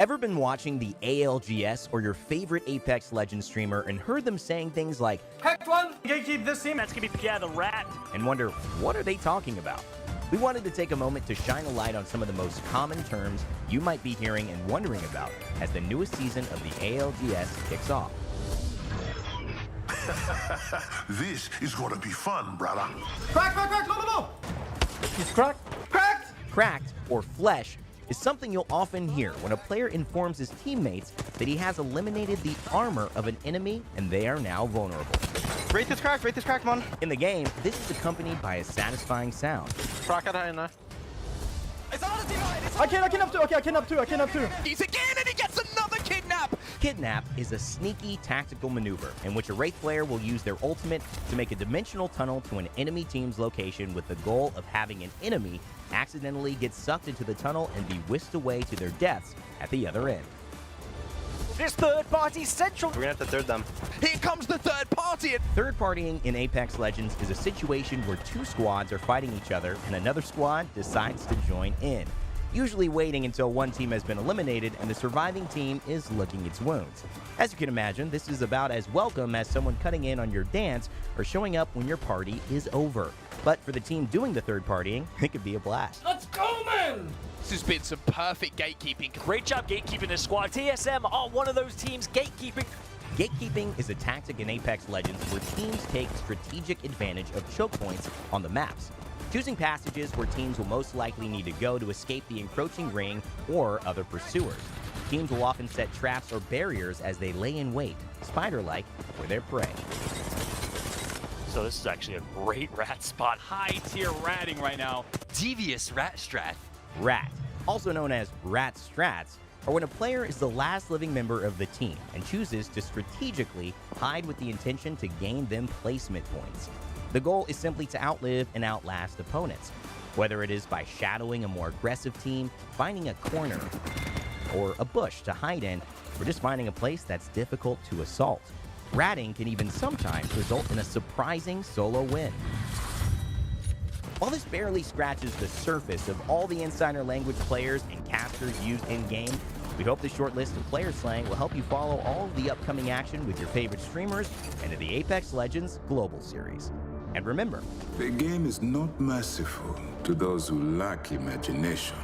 Ever been watching the ALGS or your favorite Apex Legends streamer and heard them saying things like, Hacked one, gatekeep this team, that's gonna be Pierre the Rat, and wonder, what are they talking about? We wanted to take a moment to shine a light on some of the most common terms you might be hearing and wondering about as the newest season of the ALGS kicks off. This is gonna be fun, brother. Crack, no. He's cracked. Cracked, or flesh, is something you'll often hear when a player informs his teammates that he has eliminated the armor of an enemy and they are now vulnerable. Wraith is cracked, man. In the game, this is accompanied by a satisfying sound. Crack it in there. I kidnap two. He's again and he gets another kidnap! Kidnap is a sneaky tactical maneuver in which a Wraith player will use their ultimate to make a dimensional tunnel to an enemy team's location with the goal of having an enemy accidentally get sucked into the tunnel and be whisked away to their deaths at the other end. This third party central. We're gonna have to third them. Here comes the third party! Third partying in Apex Legends is a situation where two squads are fighting each other and another squad decides to join in, usually waiting until one team has been eliminated and the surviving team is licking its wounds. As you can imagine, this is about as welcome as someone cutting in on your dance or showing up when your party is over. But for the team doing the third partying, it could be a blast. Let's go, man! This has been some perfect gatekeeping. Great job gatekeeping this squad. TSM are one of those teams gatekeeping. Gatekeeping is a tactic in Apex Legends where teams take strategic advantage of choke points on the maps, choosing passages where teams will most likely need to go to escape the encroaching ring or other pursuers. Teams will often set traps or barriers as they lay in wait, spider-like, for their prey. So this is actually a great rat spot. High tier ratting right now. Devious rat strat. Rat, also known as rat strats, are when a player is the last living member of the team and chooses to strategically hide with the intention to gain them placement points. The goal is simply to outlive and outlast opponents, whether it is by shadowing a more aggressive team, finding a corner or a bush to hide in, or just finding a place that's difficult to assault. Ratting can even sometimes result in a surprising solo win. While this barely scratches the surface of all the insider language players and casters used in-game, we hope this short list of player slang will help you follow all of the upcoming action with your favorite streamers and in the Apex Legends Global Series. And remember, the game is not merciful to those who lack imagination.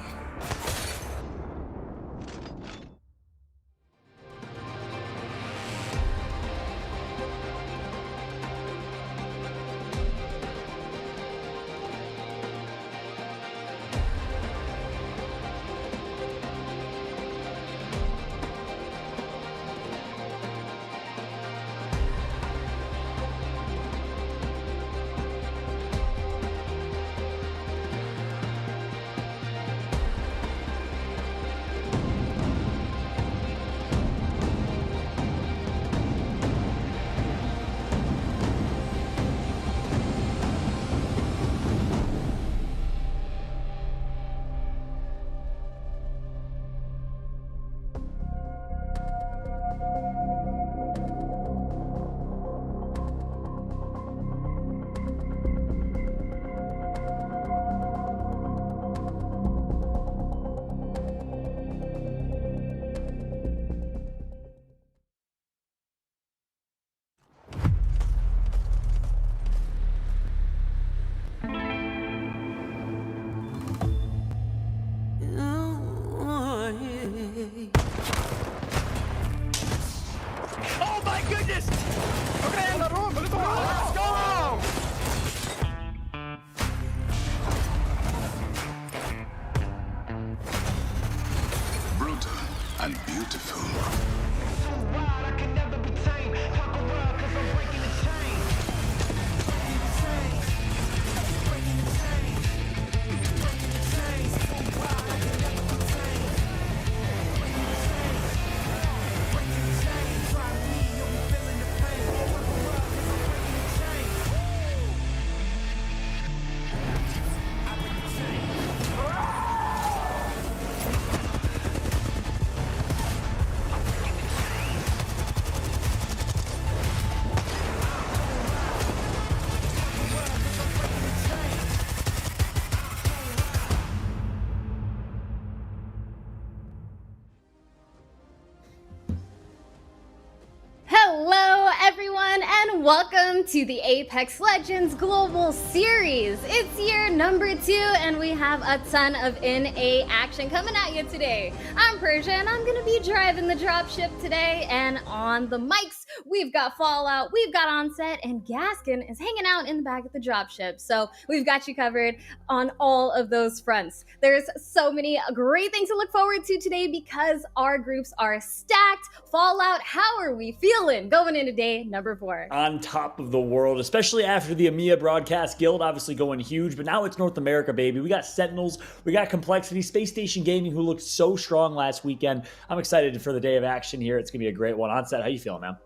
Welcome to the Apex Legends Global Series. It's year number 2 and we have a ton of NA action coming at you today. I'm Persia and I'm going to be driving the dropship today, and on the mics we've got Fallout, we've got Onset, and Gaskin is hanging out in the back of the dropship. So we've got you covered on all of those fronts. There's so many great things to look forward to today because our groups are stacked. Fallout, how are we feeling going into day number 4? On top of the world, especially after the EMEA Broadcast Guild obviously going huge, but now it's North America, baby. We got Sentinels, we got Complexity, Space Station Gaming, who looked so strong last weekend. I'm excited for the day of action here. It's gonna be a great one. Onset, how you feeling, man?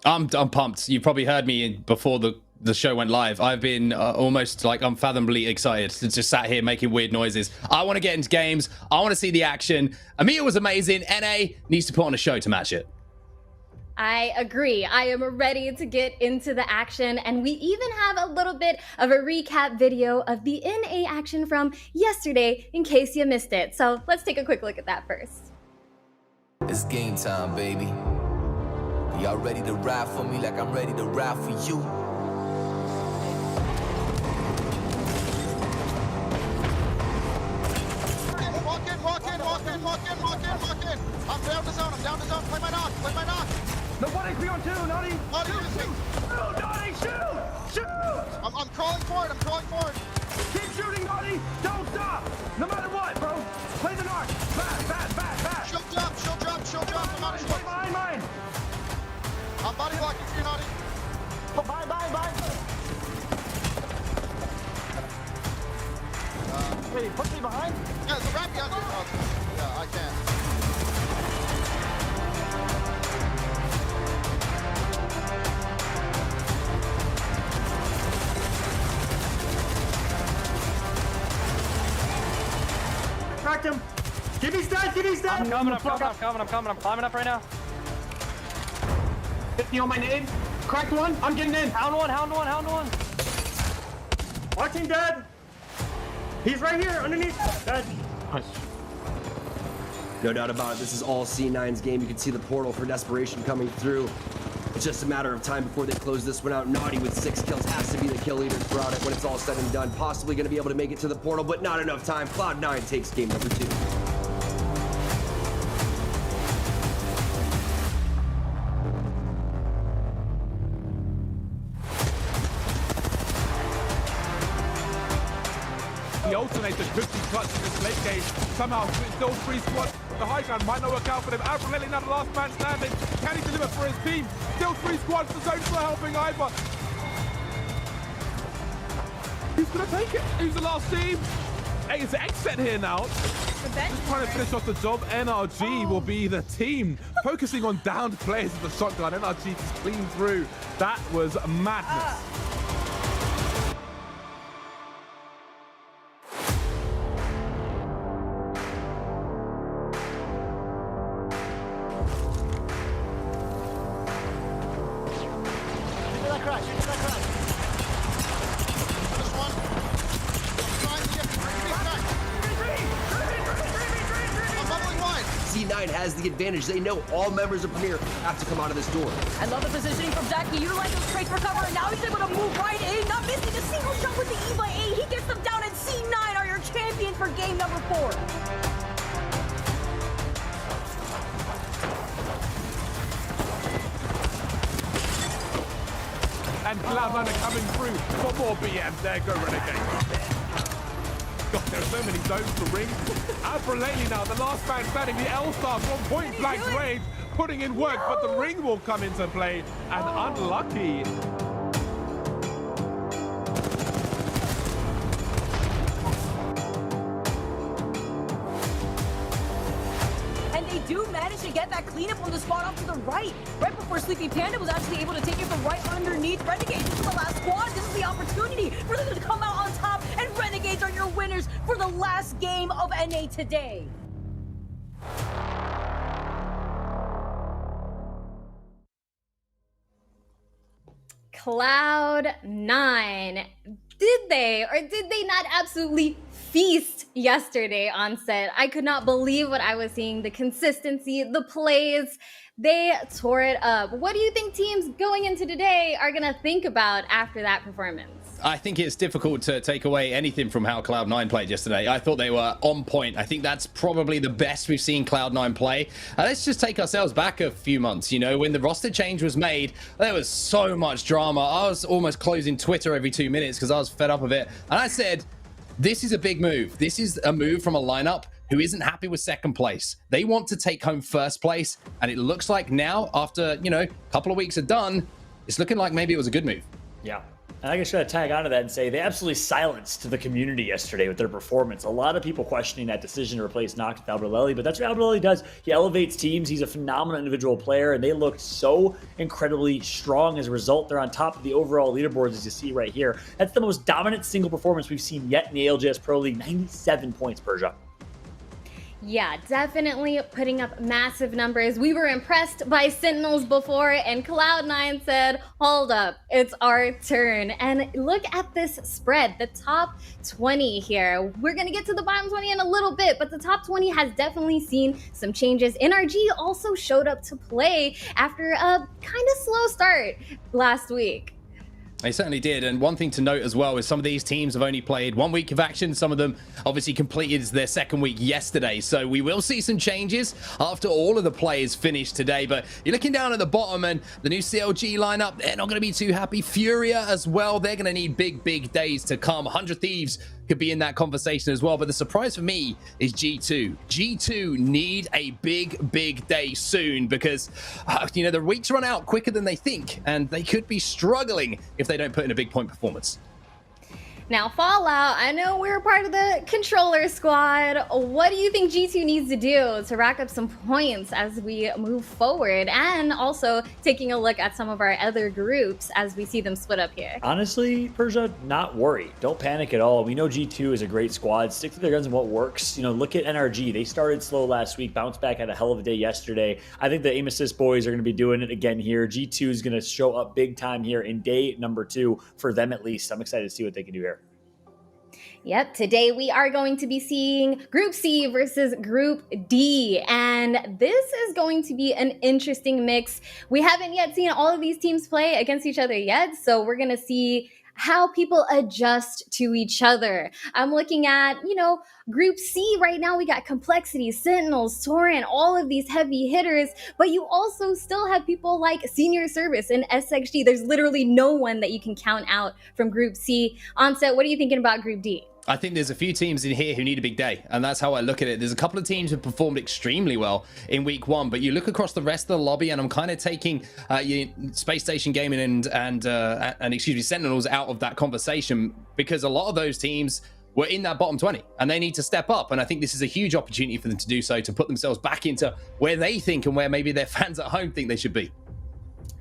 I'm pumped. You probably heard me before the show went live. I've been almost like unfathomably excited to just sat here making weird noises. I want to get into games. I want to see the action. EMEA was amazing. NA needs to put on a show to match it. I agree. I am ready to get into the action, and we even have a little bit of a recap video of the NA action from yesterday in case you missed it. So let's take a quick look at that first. It's game time, baby. Y'all ready to ride for me like I'm ready to ride for you? Walk in. I'm down the zone, play my knock. Nobody's beyond 2, Naughty! Naughty, shoot! I'm crawling forward. Keep shooting, Naughty! Don't stop! No matter what, bro! Play the knock! Fast! She'll drop, I'm out of shot. Play mine! I'm body blocking for you, Naughty. Bye. Wait, put me behind? Yeah, there's a rat behind you. Oh, yeah, I can't. Cracked him. Give me stats. I'm coming. I'm climbing up right now. 50 on my nade. Cracked one. I'm getting in. Hound one. Our team dead. He's right here underneath. Dead. No doubt about it. This is all C9's game. You can see the portal for Desperation coming through. It's just a matter of time before they close this one out. Naughty with 6 kills has to be the kill leader throughout it when it's all said and done. Possibly going to be able to make it to the portal, but not enough time. Cloud9 takes game number 2. The alternator could be clutch in this late game. Somehow, still 3 squads. The high ground might not work out for them. Abrelli now the last man standing. Can he deliver for his team? Still 3 squads. The zone's not helping either. Who's going to take it? Who's the last team? Hey, it's X set here now. Just trying to finish off the job. NRG will be the team. Focusing on downed players with the shotgun. NRG just clean through. That was madness. C9 has the advantage. They know all members of Premier have to come out of this door. I love the positioning from Zach. He utilized those traits for cover, and now he's able to move right in, not missing a single shot with the E/A. He gets them down, and C9 are your champions for game number 4. And Cloud9 are coming through for more BM. There go Renegade. God, there's so many zones to ring. Abrelli now, the last man standing, the L-Star from point blank range, putting in work, but the ring will come into play, and unlucky. And they do manage to get that cleanup on the spot off to the right before Sleepy Panda was actually able to take it from right underneath Renegades. This is the last squad. This is the opportunity for them to come out on top, and Renegades are your winners for the last game of NA today. Cloud9 did they or did they not absolutely feast yesterday on set? I could not believe what I was seeing. The consistency, the plays, they tore it up. What do you think teams going into today are going to think about after that performance? I think it's difficult to take away anything from how Cloud9 played yesterday. I thought they were on point. I think that's probably the best we've seen Cloud9 play. Let's just take ourselves back a few months. You know, when the roster change was made, there was so much drama. I was almost closing Twitter every 2 minutes because I was fed up of it. And I said, this is a big move. This is a move from a lineup who isn't happy with second place. They want to take home first place. And it looks like now, after, you know, a couple of weeks are done, it's looking like maybe it was a good move. Yeah. And I guess I should tag onto that and say they absolutely silenced the community yesterday with their performance. A lot of people questioning that decision to replace Noct with Alberelli, but that's what Alberelli does. He elevates teams. He's a phenomenal individual player, and they looked so incredibly strong as a result. They're on top of the overall leaderboards, as you see right here. That's the most dominant single performance we've seen yet in the ALGS Pro League. 97 points, Persia. Yeah, definitely putting up massive numbers. We were impressed by Sentinels before, and Cloud9 said, hold up, it's our turn. And look at this spread, the top 20 here. We're going to get to the bottom 20 in a little bit, but the top 20 has definitely seen some changes. NRG also showed up to play after a kind of slow start last week. They certainly did. And one thing to note as well is some of these teams have only played 1 week of action. Some of them obviously completed their second week yesterday. So we will see some changes after all of the players finish today. But you're looking down at the bottom and the new CLG lineup, they're not going to be too happy. Furia as well. They're going to need big days to come. 100 Thieves could be in that conversation as well. But the surprise for me is G2. G2 need a big day soon because, you know, the weeks run out quicker than they think. And they could be struggling if they don't put in a big point performance. Now, Fallout, I know we're part of the controller squad. What do you think G2 needs to do to rack up some points as we move forward? And also taking a look at some of our other groups as we see them split up here. Honestly, Persia, not worried. Don't panic at all. We know G2 is a great squad. Stick to their guns and what works. You know, look at NRG. They started slow last week, bounced back, had a hell of a day yesterday. I think the aim assist boys are going to be doing it again here. G2 is going to show up big time here in day number 2 for them at least. I'm excited to see what they can do here. Yep, today we are going to be seeing Group C versus Group D, and this is going to be an interesting mix. We haven't yet seen all of these teams play against each other yet, so we're going to see how people adjust to each other. I'm looking at, you know, Group C right now. We got Complexity, Sentinels, Torrent, all of these heavy hitters, but you also still have people like Senior Service and SXG. There's literally no one that you can count out from Group C. Onset, what are you thinking about Group D? I think there's a few teams in here who need a big day, and that's how I look at it. There's a couple of teams who performed extremely well in week 1, but you look across the rest of the lobby, and I'm kind of taking Space Station Gaming and excuse me, Sentinels out of that conversation because a lot of those teams were in that bottom 20, and they need to step up. And I think this is a huge opportunity for them to do so, to put themselves back into where they think and where maybe their fans at home think they should be.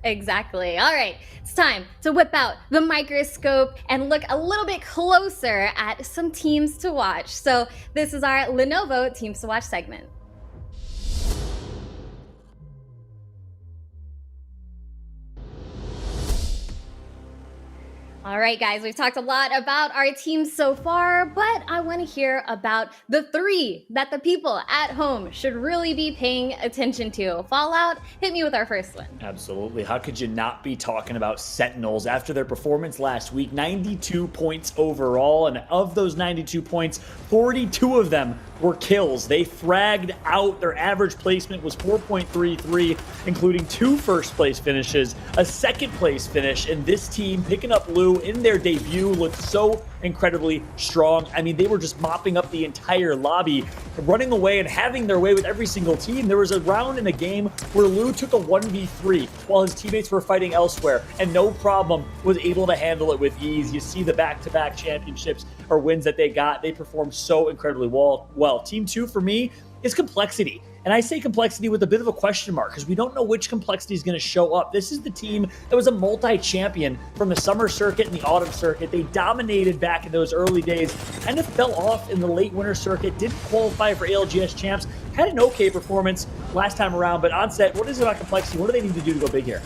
Exactly. All right, it's time to whip out the microscope and look a little bit closer at some teams to watch. So this is our Lenovo Teams to Watch segment. All right, guys, we've talked a lot about our teams so far, but I want to hear about the 3 that the people at home should really be paying attention to. Fallout, hit me with our first one. Absolutely. How could you not be talking about Sentinels after their performance last week? 92 points overall, and of those 92 points, 42 of them were kills. They fragged out. Their average placement was 4.33, including 2 first place finishes, a second place finish, and this team picking up Lou in their debut looked so incredibly strong. I mean, they were just mopping up the entire lobby, running away and having their way with every single team. There was a round in a game where Lou took a 1v3 while his teammates were fighting elsewhere, and no problem was able to handle it with ease. You see the back-to-back championships or wins that they got. They performed so incredibly well. Team 2 for me is Complexity. And I say Complexity with a bit of a question mark because we don't know which Complexity is going to show up. This is the team that was a multi-champion from the summer circuit and the autumn circuit. They dominated back in those early days, kind of fell off in the late winter circuit, didn't qualify for ALGS champs, had an okay performance last time around. But Onset, what is it about Complexity? What do they need to do to go big here?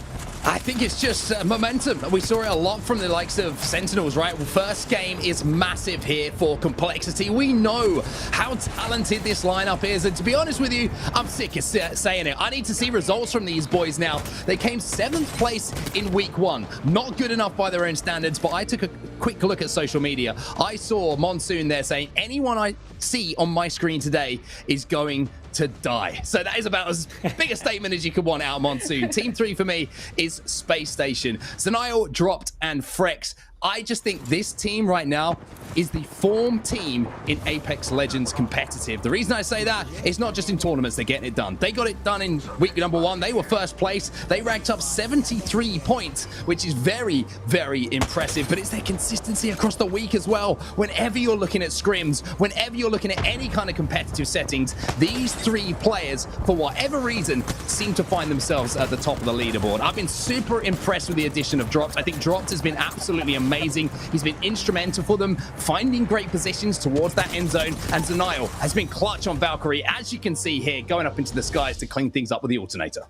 I think it's just momentum. We saw it a lot from the likes of Sentinels, right? Well, first game is massive here for Complexity. We know how talented this lineup is, and to be honest with you, I'm sick of saying it. I need to see results from these boys now. They came 7th place in week 1. Not good enough by their own standards, but I took a quick look at social media. I saw Monsoon there saying, anyone I see on my screen today is going to die. So that is about as big a statement as you could want out of Monsoon. Team 3 for me is Space Station. Zanile, Dropped, and Frex. I just think this team right now is the form team in Apex Legends competitive. The reason I say that is not just in tournaments they're getting it done. They got it done in week number 1. They were first place. They ranked up 73 points, which is very, very impressive. But it's their consistency across the week as well. Whenever you're looking at scrims, whenever you're looking at any kind of competitive settings, these 3 players, for whatever reason, seem to find themselves at the top of the leaderboard. I've been super impressed with the addition of Dropped. I think Dropped has been absolutely amazing. He's been instrumental for them, finding great positions towards that end zone, and Zanile has been clutch on Valkyrie, as you can see here, going up into the skies to clean things up with the alternator.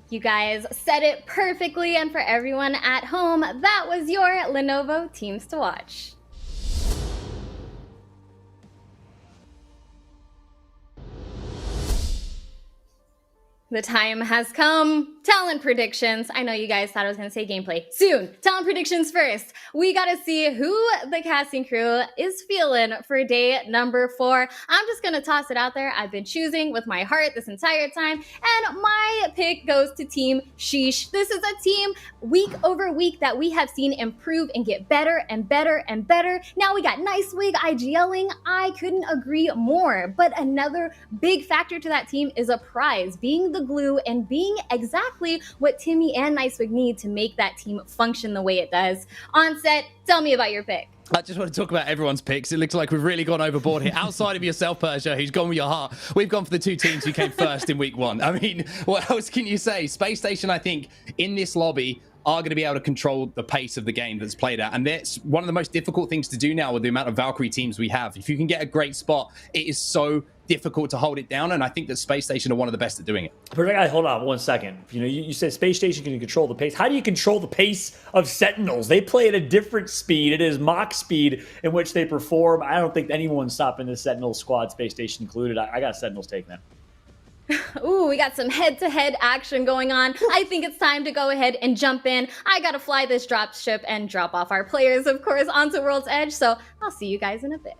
You guys said it perfectly, and for everyone at home, that was your Lenovo Teams to Watch. The time has come. Talent predictions. I know you guys thought I was going to say gameplay. Soon. Talent predictions first. We got to see who the casting crew is feeling for day number 4. I'm just going to toss it out there. I've been choosing with my heart this entire time, and my pick goes to Team Sheesh. This is a team week over week that we have seen improve and get better and better and better. Now we got Nice Wig IGLing. I couldn't agree more. But another big factor to that team is a prize, being the glue and being exactly what Timmy and Nicewig need to make that team function the way it does. Onset, tell me about your pick. I just want to talk about everyone's picks. It looks like we've really gone overboard here. Outside of yourself, Persia, who's gone with your heart, we've gone for the 2 teams who came first in week 1. I mean, what else can you say? Space Station, I think, in this lobby, are going to be able to control the pace of the game that's played at. And that's one of the most difficult things to do now with the amount of Valkyrie teams we have. If you can get a great spot, it is so difficult to hold it down, and I think that Space Station are one of the best at doing it. Hold on 1 second. You know, you said Space Station can control the pace. How do you control the pace of Sentinels? They play at a different speed. It is Mach speed in which they perform. I don't think anyone's stopping the Sentinel squad, Space Station included. I got Sentinels taking that. Ooh, we got some head-to-head action going on. I think it's time to go ahead and jump in. I gotta fly this drop ship and drop off our players, of course, onto World's Edge, so I'll see you guys in a bit.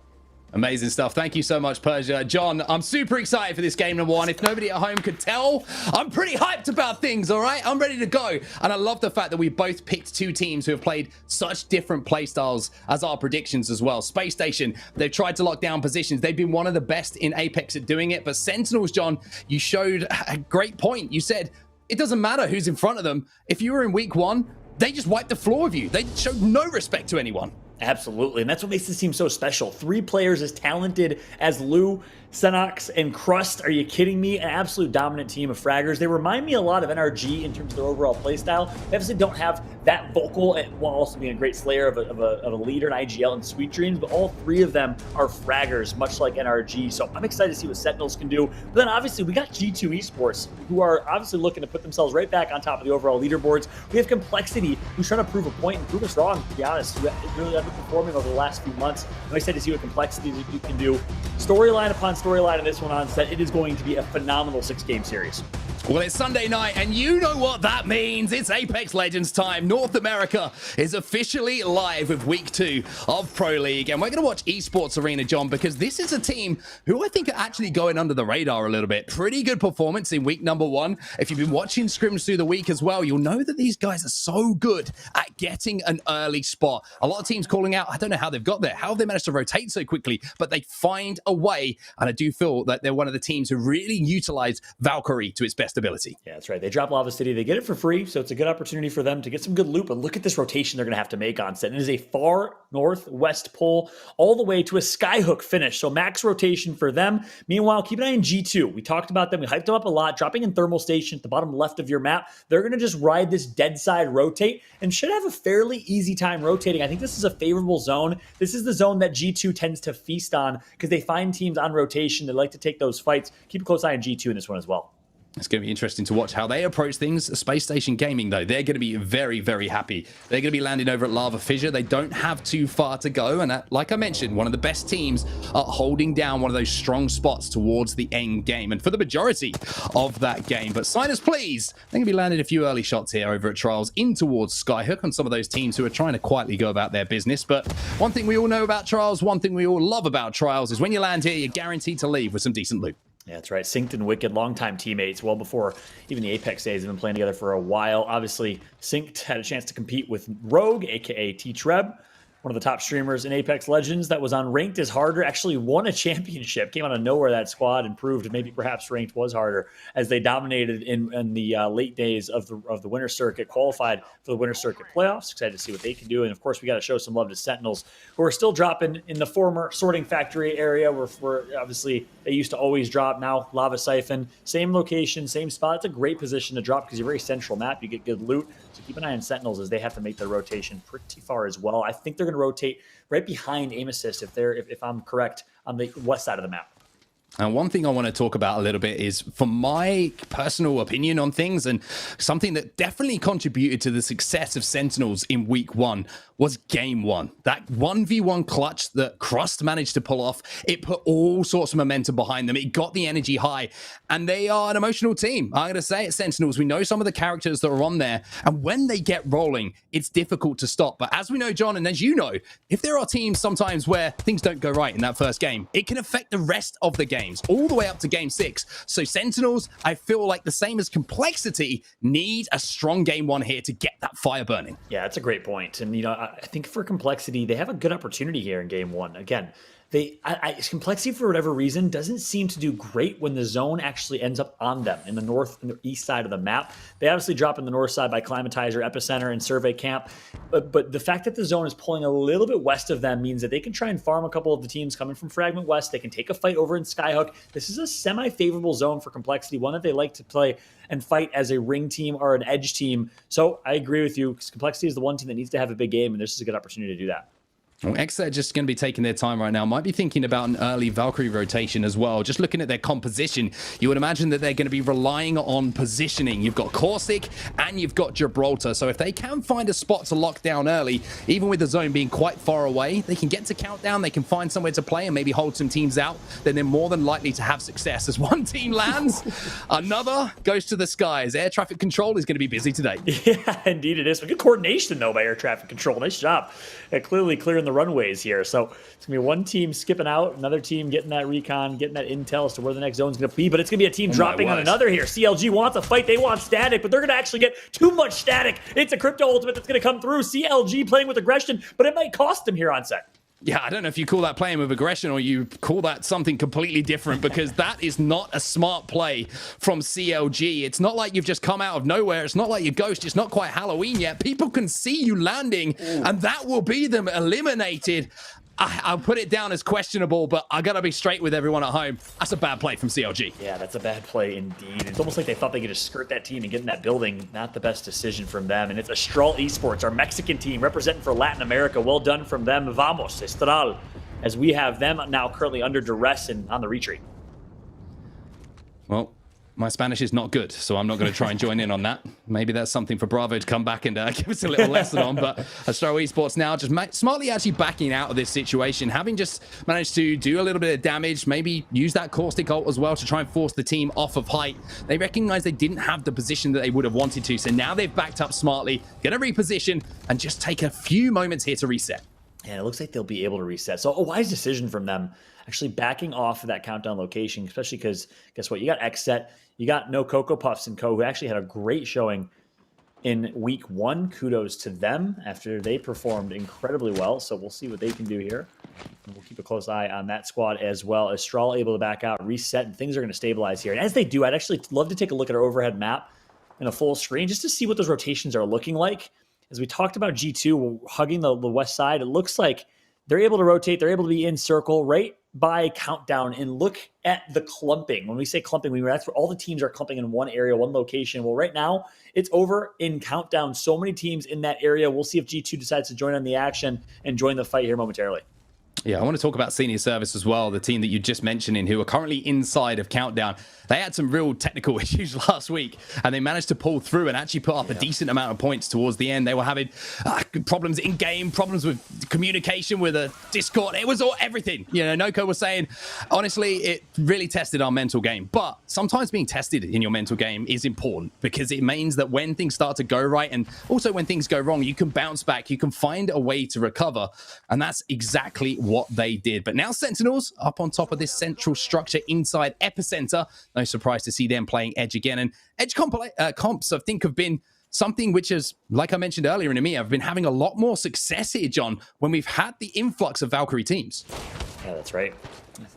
Amazing stuff. Thank you so much, Persia. John, I'm super excited for this game number 1. If nobody at home could tell, I'm pretty hyped about things, all right? I'm ready to go. And I love the fact that we both picked 2 teams who have played such different play styles as our predictions as well. Space Station, they've tried to lock down positions. They've been one of the best in Apex at doing it. But Sentinels, John, you showed a great point. You said it doesn't matter who's in front of them. If you were in week 1, they just wiped the floor with you. They showed no respect to anyone. Absolutely, and that's what makes this team so special. 3 players as talented as Lou, Senox, and Crust. Are you kidding me? An absolute dominant team of fraggers. They remind me a lot of NRG in terms of their overall playstyle. They obviously don't have that vocal, and while also being a great slayer of a leader in IGL and Sweet Dreams, but all 3 of them are fraggers, much like NRG. So I'm excited to see what Sentinels can do. But then obviously we got G2 Esports, who are obviously looking to put themselves right back on top of the overall leaderboards. We have Complexity, who's trying to prove a point and prove us wrong, to be honest. Who really underperforming over the last few months. I'm excited to see what Complexity can do. Storyline upon storyline in this one on set. It is going to be a phenomenal 6-game series. Well, it's Sunday night, and you know what that means. It's Apex Legends time. North America is officially live with week 2 of Pro League, and we're going to watch Esports Arena, John, because this is a team who I think are actually going under the radar a little bit. Pretty good performance in week number 1. If you've been watching scrims through the week as well, you'll know that these guys are so good at getting an early spot. A lot of teams calling out, I don't know how they've got there. How have they managed to rotate so quickly? But they find a way, and I do feel that they're one of the teams who really utilize Valkyrie to its best ability. Yeah, that's right. They drop Lava City. They get it for free, so it's a good opportunity for them to get some good loot. But look at this rotation they're going to have to make on set. It is a far northwest pull all the way to a skyhook finish, so max rotation for them. Meanwhile, keep an eye on G2. We talked about them. We hyped them up a lot, dropping in Thermal Station at the bottom left of your map. They're going to just ride this dead side rotate and should have a fairly easy time rotating. I think this is a favorable zone. This is the zone that G2 tends to feast on because they find teams on rotation. They like to take those fights. Keep a close eye on G2 in this one as well. It's going to be interesting to watch how they approach things. Space Station Gaming, though, they're going to be very, very happy. They're going to be landing over at Lava Fissure. They don't have too far to go. And like I mentioned, one of the best teams are holding down one of those strong spots towards the end game. And for the majority of that game. But Signers, please. They're going to be landing a few early shots here over at Trials in towards Skyhook on some of those teams who are trying to quietly go about their business. But one thing we all know about Trials, one thing we all love about Trials is when you land here, you're guaranteed to leave with some decent loot. Yeah, that's right. Synced and Wicked, longtime teammates, well before even the Apex days. They've been playing together for a while. Obviously, Synced had a chance to compete with Rogue, aka T-Treb, one of the top streamers in Apex Legends that was on Ranked is Harder, actually won a championship, came out of nowhere, that squad, and proved maybe perhaps Ranked was harder as they dominated in the late days of the Winter Circuit, qualified for the Winter Circuit playoffs. Excited to see what they can do. And of course, we got to show some love to Sentinels, who are still dropping in the former sorting factory area where obviously they used to always drop. Now Lava Siphon, same location, same spot. It's a great position to drop because you're very central map. You get good loot. So keep an eye on Sentinels as they have to make their rotation pretty far as well. I think they're going to rotate right behind Aim Assist if I'm correct, on the west side of the map. And one thing I want to talk about a little bit is, for my personal opinion on things, and something that definitely contributed to the success of Sentinels in week one, was game one. That 1v1 clutch that Crust managed to pull off, it put all sorts of momentum behind them. It got the energy high, and they are an emotional team. I'm going to say it, Sentinels. We know some of the characters that are on there, and when they get rolling, it's difficult to stop. But as we know, John, and as you know, if there are teams sometimes where things don't go right in that first game, it can affect the rest of the game. All the way up to game 6. So Sentinels, I feel like the same as Complexity, need a strong game one here to get that fire burning. Yeah, that's a great point. And, you know, I think for Complexity, they have a good opportunity here in game one. Again, Complexity, for whatever reason, doesn't seem to do great when the zone actually ends up on them in the north and the east side of the map. They obviously drop in the north side by Climatizer, Epicenter, and Survey Camp. But the fact that the zone is pulling a little bit west of them means that they can try and farm a couple of the teams coming from Fragment West. They can take a fight over in Skyhook. This is a semi-favorable zone for Complexity, one that they like to play and fight as a ring team or an edge team. So I agree with you, because Complexity is the one team that needs to have a big game, and this is a good opportunity to do that. Well, X are just going to be taking their time right now. Might be thinking about an early Valkyrie rotation as well. Just looking at their composition, you would imagine that they're going to be relying on positioning. You've got Caustic and you've got Gibraltar. So if they can find a spot to lock down early, even with the zone being quite far away, they can get to countdown, they can find somewhere to play and maybe hold some teams out. Then they're more than likely to have success. As one team lands, another goes to the skies. Air traffic control is going to be busy today. Yeah, indeed it is. Good coordination, though, by air traffic control. Nice job. Clearly clearing the runways here. So it's going to be one team skipping out, another team getting that recon, getting that intel as to where the next zone is going to be. But it's going to be a team dropping on another here. CLG wants a fight. They want static, but they're going to actually get too much static. It's a crypto ultimate that's going to come through. CLG playing with aggression, but it might cost them here on set. Yeah, I don't know if you call that playing with aggression or you call that something completely different, because that is not a smart play from CLG. It's not like you've just come out of nowhere. It's not like you're Ghost. It's not quite Halloween yet. People can see you landing, and that will be them eliminated. I'll put it down as questionable, but I got to be straight with everyone at home. That's a bad play from CLG. Yeah, that's a bad play indeed. It's almost like they thought they could just skirt that team and get in that building. Not the best decision from them. And it's Astral Esports, our Mexican team representing for Latin America. Well done from them. Vamos, Astral, as we have them now currently under duress and on the retreat. Well, my Spanish is not good, so I'm not going to try and join in on that. Maybe that's something for Bravo to come back and give us a little lesson on. But Astro Esports now just smartly actually backing out of this situation, having just managed to do a little bit of damage, maybe use that Caustic ult as well to try and force the team off of height. They recognize they didn't have the position that they would have wanted to, so now they've backed up smartly, going to reposition and just take a few moments here to reset. And it looks like they'll be able to reset. So a wise decision from them, actually backing off of that countdown location, especially because guess what? You got X set, you got No Cocoa Puffs and Co, who actually had a great showing in week one. Kudos to them after they performed incredibly well. So we'll see what they can do here. And we'll keep a close eye on that squad as well. As Strahl able to back out, reset, and things are going to stabilize here. And as they do, I'd actually love to take a look at our overhead map in a full screen just to see what those rotations are looking like. As we talked about G2 hugging the west side, it looks like they're able to rotate. They're able to be in circle right by countdown and look at the clumping. When we say clumping, that's where all the teams are clumping in one area, one location. Well, right now it's over in countdown. So many teams in that area. We'll see if G2 decides to join on the action and join the fight here momentarily. Yeah, I want to talk about Senior Service as well, the team that you just mentioned, who are currently inside of Countdown. They had some real technical issues last week, and they managed to pull through and actually put up a decent amount of points towards the end. They were having problems in-game, problems with communication with a Discord. It was all everything. You know, Noko was saying, honestly, it really tested our mental game. But sometimes being tested in your mental game is important because it means that when things start to go right and also when things go wrong, you can bounce back, you can find a way to recover. And that's exactly what they did. But now Sentinels up on top of this central structure inside Epicenter. No surprise to see them playing Edge again. And Edge comps, I think, have been something which is, like I mentioned earlier in EMEA, I've been having a lot more success here, John, when we've had the influx of Valkyrie teams. Yeah, that's right.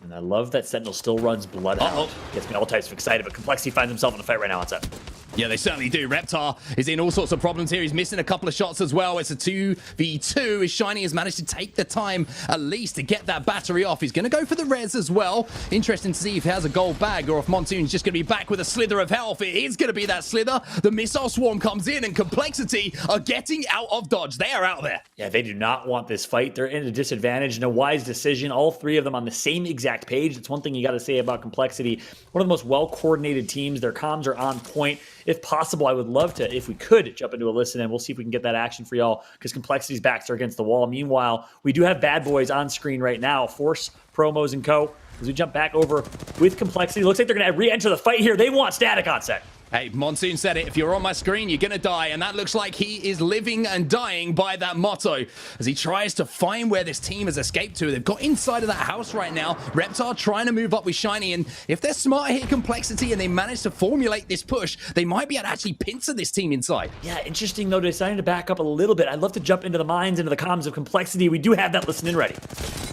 And I love that Sentinel still runs Bloodhound. Gets me all types of excited, but Complexity finds himself in a fight right now on set. Yeah, they certainly do. Reptar is in all sorts of problems here. He's missing a couple of shots as well. It's a 2v2 as Shiny has managed to take the time at least to get that battery off. He's going to go for the res as well. Interesting to see if he has a gold bag or if Monsoon's just going to be back with a slither of health. It is going to be that slither. The missile swarm comes in and Complexity are getting out of dodge. They are out there. Yeah, they do not want this fight. They're in a disadvantage. No wise decision. All three of them on the same exact page. That's one thing you got to say about Complexity. One of the most well-coordinated teams. Their comms are on point. If possible, I would love to, if we could, jump into a listen and we'll see if we can get that action for y'all because Complexity's backs are against the wall. Meanwhile, we do have Bad Boys on screen right now. Force, Promos, and Co. As we jump back over with Complexity. Looks like they're going to re-enter the fight here. They want static on set. Hey, Monsoon said it. If you're on my screen, you're going to die. And that looks like he is living and dying by that motto as he tries to find where this team has escaped to. They've got inside of that house right now. Reptar trying to move up with Shiny. And if they're smart here, Complexity, and they manage to formulate this push, they might be able to actually pincer this team inside. Yeah, interesting, though, deciding to back up a little bit. I'd love to jump into the minds, into the comms of Complexity. We do have that listening ready.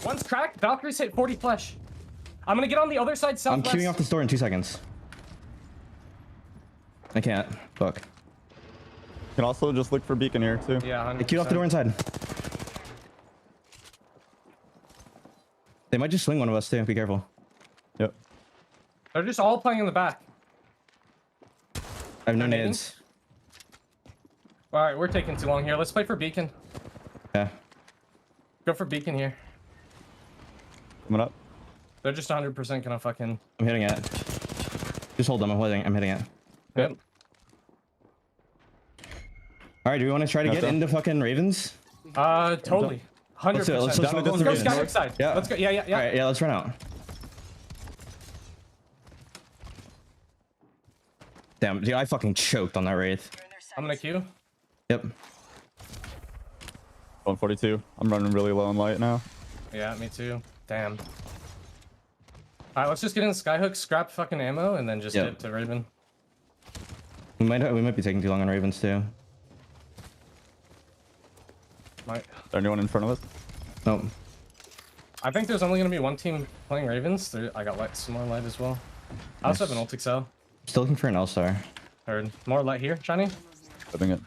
One's cracked. Valkyrie's hit 40 flesh. I'm going to get on the other side southwest. I'm queuing off the store in 2 seconds. I can't. Fuck. Can also just look for beacon here too. Yeah, 100%. I queued off the door inside. They might just swing one of us too. Be careful. Yep. They're just all playing in the back. I have no nades. All right, we're taking too long here. Let's play for beacon. Yeah. Go for beacon here. Coming up. They're just 100% gonna fucking. I'm hitting it. Just hold them. I'm hitting it. Yep. All right, do we want to try to get into fucking Ravens? Totally. 100%. Let's go Skyward side. Yeah. Let's go. Yeah. All right, yeah, let's run out. Damn, dude, I fucking choked on that Wraith. I'm gonna queue. Yep. 142. I'm running really low on light now. Yeah, me too. Damn. All right, let's just get in Skyhook, scrap fucking ammo, and then just get to Raven. We might be taking too long on Ravens too. Is there anyone in front of us? Nope. I think there's only gonna be one team playing Ravens. I got some more light as well. I also have an ult excel. Still looking for an L-star. Heard. More light here, Johnny? Having it.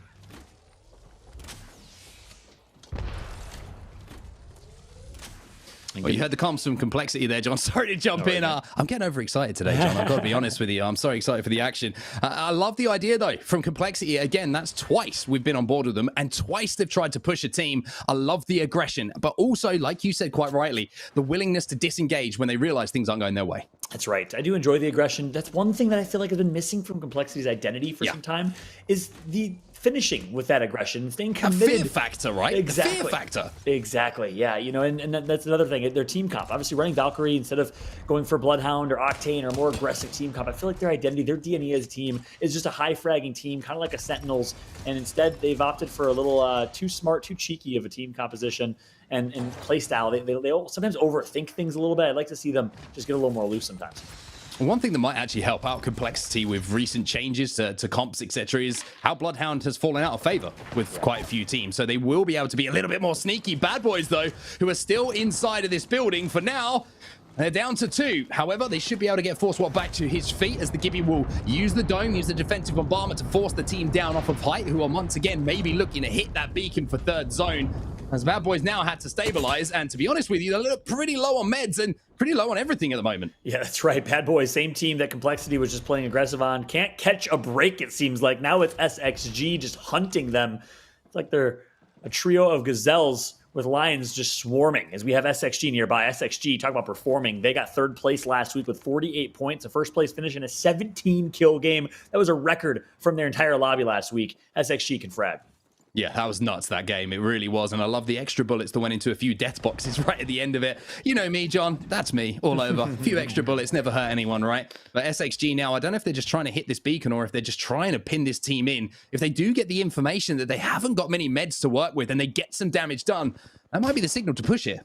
Well, you heard the comms from Complexity there, John. Sorry to jump in. I'm getting overexcited today, John. I've got to be honest with you. I'm so excited for the action. I love the idea, though, from Complexity. Again, that's twice we've been on board with them, and twice they've tried to push a team. I love the aggression, but also, like you said quite rightly, the willingness to disengage when they realize things aren't going their way. That's right. I do enjoy the aggression. That's one thing that I feel like has been missing from Complexity's identity for some time, is the finishing with that aggression, staying committed. A fear factor, right? Exactly. A fear factor. Exactly. Yeah. You know, and that's another thing. Their team comp, obviously running Valkyrie instead of going for Bloodhound or Octane or more aggressive team comp. I feel like their identity, their DNA as a team is just a high fragging team, kind of like a Sentinels. And instead they've opted for a little too smart, too cheeky of a team composition and play style. They sometimes overthink things a little bit. I'd like to see them just get a little more loose sometimes. One thing that might actually help out Complexity with recent changes to comps, etc., is how Bloodhound has fallen out of favor with quite a few teams. So they will be able to be a little bit more sneaky. Bad Boys, though, who are still inside of this building for now. They're down to 2. However, they should be able to get Force Swap back to his feet as the Gibby will use the dome, use the defensive bombardment to force the team down off of height, who are once again maybe looking to hit that beacon for third zone. As Bad Boys now had to stabilize, and to be honest with you, they look pretty low on meds and pretty low on everything at the moment. Yeah, that's right. Bad Boys, same team that Complexity was just playing aggressive on. Can't catch a break, it seems like. Now it's SXG just hunting them. It's like they're a trio of gazelles with Lions just swarming as we have SXG nearby. SXG, talk about performing. They got third place last week with 48 points, a first place finish in a 17 kill game. That was a record from their entire lobby last week. SXG can frag. Yeah, that was nuts, that game. It really was. And I love the extra bullets that went into a few death boxes right at the end of it. You know me, John. That's me all over. A few extra bullets never hurt anyone, right? But SXG now, I don't know if they're just trying to hit this beacon or if they're just trying to pin this team in. If they do get the information that they haven't got many meds to work with and they get some damage done, that might be the signal to push it.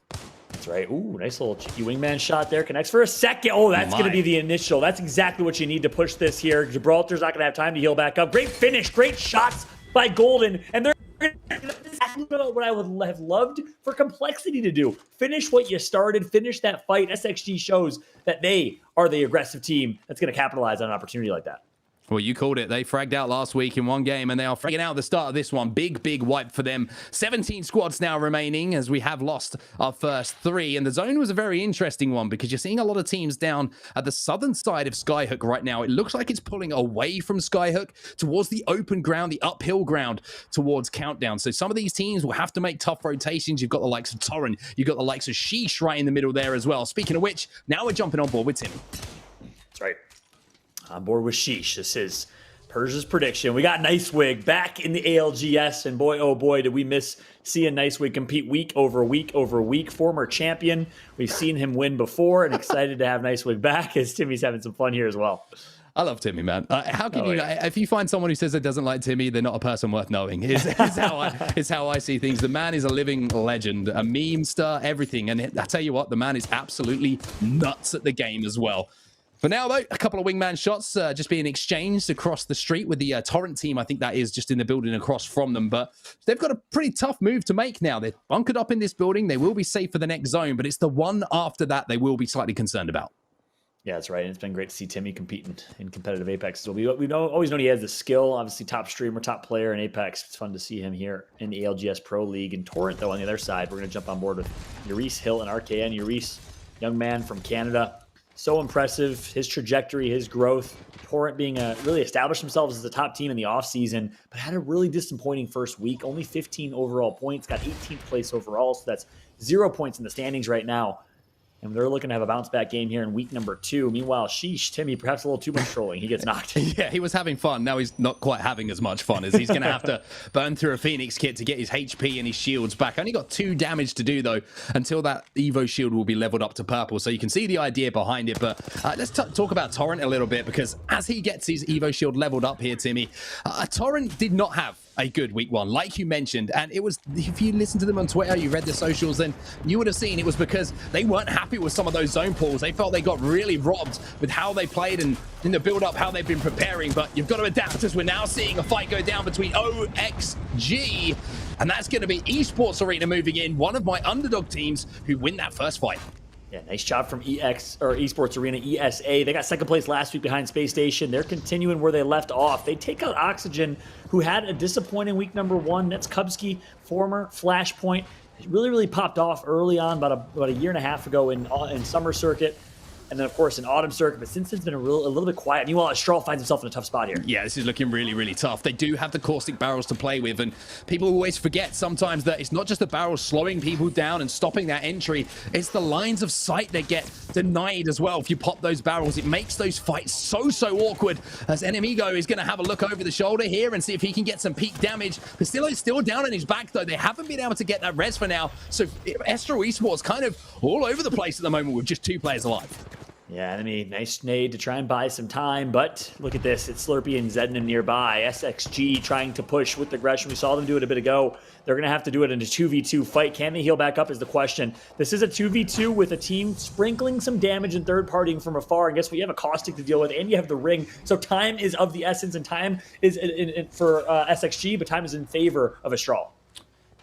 That's right. Ooh, nice little cheeky wingman shot there. Connects for a second. Oh, that's going to be the initial. That's exactly what you need to push this here. Gibraltar's not going to have time to heal back up. Great finish. Great shots by Golden. And they're exactly what I would have loved for Complexity to do. Finish what you started. Finish that fight. SXG shows that they are the aggressive team that's going to capitalize on an opportunity like that. Well, you called it. They fragged out last week in one game, and they are fragging out the start of this one. Big, big wipe for them. 17 squads now remaining as we have lost our first 3. And the zone was a very interesting one because you're seeing a lot of teams down at the southern side of Skyhook right now. It looks like it's pulling away from Skyhook towards the open ground, the uphill ground towards Countdown. So some of these teams will have to make tough rotations. You've got the likes of Torrent. You've got the likes of Sheesh right in the middle there as well. Speaking of which, now we're jumping on board with Tim. That's right. On board with Sheesh. This is Persia's prediction. We got Nicewig back in the ALGS, and boy, oh boy, did we miss seeing Nicewig compete week over week over week. Former champion. We've seen him win before, and excited to have Nicewig back as Timmy's having some fun here as well. I love Timmy, man. How can you? If you find someone who says it doesn't like Timmy, they're not a person worth knowing. Is how I see things. The man is a living legend, a meme star, everything. And I tell you what, the man is absolutely nuts at the game as well. For now, though, a couple of wingman shots just being exchanged across the street with the Torrent team. I think that is just in the building across from them. But they've got a pretty tough move to make now. They're bunkered up in this building. They will be safe for the next zone, but it's the one after that they will be slightly concerned about. Yeah, that's right. And it's been great to see Timmy competing in competitive Apex. So we've always known he has the skill. Obviously, top streamer, top player in Apex. It's fun to see him here in the ALGS Pro League. And Torrent, though, on the other side, we're going to jump on board with Urice Hill and RKN. Urice, young man from Canada. So impressive, his trajectory, his growth. Torrent being really established themselves as a top team in the offseason, but had a really disappointing first week. Only 15 overall points, got 18th place overall, so that's 0 points in the standings right now. And they're looking to have a bounce-back game here in week number 2. Meanwhile, Sheesh, Timmy, perhaps a little too much trolling. He gets knocked. Yeah, he was having fun. Now he's not quite having as much fun as he's going to have to burn through a Phoenix kit to get his HP and his shields back. Only got 2 damage to do, though, until that Evo shield will be leveled up to purple. So you can see the idea behind it. But let's talk about Torrent a little bit, because as he gets his Evo shield leveled up here, Timmy, Torrent did not have a good week 1, like you mentioned. And it was, if you listened to them on Twitter, you read the socials, then you would have seen it was because they weren't happy with some of those zone pulls. They felt they got really robbed with how they played and in the build-up, how they've been preparing. But you've got to adapt, as we're now seeing a fight go down between OXG, and that's going to be Esports Arena moving in, one of my underdog teams who win that first fight. Yeah, nice job from Esports Arena, ESA. They got second place last week behind Space Station. They're continuing where they left off. They take out Oxygen, who had a disappointing week number 1. That's Kubsky, former Flashpoint. It really popped off early on, about a year and a half ago in Summer Circuit. And then, of course, in Autumn Circuit. But since it's been a little bit quiet. Meanwhile, Strahl finds himself in a tough spot here. Yeah, this is looking really tough. They do have the caustic barrels to play with. And people always forget sometimes that it's not just the barrels slowing people down and stopping that entry. It's the lines of sight that get denied as well. If you pop those barrels, it makes those fights so awkward. As Enemigo is going to have a look over the shoulder here and see if he can get some peak damage. Pastillo's still down on his back, though. They haven't been able to get that res for now. So Astro Esports kind of all over the place at the moment with just 2 players alive. Yeah, enemy, nice nade to try and buy some time, but look at this. It's Slurpee and Zednim nearby. SXG trying to push with aggression. We saw them do it a bit ago. They're going to have to do it in a 2v2 fight. Can they heal back up is the question. This is a 2v2 with a team sprinkling some damage and third-partying from afar. And guess what? You have a caustic to deal with, and you have the ring. So time is of the essence, and time is for SXG, but time is in favor of Astral.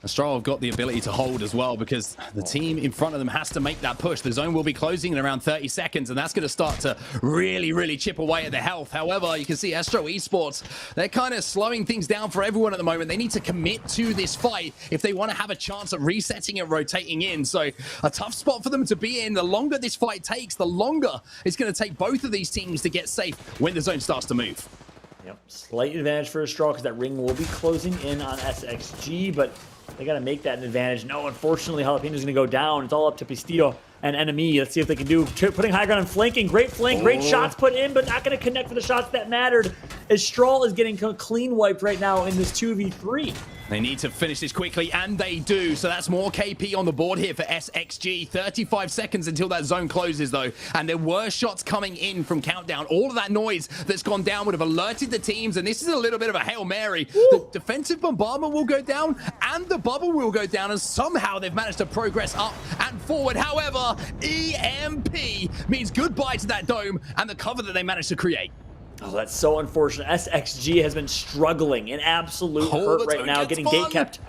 Astral have got the ability to hold as well, because the team in front of them has to make that push. The zone will be closing in around 30 seconds, and that's going to start to really chip away at the health. However, you can see Astro Esports, they're kind of slowing things down for everyone at the moment. They need to commit to this fight if they want to have a chance at resetting and rotating in. So a tough spot for them to be in. The longer this fight takes, the longer it's going to take both of these teams to get safe when the zone starts to move. Yep, slight advantage for Astral because that ring will be closing in on SXG, but They got to make that an advantage. No, unfortunately, Jalapeno's going to go down. It's all up to Pistillo and Enemy. Let's see if they can do. Putting high ground and flanking. Great flank. Great shots put in, but not going to connect for the shots that mattered. As Strahl is getting clean wiped right now in this 2v3. They need to finish this quickly, and they do. So that's more KP on the board here for SXG. 35 seconds until that zone closes, though. And there were shots coming in from Countdown. All of that noise that's gone down would have alerted the teams, and this is a little bit of a Hail Mary. Woo! The defensive bombardment will go down, and the bubble will go down, and somehow they've managed to progress up and forward. However, EMP means goodbye to that dome and the cover that they managed to create. Oh, that's so unfortunate. SXG has been struggling in absolute hurt right now, getting gate kept.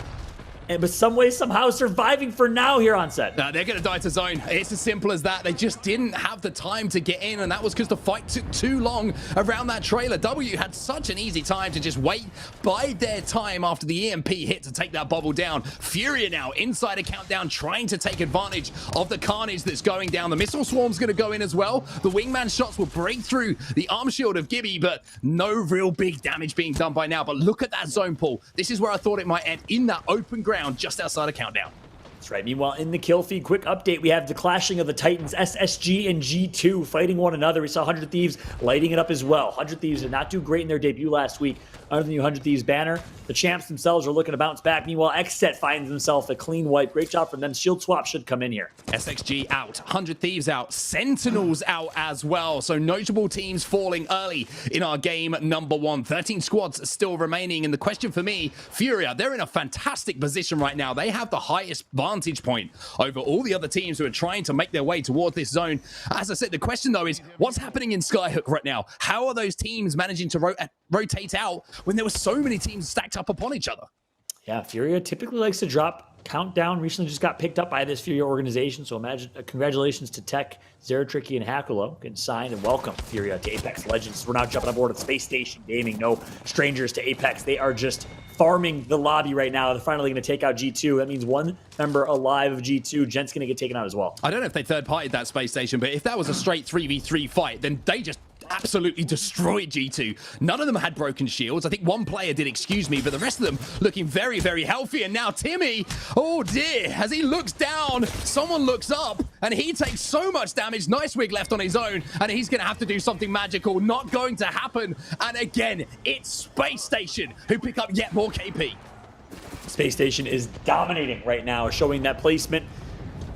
But some way, somehow surviving for now here on set. No, they're going to die to zone. It's as simple as that. They just didn't have the time to get in, and that was because the fight took too long around that trailer. W had such an easy time to just wait, bide their time after the EMP hit to take that bubble down. Furia now inside a Countdown, trying to take advantage of the carnage that's going down. The missile swarm's going to go in as well. The wingman shots will break through the arm shield of Gibby, but no real big damage being done by now. But look at that zone pull. This is where I thought it might end, in that open ground just outside of Countdown. That's right. Meanwhile, in the kill feed, quick update. We have the clashing of the Titans, SSG and G2 fighting one another. We saw 100 Thieves lighting it up as well. 100 Thieves did not do great in their debut last week under the new 100 Thieves banner. The champs themselves are looking to bounce back. Meanwhile, XSET finds himself a clean wipe. Great job from them. Shield swap should come in here. SXG out, 100 Thieves out, Sentinels out as well. So notable teams falling early in our game number 1. 13 squads still remaining. And the question for me, Furia, they're in a fantastic position right now. They have the highest vantage point over all the other teams who are trying to make their way toward this zone. As I said, the question though is, what's happening in Skyhook right now? How are those teams managing to rotate out when there were so many teams stacked up upon each other? Yeah, Furia typically likes to drop. Countdown recently just got picked up by this Furia organization, so imagine congratulations to Tech, Zeratricky, and Hakulo. Getting signed and welcome Furia to Apex Legends. We're now jumping aboard at Space Station Gaming. No strangers to Apex. They are just farming the lobby right now. They're finally going to take out G2. That means one member alive of G2. Gent's going to get taken out as well. I don't know if they third-partied that Space Station, but if that was a straight 3v3 fight, then they just absolutely destroyed G2. None of them had broken shields. I think one player did, excuse me, but the rest of them looking very, very healthy. And now Timmy, oh dear, as he looks down, someone looks up, and he takes so much damage. Nice wig left on his own, and he's going to have to do something magical. Not going to happen. And again, it's Space Station who pick up yet more KP. Space Station is dominating right now, showing that placement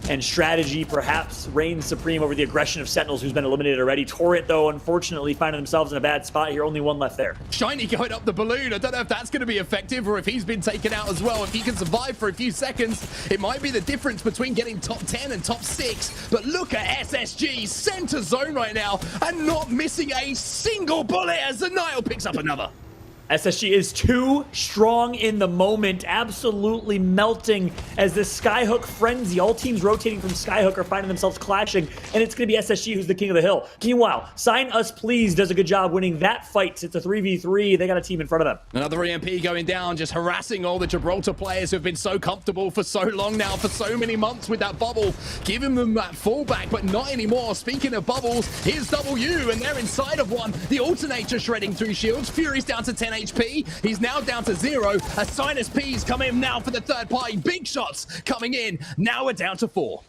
and strategy perhaps reigns supreme over the aggression of Sentinels, who's been eliminated already. Torrent, though, unfortunately finding themselves in a bad spot here. Only one left there. Shiny going up the balloon. I don't know if that's going to be effective or if he's been taken out as well. If he can survive for a few seconds, it might be the difference between getting top 10 and top 6. But look at SSG, center zone right now, and not missing a single bullet as the Nile picks up another. SSG is too strong in the moment, absolutely melting as this Skyhook frenzy. All teams rotating from Skyhook are finding themselves clashing, and it's going to be SSG who's the king of the hill. Meanwhile, Sign Us Please does a good job winning that fight. It's a 3v3. They got a team in front of them. Another EMP going down, just harassing all the Gibraltar players who have been so comfortable for so long now, for so many months with that bubble, giving them that fallback, but not anymore. Speaking of bubbles, here's W, and they're inside of one. The alternator shredding through shields. Fury's down to 10 HP. He's now down to 0. A Sinus P's come in now for the third party. Big shots coming in. Now we're down to 4.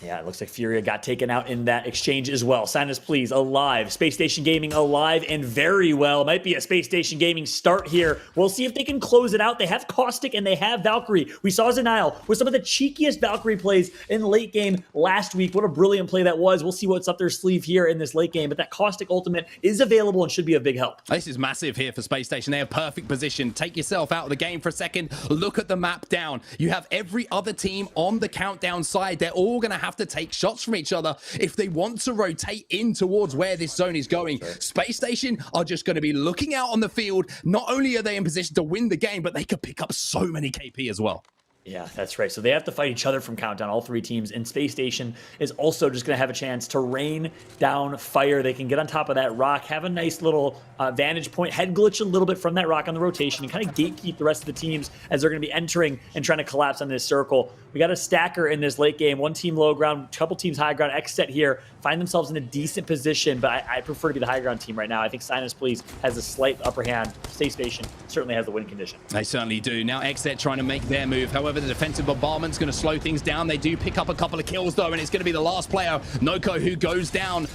Yeah, it looks like Furia got taken out in that exchange as well. Sinus Please alive. Space Station Gaming alive and very well. Might be a Space Station Gaming start here. We'll see if they can close it out. They have Caustic and they have Valkyrie. We saw Zenile with some of the cheekiest Valkyrie plays in late game last week. What a brilliant play that was. We'll see what's up their sleeve here in this late game. But that Caustic ultimate is available and should be a big help. This is massive here for Space Station. They have perfect position. Take yourself out of the game for a second. Look at the map down. You have every other team on the Countdown side. They're all going to have to take shots from each other if they want to rotate in towards where this zone is going. Space Station are just going to be looking out on the field. Not only are they in position to win the game, but they could pick up so many KP as well. Yeah, that's right. So they have to fight each other from Countdown, all three teams. And Space Station is also just going to have a chance to rain down fire. They can get on top of that rock, have a nice little vantage point, head glitch a little bit from that rock on the rotation, and kind of gatekeep the rest of the teams as they're going to be entering and trying to collapse on this circle. We got a stacker in this late game. One team low ground, a couple teams high ground. Xset here find themselves in a decent position, but I prefer to be the high ground team right now. I think Sinus Please has a slight upper hand. Space Station certainly has the win condition. They certainly do. Now Xset trying to make their move. However, the defensive bombardment's going to slow things down. They do pick up a couple of kills, though, and it's going to be the last player, Noko, who goes down.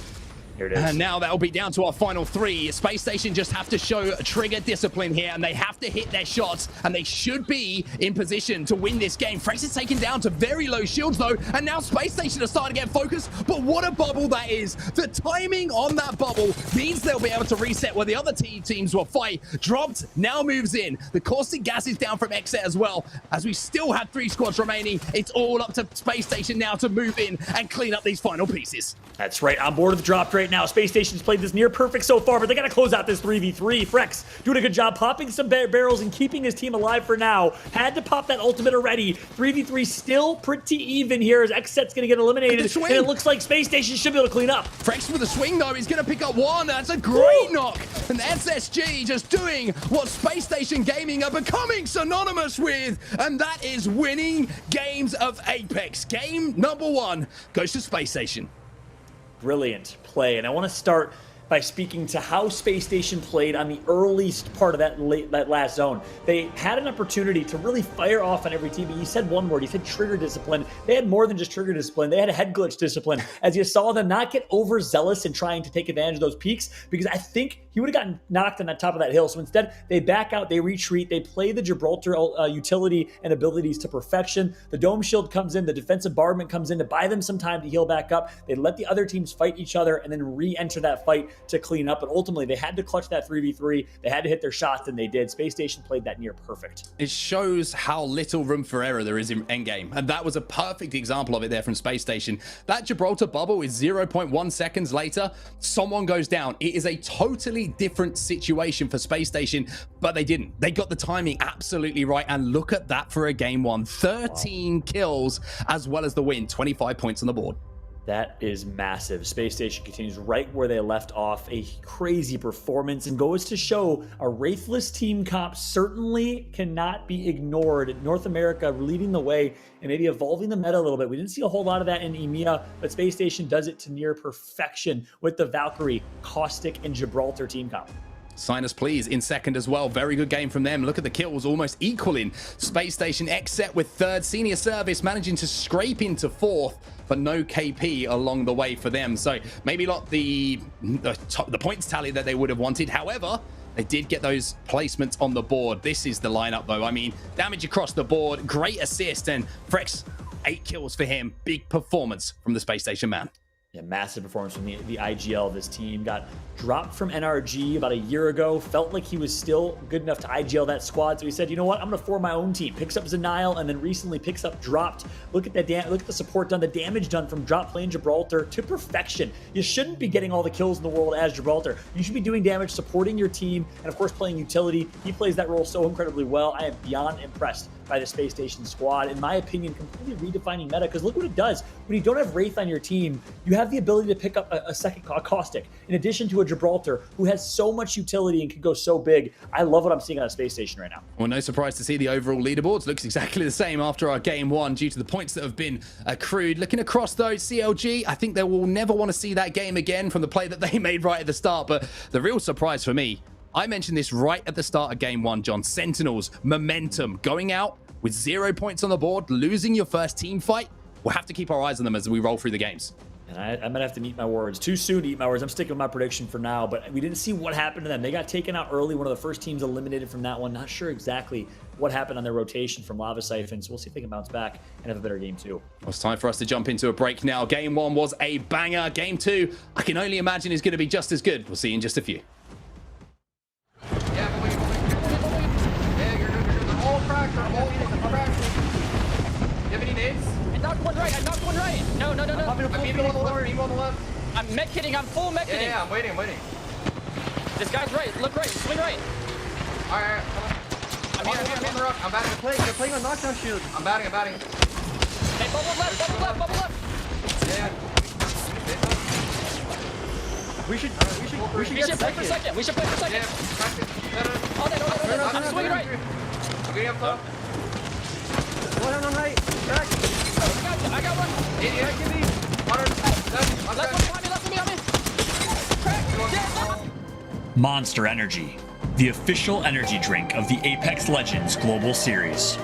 Here it is. And now that'll be down to our final three. Space Station just have to show trigger discipline here, and they have to hit their shots, and they should be in position to win this game. Frex is taken down to very low shields, though, and now Space Station are starting to get focused, but what a bubble that is. The timing on that bubble means they'll be able to reset where the other teams will fight. Dropped, now moves in. The caustic gas is down from Xset as well. As we still have 3 squads remaining, it's all up to Space Station now to move in and clean up these final pieces. That's right, on board with the drop right now. Space Station's played this near perfect so far, but they got to close out this 3v3. Frex doing a good job popping some barrels and keeping his team alive for now. Had to pop that ultimate already. 3v3 still pretty even here as Xset's going to get eliminated, and it looks like Space Station should be able to clean up. Frex with a swing, though. He's going to pick up one. That's a great knock. And SSG just doing what Space Station Gaming are becoming synonymous with, and that is winning games of Apex. Game number 1 goes to Space Station. Brilliant play, and I want to start by speaking to how Space Station played on the earliest part of that last zone. They had an opportunity to really fire off on every team, but you said one word, you said trigger discipline. They had more than just trigger discipline. They had a head glitch discipline, as you saw them not get overzealous in trying to take advantage of those peaks, because I think he would have gotten knocked on the top of that hill. So instead, they back out, they retreat, they play the Gibraltar utility and abilities to perfection. The dome shield comes in, the defensive bombardment comes in to buy them some time to heal back up. They let the other teams fight each other and then re-enter that fight to clean up. But ultimately, they had to clutch that 3v3. They had to hit their shots, and they did. Space Station played that near perfect. It shows how little room for error there is in endgame, and that was a perfect example of it there from Space Station. That Gibraltar bubble is 0.1 seconds later. Someone goes down. It is a totally different situation for Space Station, but they didn't. They got the timing absolutely right, and look at that for a game 1. 13 kills as well as the win. 25 points on the board. That is massive. Space Station continues right where they left off. A crazy performance, and goes to show a Wraithless team comp certainly cannot be ignored. North America leading the way and maybe evolving the meta a little bit. We didn't see a whole lot of that in EMEA, but Space Station does it to near perfection with the Valkyrie, Caustic, and Gibraltar team comp. Sinus Please in second as well. Very good game from them. Look at the kills almost equaling Space Station. Xset with third. Senior Service managing to scrape into fourth, but no KP along the way for them. So maybe not the points tally that they would have wanted. However, they did get those placements on the board. This is the lineup, though. I mean, damage across the board. Great assist. And Frex, 8 kills for him. Big performance from the Space Station man. Yeah, massive performance from the IGL of this team. Got dropped from NRG about a year ago. Felt like he was still good enough to IGL that squad. So he said, you know what? I'm going to form my own team. Picks up Zenile, and then recently picks up Dropped. Look at that. Look at the support done, the damage done from Drop playing Gibraltar to perfection. You shouldn't be getting all the kills in the world as Gibraltar. You should be doing damage, supporting your team, and of course playing utility. He plays that role so incredibly well. I am beyond impressed by the Space Station squad. In my opinion, completely redefining meta, because look what it does. When you don't have Wraith on your team, you have the ability to pick up a second Caustic, in addition to a Gibraltar who has so much utility and can go so big. I love what I'm seeing on a Space Station right now. Well, no surprise to see the overall leaderboards looks exactly the same after our game 1 due to the points that have been accrued. Looking across those, CLG, I think they will never want to see that game again from the play that they made right at the start. But the real surprise for me, I mentioned this right at the start of game 1, John. Sentinels, momentum, going out with 0 points on the board, losing your first team fight. We'll have to keep our eyes on them as we roll through the games. And I'm gonna have to eat my words. Too soon to eat my words. I'm sticking with my prediction for now, but we didn't see what happened to them. They got taken out early. One of the first teams eliminated from that one. Not sure exactly what happened on their rotation from Lava Siphon, so we'll see if they can bounce back and have a better game 2. Well, it's time for us to jump into a break now. Game 1 was a banger. Game 2, I can only imagine, is going to be just as good. We'll see you in just a few. I knocked one right. No. I'm mech hitting. I'm full mech hitting. Yeah, I'm waiting. This guy's right. Look right. Swing right. Alright, I'm on the rock. I'm batting. They're playing on knockdown shield. I'm batting. Hey, bubble left. Yeah. We should get play for second. We should play for second. Yeah. Oh, I'm swinging right. I'm getting up top. One on right. Crack. I got one. Idiot. Give me. Left one, on me. Crack. Monster Energy, the official energy drink of the Apex Legends Global Series.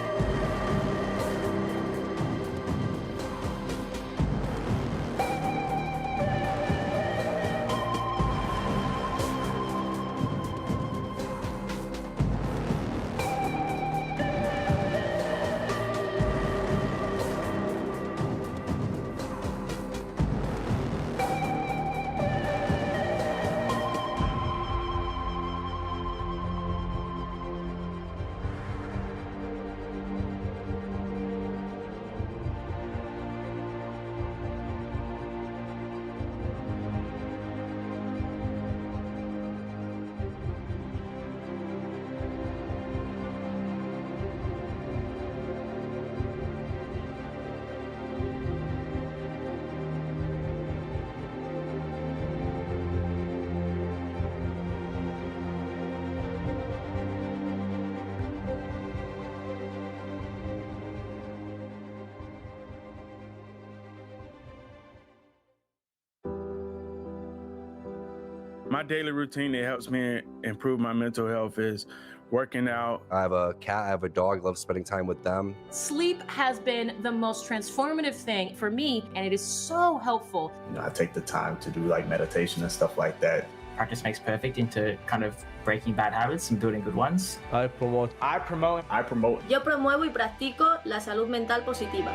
My daily routine that helps me improve my mental health is working out. I have a cat, I have a dog, love spending time with them. Sleep has been the most transformative thing for me, and it is so helpful. I take the time to do like meditation and stuff like that. Practice makes perfect into kind of breaking bad habits and building good ones. I promote. Yo promuevo y practico la salud mental positiva.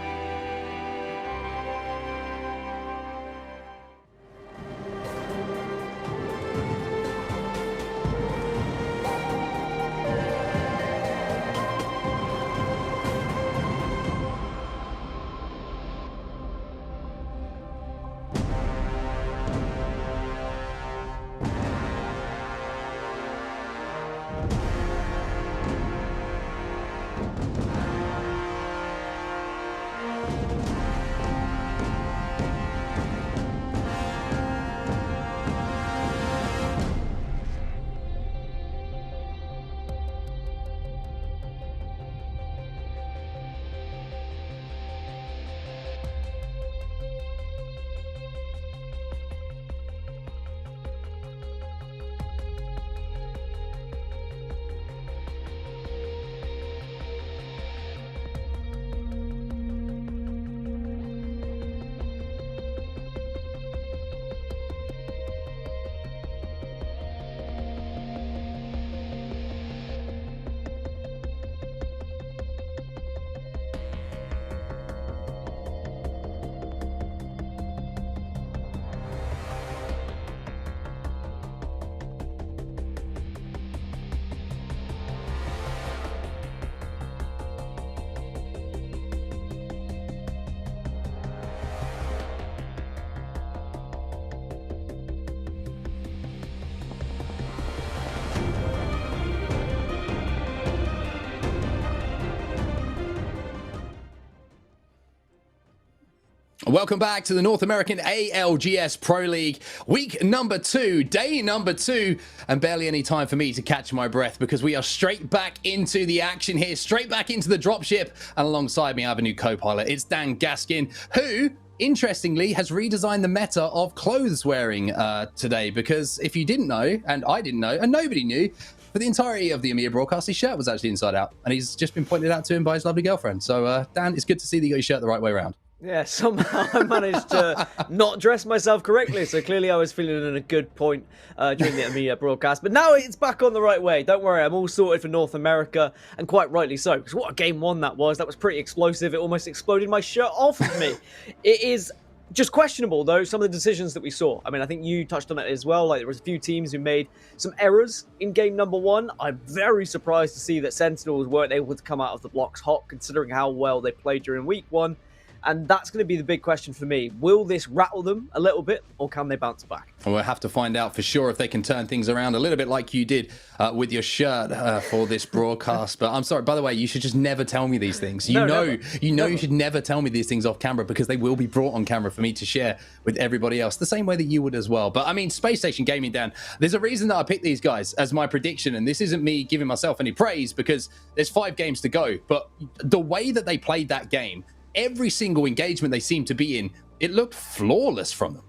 Welcome back to the North American ALGS Pro League, week number 2, day number 2, and barely any time for me to catch my breath because we are straight back into the action here, straight back into the dropship, and alongside me I have a new co-pilot. It's Dan Gaskin, who, interestingly, has redesigned the meta of clothes wearing today, because if you didn't know, and I didn't know, and nobody knew, for the entirety of the EMEA broadcast, his shirt was actually inside out, and he's just been pointed out to him by his lovely girlfriend. So, Dan, it's good to see that you got your shirt the right way around. Yeah, somehow I managed to not dress myself correctly, so clearly I was feeling in a good point during the EMEA broadcast. But now it's back on the right way. Don't worry, I'm all sorted for North America, and quite rightly so, because what a game one that was. That was pretty explosive. It almost exploded my shirt off of me. It is just questionable, though, some of the decisions that we saw. I mean, I think you touched on it as well. Like, there was a few teams who made some errors in game number 1. I'm very surprised to see that Sentinels weren't able to come out of the blocks hot, considering how well they played during week 1. And that's going to be the big question for me. Will this rattle them a little bit, or can they bounce back? We'll have to find out for sure if they can turn things around a little bit like you did with your shirt for this broadcast. But I'm sorry, by the way, you should just never tell me these things. You know you should never tell me these things off camera, because they will be brought on camera for me to share with everybody else, the same way that you would as well. But I mean, Space Station Gaming, Dan, there's a reason that I picked these guys as my prediction, and this isn't me giving myself any praise, because there's 5 games to go. But the way that they played that game, every single engagement they seemed to be in, it looked flawless from them.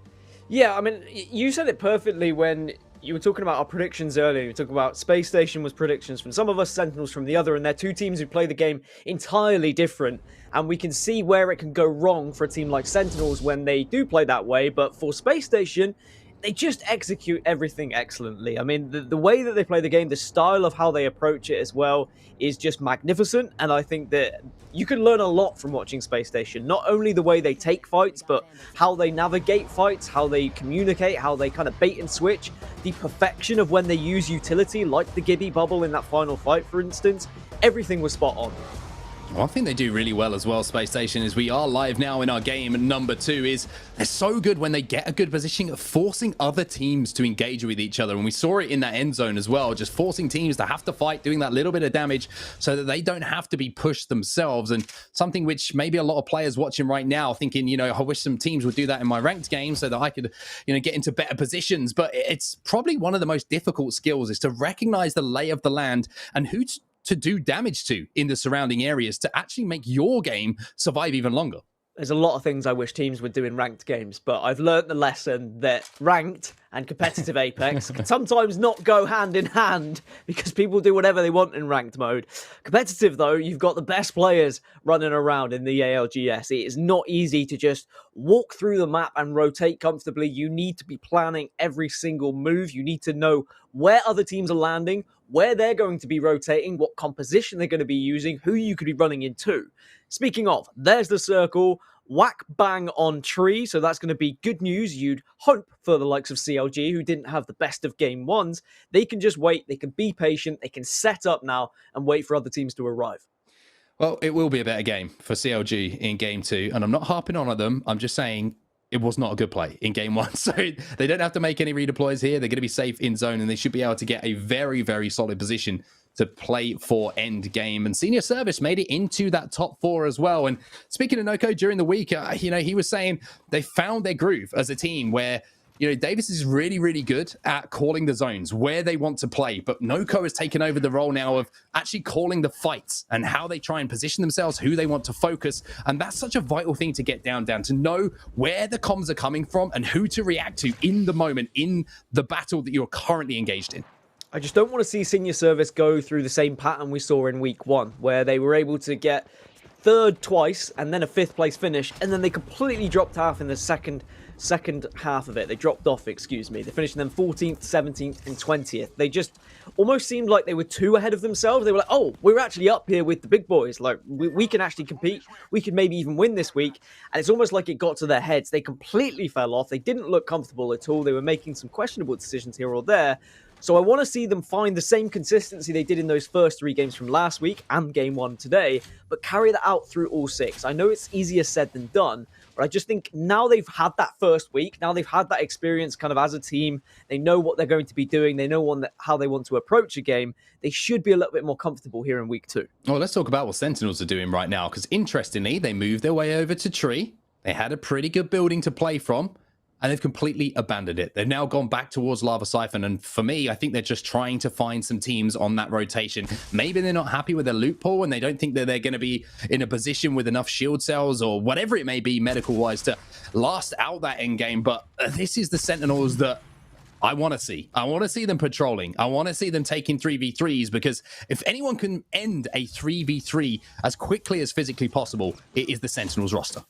Yeah, I mean, you said it perfectly when you were talking about our predictions earlier. You were talking about Space Station was predictions from some of us, Sentinels from the other, and they're 2 teams who play the game entirely different. And we can see where it can go wrong for a team like Sentinels when they do play that way. But for Space Station, they just execute everything excellently. I mean, the way that they play the game, the style of how they approach it as well, is just magnificent. And I think that you can learn a lot from watching Space Station. Not only the way they take fights, but how they navigate fights, how they communicate, how they kind of bait and switch, the perfection of when they use utility, like the Gibby bubble in that final fight, for instance. Everything was spot on. One thing they do really well as well, Space Station, is we are live now in our game number 2, is they're so good when they get a good position at forcing other teams to engage with each other. And we saw it in that end zone as well, just forcing teams to have to fight, doing that little bit of damage so that they don't have to be pushed themselves. And something which maybe a lot of players watching right now thinking, you know, I wish some teams would do that in my ranked game so that I could, you know, get into better positions. But it's probably one of the most difficult skills, is to recognize the lay of the land and who to do damage to in the surrounding areas to actually make your game survive even longer. There's a lot of things I wish teams would do in ranked games, but I've learned the lesson that ranked and competitive Apex can sometimes not go hand in hand, because people do whatever they want in ranked mode. Competitive, though, you've got the best players running around in the ALGS. It is not easy to just walk through the map and rotate comfortably. You need to be planning every single move. You need to know where other teams are landing, where they're going to be rotating, what composition they're going to be using, who you could be running into. Speaking of, there's the circle. Whack bang on tree, so that's going to be good news, you'd hope, for the likes of CLG, who didn't have the best of game 1s. They can just wait, they can be patient, they can set up now and wait for other teams to arrive. Well, it will be a better game for CLG in game 2, and I'm not harping on at them, I'm just saying it was not a good play in game 1, so they don't have to make any redeploys here. They're going to be safe in zone, and they should be able to get a very, very solid position to play for end game. And Senior Service made it into that top 4 as well. And speaking of Noko, during the week, you know, he was saying they found their groove as a team where, you know, Davis is really, really good at calling the zones where they want to play. But Noko has taken over the role now of actually calling the fights and how they try and position themselves, who they want to focus. And that's such a vital thing to get down, to know where the comms are coming from and who to react to in the moment, in the battle that you're currently engaged in. I just don't want to see Senior Service go through the same pattern we saw in week 1, where they were able to get 3rd twice and then a 5th place finish, and then they completely dropped half in the second half of it. They dropped off, excuse me. They finished them 14th, 17th, and 20th. They just almost seemed like they were too ahead of themselves. They were like, oh, we're actually up here with the big boys. Like, we can actually compete. We could maybe even win this week. And it's almost like it got to their heads. They completely fell off. They didn't look comfortable at all. They were making some questionable decisions here or there. So I want to see them find the same consistency they did in those first 3 games from last week and game 1 today, but carry that out through all 6. I know it's easier said than done, but I just think now they've had that first week, now they've had that experience kind of as a team, they know what they're going to be doing, they know how they want to approach a game, they should be a little bit more comfortable here in week 2. Well, let's talk about what Sentinels are doing right now, because interestingly, they moved their way over to Tree. They had a pretty good building to play from, and they've completely abandoned it. They've now gone back towards Lava Siphon, and for me, I think they're just trying to find some teams on that rotation. Maybe they're not happy with their loot pool, and they don't think that they're going to be in a position with enough shield cells or whatever it may be medical-wise to last out that end game, but this is the Sentinels that I want to see. I want to see them patrolling. I want to see them taking 3v3s, because if anyone can end a 3v3 as quickly as physically possible, it is the Sentinels roster.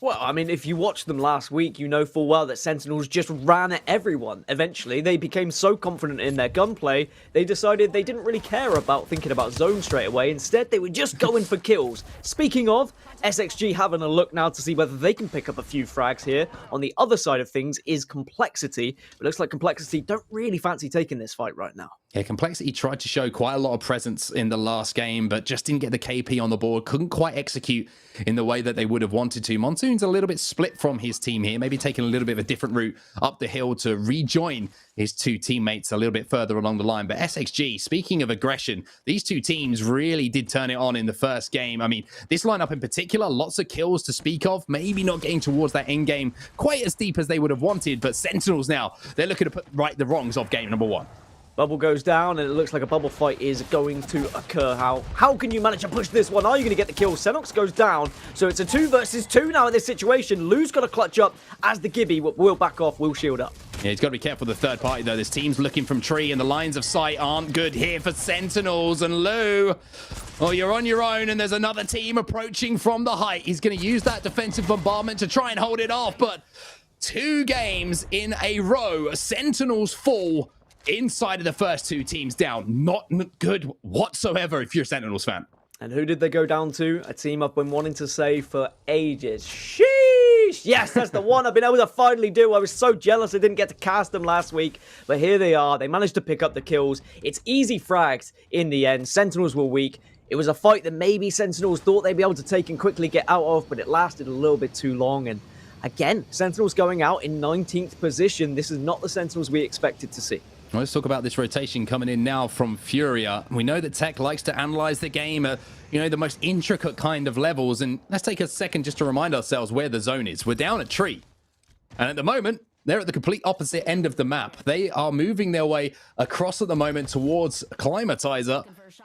Well, I mean, if you watched them last week, you know full well that Sentinels just ran at everyone. Eventually, they became so confident in their gunplay, they decided they didn't really care about thinking about zone straight away. Instead, they were just going for kills. Speaking of, SXG having a look now to see whether they can pick up a few frags here. On the other side of things is Complexity. It looks like Complexity don't really fancy taking this fight right now. Yeah, Complexity tried to show quite a lot of presence in the last game, but just didn't get the KP on the board. Couldn't quite execute in the way that they would have wanted to. Monsoon's a little bit split from his team here, maybe taking a little bit of a different route up the hill to rejoin his two teammates a little bit further along the line. But SXG, speaking of aggression, these two teams really did turn it on in the first game. I mean, this lineup in particular, lots of kills to speak of, maybe not getting towards that end game quite as deep as they would have wanted, but Sentinels now, they're looking to put right the wrongs of game number 1. Bubble goes down, and it looks like a bubble fight is going to occur. How can you manage to push this one? Are you going to get the kill? Senox goes down, so it's a 2 versus 2 now in this situation. Lou's got to clutch up as the Gibby will back off, will shield up. Yeah, he's got to be careful of the third party, though. This team's looking from tree, and the lines of sight aren't good here for Sentinels. And Lou, oh, you're on your own, and there's another team approaching from the height. He's going to use that defensive bombardment to try and hold it off, but 2 games in a row, Sentinels fall inside of the first 2 teams down. Not good whatsoever if you're a Sentinels fan. And who did they go down to? A team I've been wanting to say for ages. Sheesh! Yes, that's the one I've been able to finally do. I was so jealous I didn't get to cast them last week. But here they are. They managed to pick up the kills. It's easy frags in the end. Sentinels were weak. It was a fight that maybe Sentinels thought they'd be able to take and quickly get out of, but it lasted a little bit too long. And again, Sentinels going out in 19th position. This is not the Sentinels we expected to see. Well, let's talk about this rotation coming in now from Furia. We know that Tech likes to analyze the game at, the most intricate kind of levels. And let's take a second just to remind ourselves where the zone is. We're down a tree. And at the moment, they're at the complete opposite end of the map. They are moving their way across at the moment towards Climatizer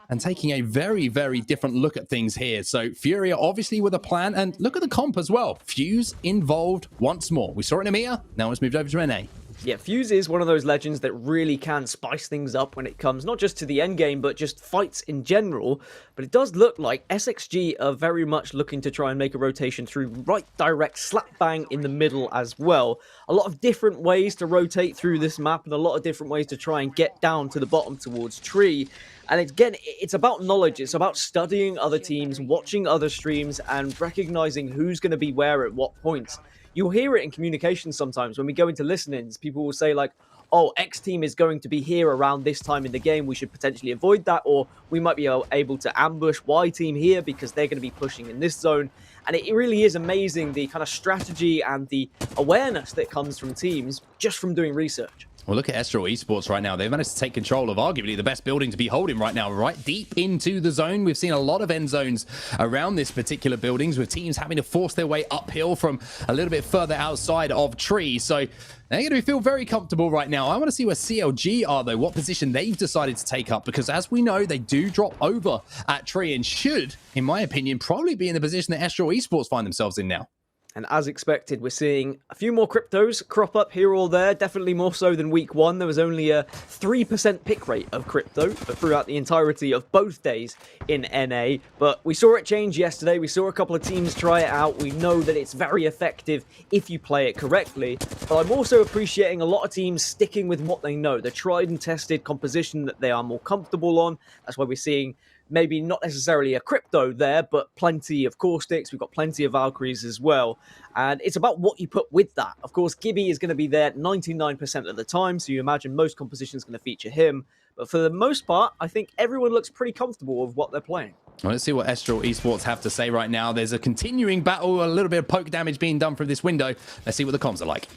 and taking a very, very different look at things here. So Furia obviously with a plan, and look at the comp as well. Fuse involved once more. We saw it in EMEA, now it's moved over to NA. Yeah, Fuse is one of those legends that really can spice things up when it comes not just to the end game, but just fights in general. But it does look like SXG are very much looking to try and make a rotation through right direct slap bang in the middle as well. A lot of different ways to rotate through this map and a lot of different ways to try and get down to the bottom towards tree. And again, it's about knowledge. It's about studying other teams, watching other streams, and recognizing who's going to be where at what points. You'll hear it in communication sometimes when we go into listenings. People will say like, oh, X team is going to be here around this time in the game. We should potentially avoid that. Or we might be able to ambush Y team here because they're going to be pushing in this zone. And it really is amazing the kind of strategy and the awareness that comes from teams just from doing research. Well, look at Estral Esports right now. They've managed to take control of arguably the best building to be holding right now, right deep into the zone. We've seen a lot of end zones around this particular buildings with teams having to force their way uphill from a little bit further outside of tree. So they're going to feel very comfortable right now. I want to see where CLG are, though, what position they've decided to take up, because as we know, they do drop over at tree and should, in my opinion, probably be in the position that Estral Esports find themselves in now. And as expected, we're seeing a few more cryptos crop up here or there, definitely more so than week 1. There was only a 3% pick rate of crypto throughout the entirety of both days in NA. But we saw it change yesterday. We saw a couple of teams try it out. We know that it's very effective if you play it correctly. But I'm also appreciating a lot of teams sticking with what they know, the tried and tested composition that they are more comfortable on. That's why we're seeing maybe not necessarily a crypto there, but plenty of caustics. We've got plenty of Valkyries as well. And it's about what you put with that. Of course, Gibby is going to be there 99% of the time, so you imagine most compositions going to feature him. But for the most part, I think everyone looks pretty comfortable with what they're playing. Well, let's see what Estral Esports have to say right now. There's a continuing battle, a little bit of poke damage being done from this window. Let's see what the comms are like.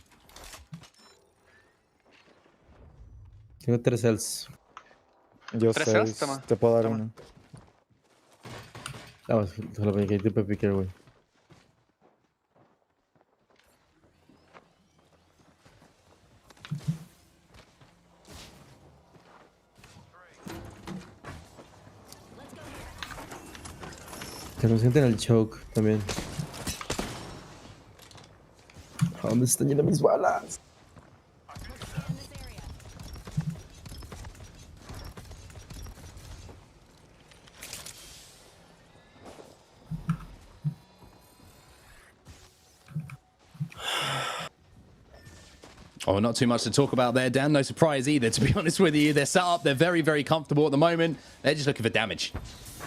Tengo 3 cells. Yo 6, te puedo dar uno. No, solo me quedé para picar, güey. Se consienten el choke también. ¿A dónde están yendo mis balas? Oh, not too much to talk about there, Dan. No surprise either, to be honest with you. They're set up. They're very, very comfortable at the moment. They're just looking for damage.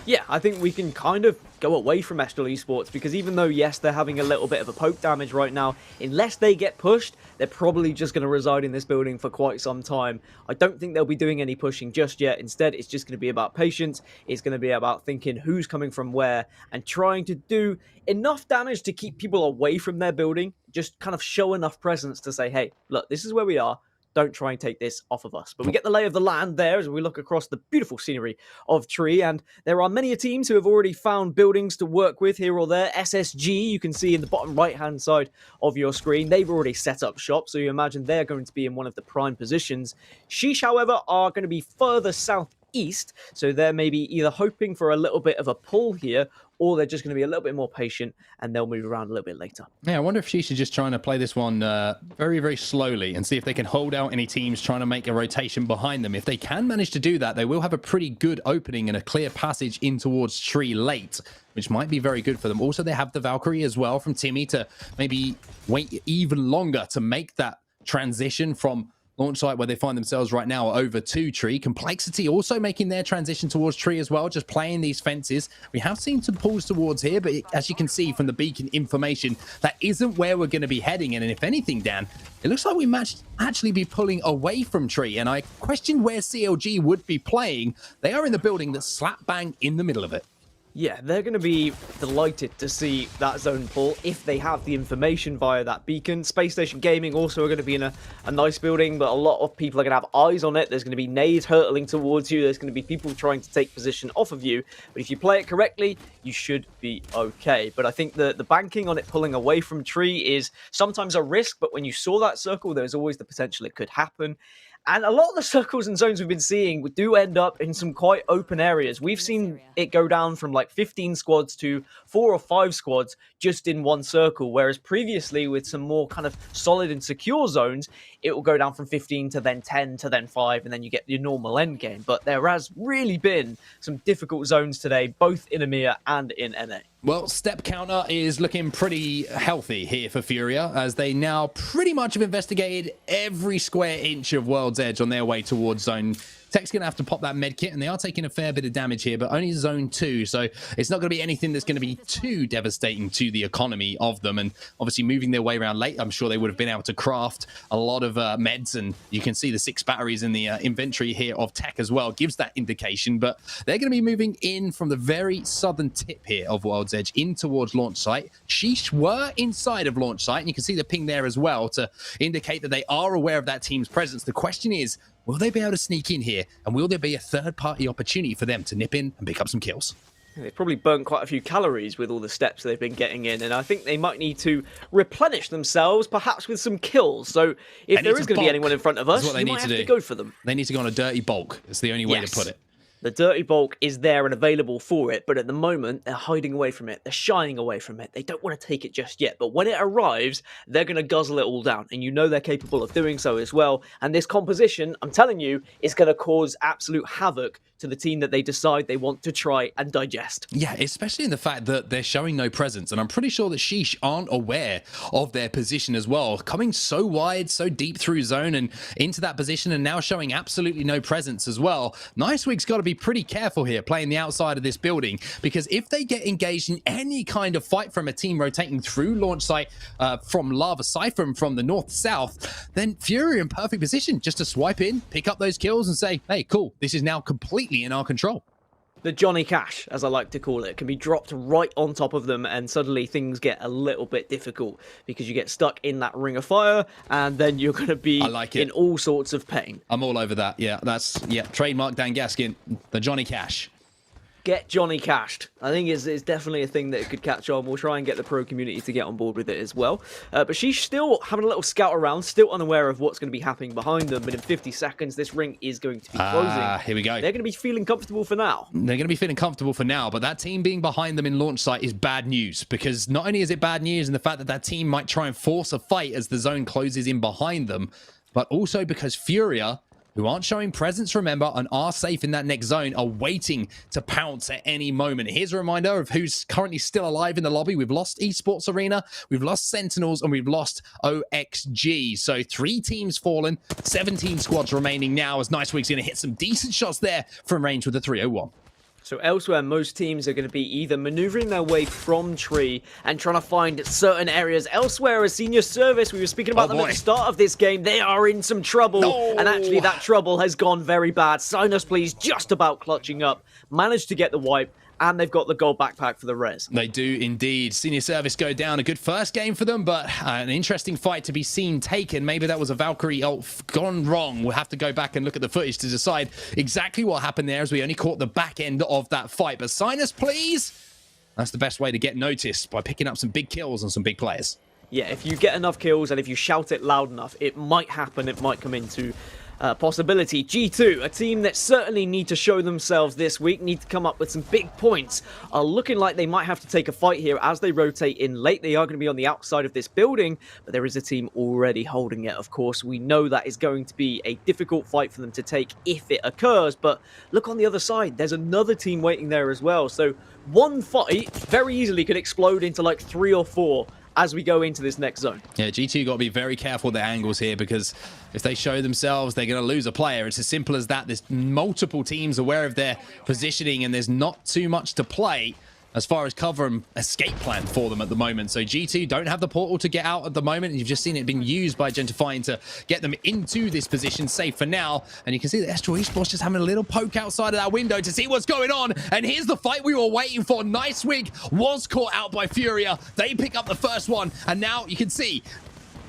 Yeah, I think we can kind of go away from Estral Esports, because even though, yes, they're having a little bit of a poke damage right now, unless they get pushed, they're probably just going to reside in this building for quite some time. I don't think they'll be doing any pushing just yet. Instead, it's just going to be about patience. It's going to be about thinking who's coming from where and trying to do enough damage to keep people away from their building, just kind of show enough presence to say, hey, look, this is where we are. Don't try and take this off of us. But we get the lay of the land there as we look across the beautiful scenery of Tree, and there are many teams who have already found buildings to work with here or there. SSG, you can see in the bottom right-hand side of your screen, they've already set up shop, so you imagine they're going to be in one of the prime positions. Sheesh, however, are going to be further southeast, so they're maybe either hoping for a little bit of a pull here, or they're just going to be a little bit more patient and they'll move around a little bit later. Yeah, I wonder if Sheesh is just trying to play this one very, very slowly and see if they can hold out any teams trying to make a rotation behind them. If they can manage to do that, they will have a pretty good opening and a clear passage in towards Tree late, which might be very good for them. Also, they have the Valkyrie as well from Timmy to maybe wait even longer to make that transition from launch site where they find themselves right now over to Tree. Complexity also making their transition towards Tree as well, just playing these fences. We have seen some pulls towards here, but as you can see from the beacon information, that isn't where we're going to be heading. And if anything, Dan, it looks like we might actually be pulling away from Tree. And I questioned where CLG would be playing. They are in the building that's slap bang in the middle of it. Yeah, they're going to be delighted to see that zone pull if they have the information via that beacon. Space Station Gaming also are going to be in a nice building, but a lot of people are going to have eyes on it. There's going to be nades hurtling towards you. There's going to be people trying to take position off of you. But if you play it correctly, you should be okay. But I think the banking on it pulling away from Tree is sometimes a risk, but when you saw that circle, there's always the potential it could happen. And a lot of the circles and zones we've been seeing do end up in some quite open areas. We've seen it go down from like 15 squads to 4 or 5 squads just in one circle, whereas previously with some more kind of solid and secure zones, it will go down from 15 to then 10 to then 5, and then you get your normal end game. But there has really been some difficult zones today, both in EMEA and in NA. Well, step counter is looking pretty healthy here for Furia, as they now pretty much have investigated every square inch of World's Edge on their way towards zone. Tech's going to have to pop that med kit, and they are taking a fair bit of damage here, but only zone 2, so it's not going to be anything that's going to be too devastating to the economy of them. And obviously moving their way around late, I'm sure they would have been able to craft a lot of meds, and you can see the 6 batteries in the inventory here of Tech as well gives that indication. But they're going to be moving in from the very southern tip here of World's Edge in towards launch site. Sheesh were inside of launch site, and you can see the ping there as well to indicate that they are aware of that team's presence. The question is, will they be able to sneak in here, and will there be a third-party opportunity for them to nip in and pick up some kills? They've probably burnt quite a few calories with all the steps they've been getting in, and I think they might need to replenish themselves, perhaps with some kills. So if there is going to be anyone in front of us, you might have to go for them. They need to go on a dirty bulk. It's the only way to put it. The dirty bulk is there and available for it, but at the moment, they're hiding away from it. They're shying away from it. They don't want to take it just yet, but when it arrives, they're going to guzzle it all down, and you know they're capable of doing so as well. And this composition, I'm telling you, is going to cause absolute havoc to the team that they decide they want to try and digest. Yeah, especially in the fact that they're showing no presence, and I'm pretty sure that Sheesh aren't aware of their position as well. Coming so wide, so deep through zone and into that position, and now showing absolutely no presence as well. Nicewig's got to be pretty careful here playing the outside of this building, because if they get engaged in any kind of fight from a team rotating through launch site from Lava Siphon from the north-south, then Fury are in perfect position just to swipe in, pick up those kills and say, hey, cool, this is now completely in our control. The Johnny Cash, as I like to call it, can be dropped right on top of them, and suddenly things get a little bit difficult because you get stuck in that ring of fire, and then you're going to be in all sorts of pain. I'm all over that. Yeah, that's trademark Dan Gaskin, the Johnny Cash. Get Johnny cashed. I think it's definitely a thing that could catch on. We'll try and get the pro community to get on board with it as well. But she's still having a little scout around, still unaware of what's going to be happening behind them. But in 50 seconds, this ring is going to be closing. Here we go. They're going to be feeling comfortable for now. They're going to be feeling comfortable for now, but that team being behind them in launch site is bad news, because not only is it bad news in the fact that that team might try and force a fight as the zone closes in behind them, but also because Furia, who aren't showing presence, remember, and are safe in that next zone, are waiting to pounce at any moment. Here's a reminder of who's currently still alive in the lobby. We've lost Esports Arena, we've lost Sentinels, and we've lost OXG. So 3 teams fallen, 17 squads remaining now, as Nicewig's going to hit some decent shots there from range with the 301. So elsewhere, most teams are going to be either maneuvering their way from tree and trying to find certain areas. Elsewhere, as Senior Service, we were speaking about them at the start of this game, they are in some trouble. And actually, that trouble has gone very bad. Sinus, please, just about clutching up. Managed to get the wipe. And they've got the gold backpack for the res. They do indeed. Senior Service go down. A good first game for them, but an interesting fight to be seen taken. Maybe that was a Valkyrie ult gone wrong. We'll have to go back and look at the footage to decide exactly what happened there, as we only caught the back end of that fight. But Sinus, please. That's the best way to get noticed, by picking up some big kills on some big players. Yeah, if you get enough kills and if you shout it loud enough, it might happen. It might come into possibility. G2, a team that certainly need to show themselves this week, need to come up with some big points, are looking like they might have to take a fight here as they rotate in late. They are going to be on the outside of this building, but there is a team already holding it, of course. We know that is going to be a difficult fight for them to take if it occurs, but look on the other side. There's another team waiting there as well, so one fight very easily could explode into like 3 or 4 as we go into this next zone. Yeah, G2 got to be very careful with their angles here, because if they show themselves, they're going to lose a player. It's as simple as that. There's multiple teams aware of their positioning, and there's not too much to play as far as cover and escape plan for them at the moment. So G2 don't have the portal to get out at the moment. You've just seen it being used by Gentifying to get them into this position safe for now. And you can see that Astral Esports just having a little poke outside of that window to see what's going on. And here's the fight we were waiting for. Nicewig was caught out by Furia. They pick up the first one. And now you can see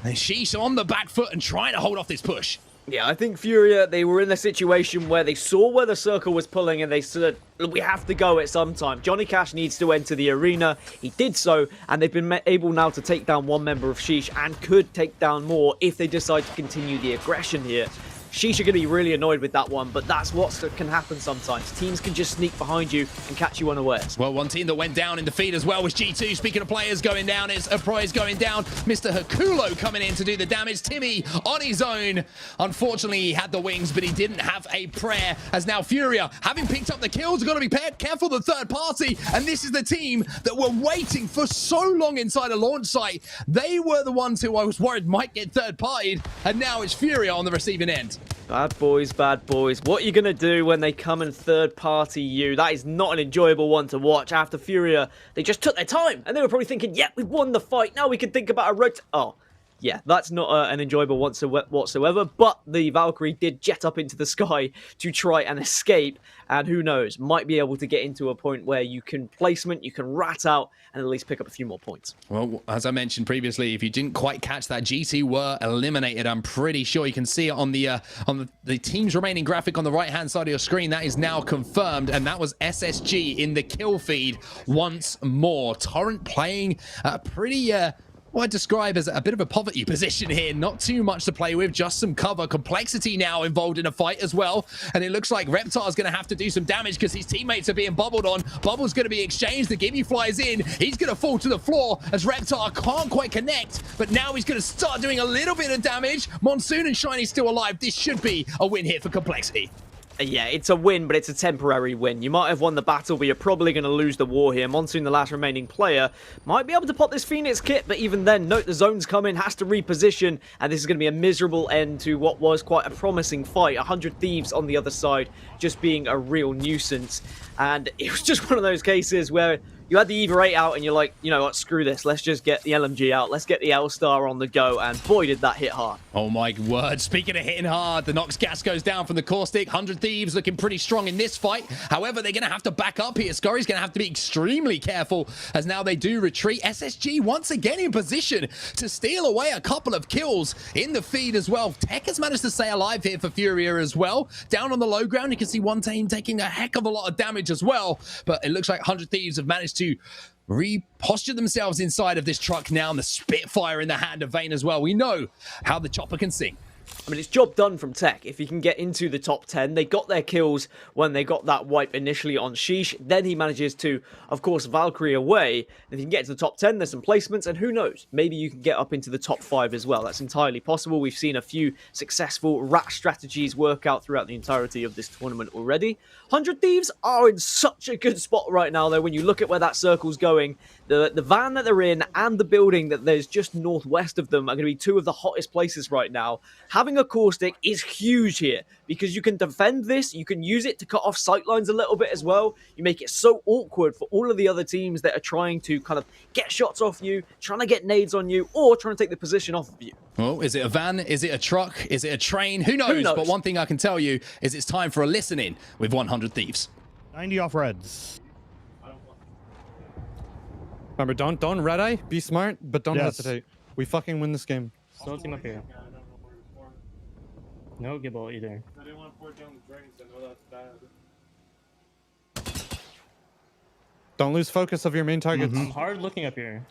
Sheesh on the back foot and trying to hold off this push. Yeah, I think Furia, they were in a situation where they saw where the circle was pulling and they said, we have to go at some time. Johnny Cash needs to enter the arena. He did so, and they've been able now to take down one member of Sheesh and could take down more if they decide to continue the aggression here. Sheesh are going to be really annoyed with that one, but that's what can happen sometimes. Teams can just sneak behind you and catch you unawares. Well, one team that went down in the feed as well was G2. Speaking of players going down, it's Aproy's going down. Mr. Hakulo coming in to do the damage. Timmy on his own. Unfortunately, he had the wings, but he didn't have a prayer. As now Furia, having picked up the kills, are going to be careful of the third party. And this is the team that were waiting for so long inside a launch site. They were the ones who I was worried might get third partied. And now it's Furia on the receiving end. Bad boys, bad boys. What are you going to do when they come and third party you? That is not an enjoyable one to watch. After Furia, they just took their time. And they were probably thinking, yeah, we've won the fight. Now we can think about a road. Oh, yeah, that's not an enjoyable one whatsoever. But the Valkyrie did jet up into the sky to try and escape. And who knows, might be able to get into a point where you can placement, you can rat out, and at least pick up a few more points. Well, as I mentioned previously, if you didn't quite catch that, G2 were eliminated. I'm pretty sure you can see it on the team's remaining graphic on the right-hand side of your screen. That is now confirmed, and that was SSG in the kill feed once more. Torrent playing pretty... what I'd describe as a bit of a poverty position here. Not too much to play with, just some cover. Complexity now involved in a fight as well. And it looks like Reptar's going to have to do some damage because his teammates are being bubbled on. Bubble's going to be exchanged. The Gimme flies in. He's going to fall to the floor as Reptar can't quite connect. But now he's going to start doing a little bit of damage. Monsoon and Shiny still alive. This should be a win here for Complexity. Yeah, it's a win, but it's a temporary win. You might have won the battle, but you're probably going to lose the war here. Monsoon, the last remaining player, might be able to pop this Phoenix kit, but even then, note the zone's coming, has to reposition, and this is going to be a miserable end to what was quite a promising fight. 100 Thieves on the other side, just being a real nuisance. And it was just one of those cases where you had the Eva 8 out and you're like, you know what, screw this. Let's just get the LMG out. Let's get the L-Star on the go. And boy, did that hit hard. Oh my word. Speaking of hitting hard, the Nox gas goes down from the Caustic. 100 Thieves looking pretty strong in this fight. However, they're going to have to back up here. Scurry's going to have to be extremely careful as now they do retreat. SSG once again in position to steal away a couple of kills in the feed as well. Tech has managed to stay alive here for Furia as well. Down on the low ground, you can see one team taking a heck of a lot of damage as well. But it looks like 100 Thieves have managed to reposture themselves inside of this truck now, and the Spitfire in the hand of Vayne as well. We know how the chopper can sing. I mean, it's job done from Tech. If he can get into the top 10, they got their kills when they got that wipe initially on Sheesh. Then he manages to, of course, Valkyrie away. If you can get to the top 10, there's some placements, and who knows? Maybe you can get up into the top 5 as well. That's entirely possible. We've seen a few successful rat strategies work out throughout the entirety of this tournament already. 100 Thieves are in such a good spot right now, though. When you look at where that circle's going, The van that they're in and the building that there's just northwest of them are going to be two of the hottest places right now. Having a caustic is huge here because you can defend this, you can use it to cut off sightlines a little bit as well. You make it so awkward for all of the other teams that are trying to kind of get shots off you, trying to get nades on you, or trying to take the position off of you. Well, is it a van? Is it a truck? Is it a train? Who knows? But one thing I can tell you is it's time for a listen-in with 100 Thieves. 90 off reds. Remember, don't red eye. Be smart, but don't hesitate. We fucking win this game. Still team up here. No Gibble either. I didn't want to pour down the drinks. I know that's bad. Don't lose focus of your main targets. I'm hard looking up here.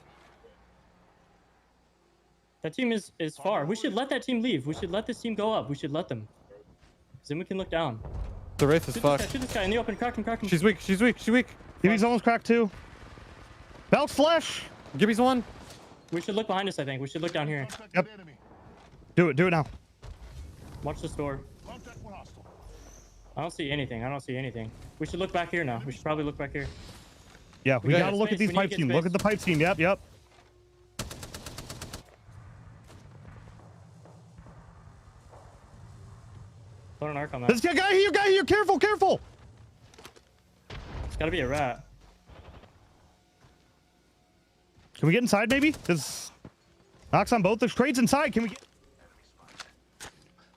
That team is far. We should let that team leave. We should let this team go up. We should let them. Then we can look down. The Wraith is fucked. Shoot this guy in the open. Crack him, crack him. She's weak. She's weak. She's weak. Gibby's almost cracked too. Belt's flesh. Gibby's one. We should look behind us, I think. We should look down here. Yep. Do it. Do it now. Watch the store. I don't see anything. I don't see anything. We should look back here now. We should probably look back here. Yeah, we gotta look at these pipe team. Look at the pipe team. Yep, yep. Put an arc on that. There's a guy here. Careful, careful. It's gotta be a rat. Can we get inside maybe? There's knocks on both. There's trades inside. Can we get...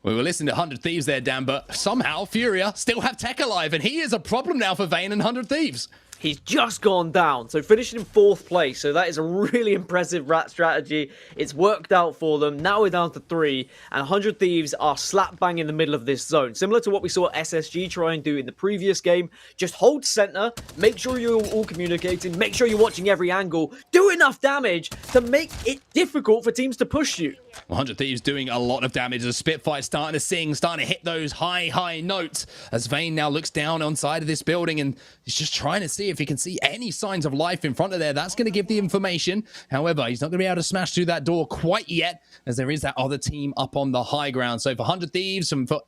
We were listening to 100 Thieves there, Dan, but somehow Furia still have Tech alive, and he is a problem now for Vayne and 100 Thieves. He's just gone down, so finishing in 4th place. So that is a really impressive rat strategy. It's worked out for them. Now we're down to 3, and 100 Thieves are slap bang in the middle of this zone. Similar to what we saw SSG try and do in the previous game. Just hold center, make sure you're all communicating, make sure you're watching every angle, do enough damage to make it difficult for teams to push you. 100 Thieves doing a lot of damage as Spitfire starting to sing, starting to hit those high notes as Vayne now looks down on side of this building and he's just trying to see if he can see any signs of life in front of there. That's going to give the information. However, he's not going to be able to smash through that door quite yet as there is that other team up on the high ground. So for 100 Thieves and for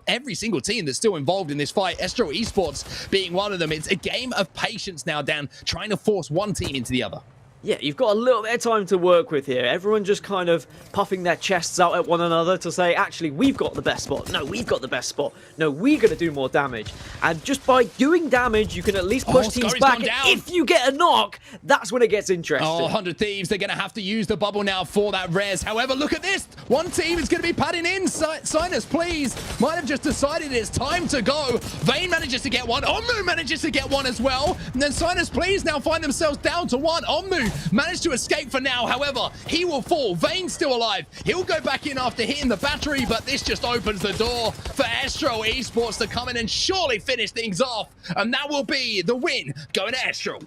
every single team that's still involved in this fight, Estro Esports being one of them, it's a game of patience now, Dan, trying to force one team into the other. Yeah, you've got a little bit of time to work with here. Everyone just kind of puffing their chests out at one another to say, actually, we've got the best spot. No, we've got the best spot. No, we're going to do more damage. And just by doing damage, you can at least push teams back. If you get a knock, that's when it gets interesting. Oh, 100 Thieves, they're going to have to use the bubble now for that res. However, look at this. One team is going to be padding in. Sinus, please. Might have just decided it's time to go. Vayne manages to get one. Ommu manages to get one as well. And then Sinus, please, now find themselves down to 1. Ommu managed to escape for now. However, he will fall. Vayne's still alive. He'll go back in after hitting the battery, but this just opens the door for Estro Esports to come in and surely finish things off. And that will be the win going to Estro.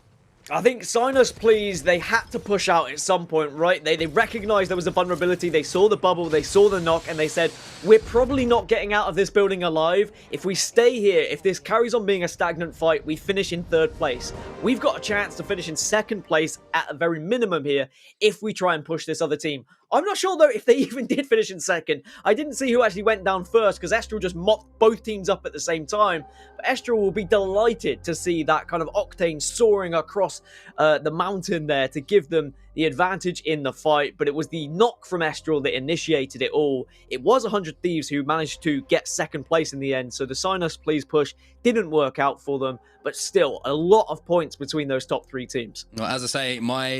I think Sinus, please, they had to push out at some point, right? They recognized there was a vulnerability. They saw the bubble, they saw the knock, and they said, we're probably not getting out of this building alive. If we stay here, if this carries on being a stagnant fight, we finish in 3rd place. We've got a chance to finish in 2nd place at a very minimum here if we try and push this other team. I'm not sure, though, if they even did finish in 2nd. I didn't see who actually went down first because Estro just mopped both teams up at the same time. But Estro will be delighted to see that kind of octane soaring across the mountain there to give them the advantage in the fight. But it was the knock from Estro that initiated it all. It was 100 Thieves who managed to get 2nd place in the end. So the Sinus Please push didn't work out for them. But still, a lot of points between those top 3 teams. Well, as I say,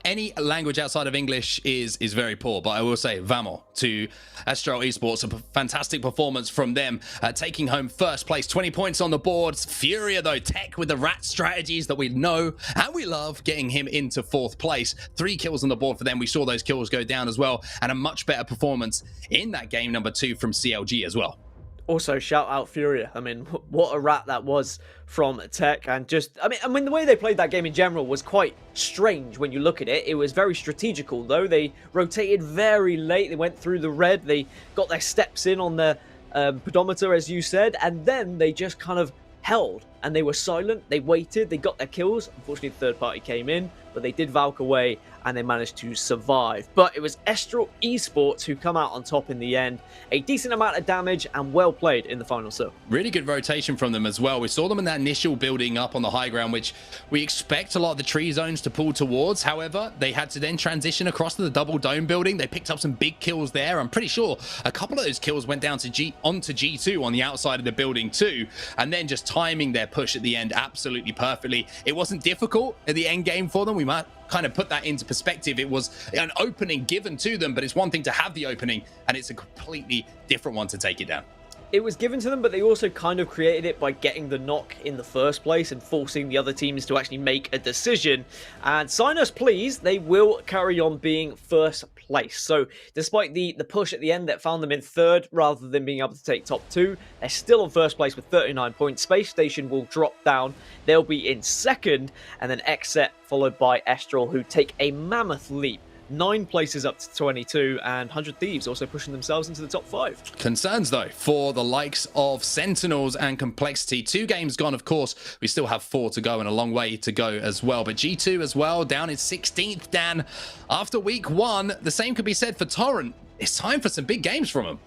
any language outside of English is very poor, but I will say vamos to Estro Esports. A fantastic performance from them, taking home 1st place, 20 points on the board. Furia, though, Tech with the rat strategies that we know and we love, getting him into 4th place. 3 kills on the board for them. We saw those kills go down as well, and a much better performance in that game number 2 from CLG as well. Also, shout out Furia. I mean, what a rat that was from Tech. And just, I mean, the way they played that game in general was quite strange when you look at it. It was very strategical, though. They rotated very late. They went through the red. They got their steps in on their pedometer, as you said. And then they just kind of held. And they were silent. They waited. They got their kills. Unfortunately, the 3rd party came in. but they did Valk away and they managed to survive. But it was Estral Esports who come out on top in the end. A decent amount of damage and well played in the final circle. Really good rotation from them as well. We saw them in that initial building up on the high ground, which we expect a lot of the tree zones to pull towards. However, they had to then transition across to the double dome building. They picked up some big kills there. I'm pretty sure a couple of those kills went down to onto G2 on the outside of the building too, and then just timing their push at the end absolutely perfectly. It wasn't difficult at the end game for them. We might kind of put that into perspective. It was an opening given to them, but it's one thing to have the opening and it's a completely different one to take it down. It was given to them, but they also kind of created it by getting the knock in the first place and forcing the other teams to actually make a decision. And sign us please, they will carry on being first place. So despite the push at the end that found them in third rather than being able to take top 2, they're still on first place with 39 points. Space Station will drop down. They'll be in second, and then Xset followed by Estral, who take a mammoth leap. 9 places up to 22, and 100 Thieves also pushing themselves into the top 5. Concerns though for the likes of Sentinels and Complexity. 2 games gone, of course. We still have 4 to go and a long way to go as well. But G2 as well, down in 16th, Dan. After week 1, the same could be said for Torrent. It's time for some big games from them.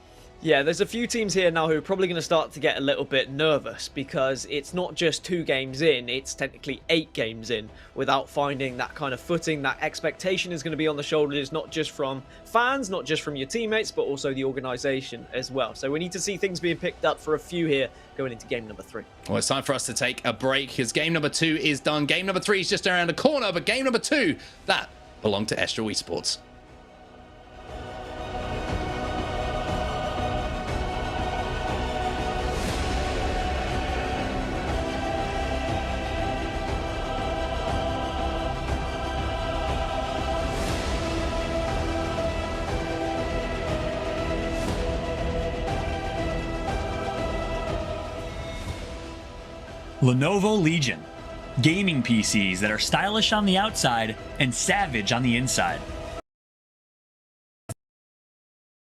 Yeah, there's a few teams here now who are probably going to start to get a little bit nervous because it's not just 2 games in, it's technically 8 games in without finding that kind of footing. That expectation is going to be on the shoulders, not just from fans, not just from your teammates, but also the organization as well. So we need to see things being picked up for a few here going into game number 3. Well, it's time for us to take a break because game number 2 is done. Game number 3 is just around the corner, but game number 2, that belonged to Estral Esports. Lenovo Legion. Gaming PCs that are stylish on the outside and savage on the inside.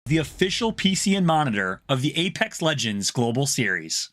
The official PC and monitor of the Apex Legends Global Series.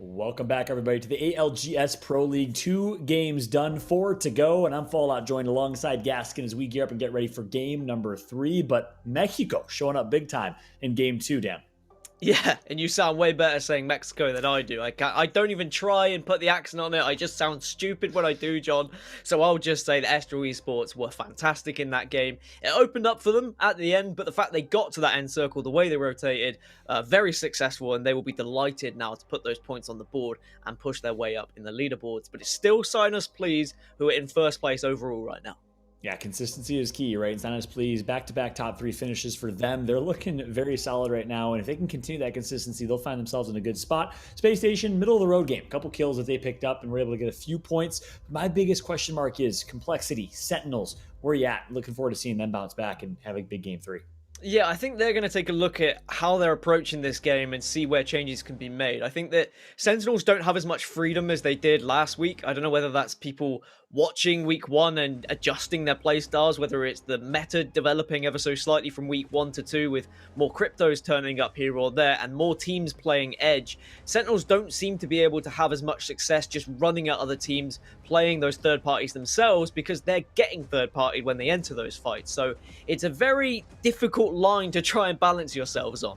Welcome back, everybody, to the ALGS Pro League. 2 games done, 4 to go, and I'm Fallout joined alongside Gaskin as we gear up and get ready for game number 3. But Mexico showing up big time in game 2, Dan. Yeah, and you sound way better saying Mexico than I do. I don't even try and put the accent on it. I just sound stupid when I do, John. So I'll just say that Astro Esports were fantastic in that game. It opened up for them at the end, but the fact they got to that end circle, the way they rotated, very successful, and they will be delighted now to put those points on the board and push their way up in the leaderboards. But it's still Sign Us Please, who are in first place overall right now. Yeah, consistency is key, right? Sign Us Please, back-to-back top 3 finishes for them. They're looking very solid right now, and if they can continue that consistency, they'll find themselves in a good spot. Space Station, middle-of-the-road game. A couple kills that they picked up and were able to get a few points. My biggest question mark is Complexity, Sentinels. Where are you at? Looking forward to seeing them bounce back and have a big game 3. Yeah, I think they're going to take a look at how they're approaching this game and see where changes can be made. I think that Sentinels don't have as much freedom as they did last week. I don't know whether that's people watching week 1 and adjusting their playstyles, whether it's the meta developing ever so slightly from week 1 to 2 with more cryptos turning up here or there and more teams playing edge. Sentinels don't seem to be able to have as much success just running at other teams, playing those third parties themselves, because they're getting third party when they enter those fights. So it's a very difficult line to try and balance yourselves on.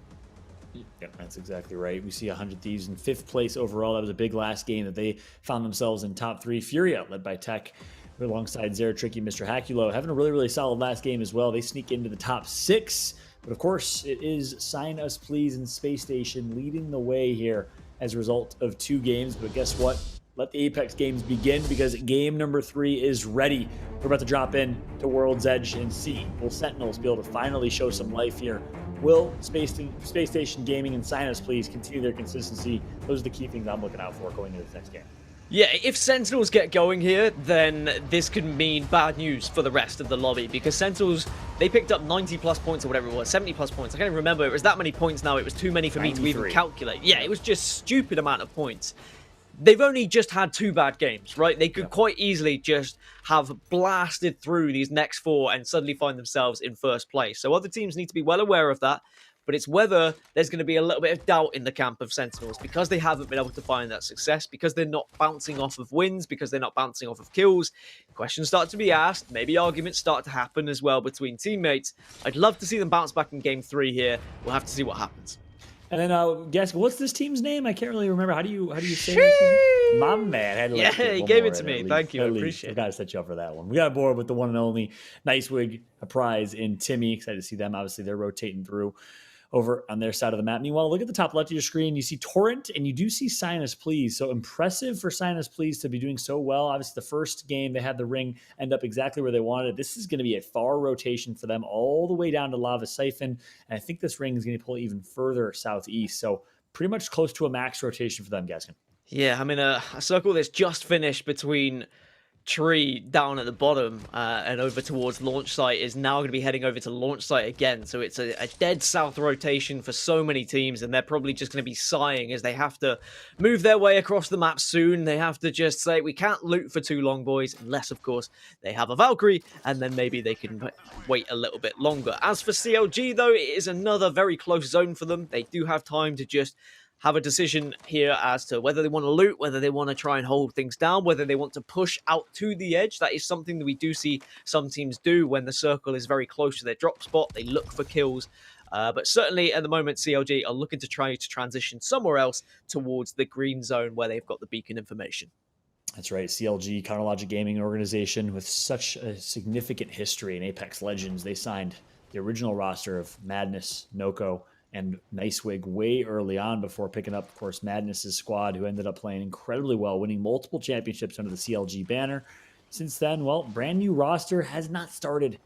Yeah, that's exactly right. We see 100 Thieves in 5th place overall. That was a big last game that they found themselves in top 3. Furia, led by Tech, alongside Zeratricky, Mr. Hakulo, having a really, really solid last game as well. They sneak into the top 6. But of course, it is Sign Us Please and Space Station leading the way here as a result of 2 games. But guess what? Let the Apex games begin, because game number 3 is ready. We're about to drop in to World's Edge and see, will Sentinels be able to finally show some life here? Will Space Station Gaming and Sign Us Please continue their consistency? Those are the key things I'm looking out for going into this next game. Yeah, if Sentinels get going here, then this could mean bad news for the rest of the lobby, because Sentinels, they picked up 90 plus points or whatever it was, 70 plus points. I can't even remember. It was that many points now. It was too many for me to even calculate. Yeah, it was just stupid amount of points. They've only just had 2 bad games, right? They could quite easily just have blasted through these next 4 and suddenly find themselves in first place. So other teams need to be well aware of that. But it's whether there's going to be a little bit of doubt in the camp of Sentinels, because they haven't been able to find that success, because they're not bouncing off of wins, because they're not bouncing off of kills. Questions start to be asked. Maybe arguments start to happen as well between teammates. I'd love to see them bounce back in game 3 here. We'll have to see what happens. And then, guess what's this team's name? I can't really remember. How do you say this? My man had to yeah, he gave it to me. Thank you. I appreciate it. I got to set you up for that one. We got aboard with the one and only Nicewig, a prize in Timmy. Excited to see them. Obviously, they're rotating through over on their side of the map. Meanwhile, look at the top left of your screen. You see Torrent, and you do see Sign Us Please. So impressive for Sign Us Please to be doing so well. Obviously, the first game, they had the ring end up exactly where they wanted it. This is going to be a far rotation for them all the way down to Lava Siphon. And I think this ring is going to pull even further southeast. So pretty much close to a max rotation for them, Gaskin. Yeah, I mean, a circle that's just finished between Tree down at the bottom and over towards launch site is now going to be heading over to launch site again. So it's a dead south rotation for so many teams, and they're probably just going to be sighing as they have to move their way across the map soon. They have to just say, we can't loot for too long, boys, unless, of course, they have a Valkyrie, and then maybe they can wait a little bit longer. As for CLG, though, it is another very close zone for them. They do have time to just have a decision here as to whether they want to loot, whether they want to try and hold things down, whether they want to push out to the edge. That is something that we do see some teams do when the circle is very close to their drop spot. They look for kills. But certainly at the moment, CLG are looking to try to transition somewhere else towards the green zone where they've got the beacon information. That's right. CLG, Counterlogic Gaming organization with such a significant history in Apex Legends. They signed the original roster of Madness, Noko, and Nicewig way early on before picking up, of course, Madness's squad, who ended up playing incredibly well, winning multiple championships under the CLG banner. Since then, well, brand new roster has not started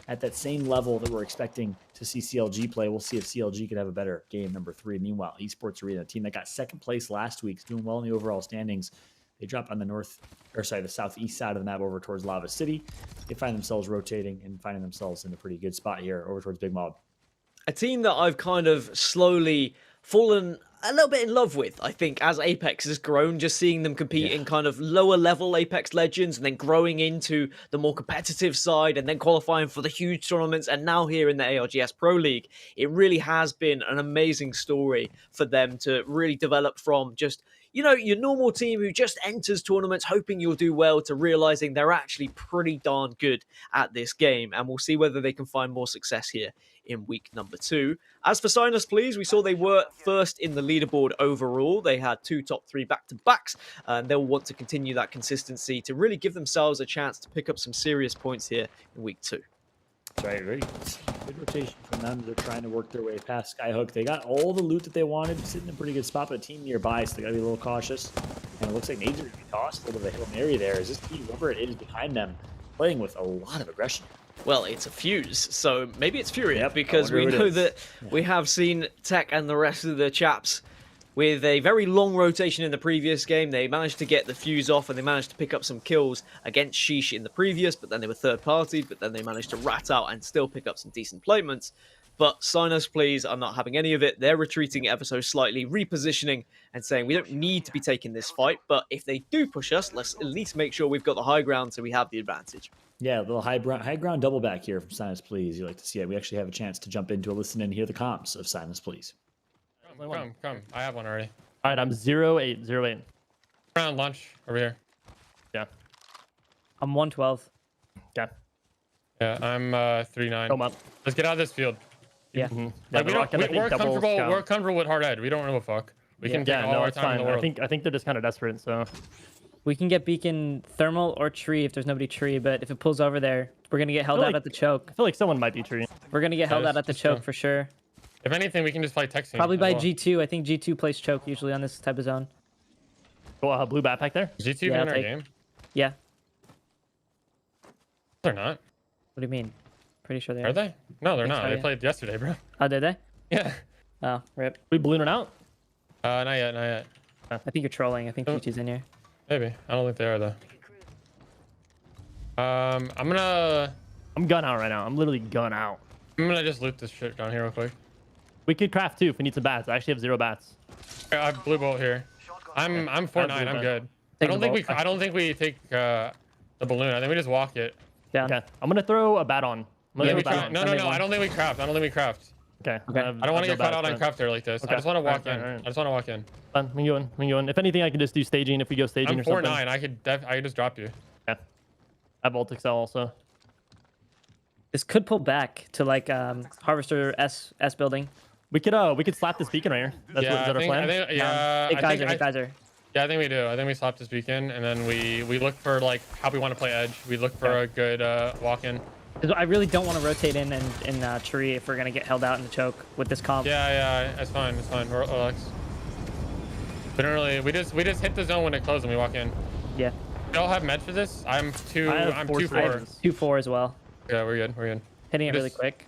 at that same level that we're expecting to see CLG play. We'll see if CLG could have a better game number 3. Meanwhile, Esports Arena, a team that got second place last week, is doing well in the overall standings. They drop on the southeast side of the map over towards Lava City. They find themselves rotating and finding themselves in a pretty good spot here over towards Big Mob. A team that I've kind of slowly fallen a little bit in love with, I think, as Apex has grown, just seeing them compete in kind of lower level Apex Legends and then growing into the more competitive side and then qualifying for the huge tournaments and now here in the ARGS Pro League. It really has been an amazing story for them to really develop from just, you know, your normal team who just enters tournaments hoping you'll do well to realizing they're actually pretty darn good at this game. And we'll see whether they can find more success here in week number 2. As for Sinus Please, we saw they were first in the leaderboard overall. They had 2 top 3 back-to-backs, and they'll want to continue that consistency to really give themselves a chance to pick up some serious points here in week 2. That's right, very good rotation from them. They're trying to work their way past Skyhook. They got all the loot that they wanted, sitting in a pretty good spot, but a team nearby, so they gotta be a little cautious. And it looks like nades are gonna be tossed. A little bit of a Hail Mary there. Is this team, whoever it is behind them, playing with a lot of aggression? Well, it's a Fuse, so maybe it's Furia, because we know that we have seen Tech and the rest of the chaps with a very long rotation in the previous game. They managed to get the Fuse off and they managed to pick up some kills against Sheesh in the previous, but then they were third-partied, but then they managed to rat out and still pick up some decent placements. But Sinus Please are not having any of it. They're retreating ever so slightly, repositioning and saying we don't need to be taking this fight, but if they do push us, let's at least make sure we've got the high ground so we have the advantage. Yeah, a little high ground double back here from Sinus Please. You like to see it. We actually have a chance to jump into a listen and hear the comms of Sinus Please. Come. I have one already. All right, I'm 0808. Around lunch over here. Yeah. I'm 112. Okay. Yeah, I'm 39. Come up. Let's get out of this field. Yeah. Like, we're comfortable. We're comfortable with hard edge. We don't give a fuck. We can take all our time in the world. I think they're just kind of desperate. So we can get beacon thermal or tree if there's nobody tree, but if it pulls over there, we're gonna get held out at the choke. I feel like someone might be tree. We're gonna get held out at the choke for sure. If anything, we can just play texting. Probably by G2. I think G2 plays choke usually on this type of zone. Oh, blue backpack there. G2 in our game? Yeah. They're not. What do you mean? Pretty sure they are. Are they? No, they're not. So, They yeah. played yesterday, bro. Oh, did they? Yeah. Oh, rip. We ballooning out? Not yet. I think you're trolling. I think G2's in here. Maybe. I don't think they are though. I'm gun out right now. I'm literally gun out. I'm gonna just loot this shit down here real quick. We could craft too if we need some bats. I actually have 0 bats. I have blue bolt here. I'm 4-9. I'm good. I don't think we take the balloon. I think we just walk it. Yeah. Okay. I'm gonna throw a bat on. No. I don't think we craft. Okay. I don't want to get caught out on crafter like this. Okay. I just want to walk in. Alright. I just want to walk in. Fine. We can go in. If anything, I can just do staging if we go staging I'm or something. 4-9. I could just drop you. Yeah. I have Ult Excel also. This could pull back to like Harvester S building. We could slap this beacon right here. That's Yeah, what, is that our plan? Hey, Geyser. Yeah, I think we do. I think we slap this beacon and then we look for like how we want to play edge. We look for a good walk in. I really don't want to rotate in tree if we're gonna get held out in the choke with this comp. Yeah, it's fine. Relax. We don't really. We just hit the zone when it closes and we walk in. Yeah. We all have med for this. I'm 2-4. I have 2-4 as well. Yeah, we're good. Hitting it really quick.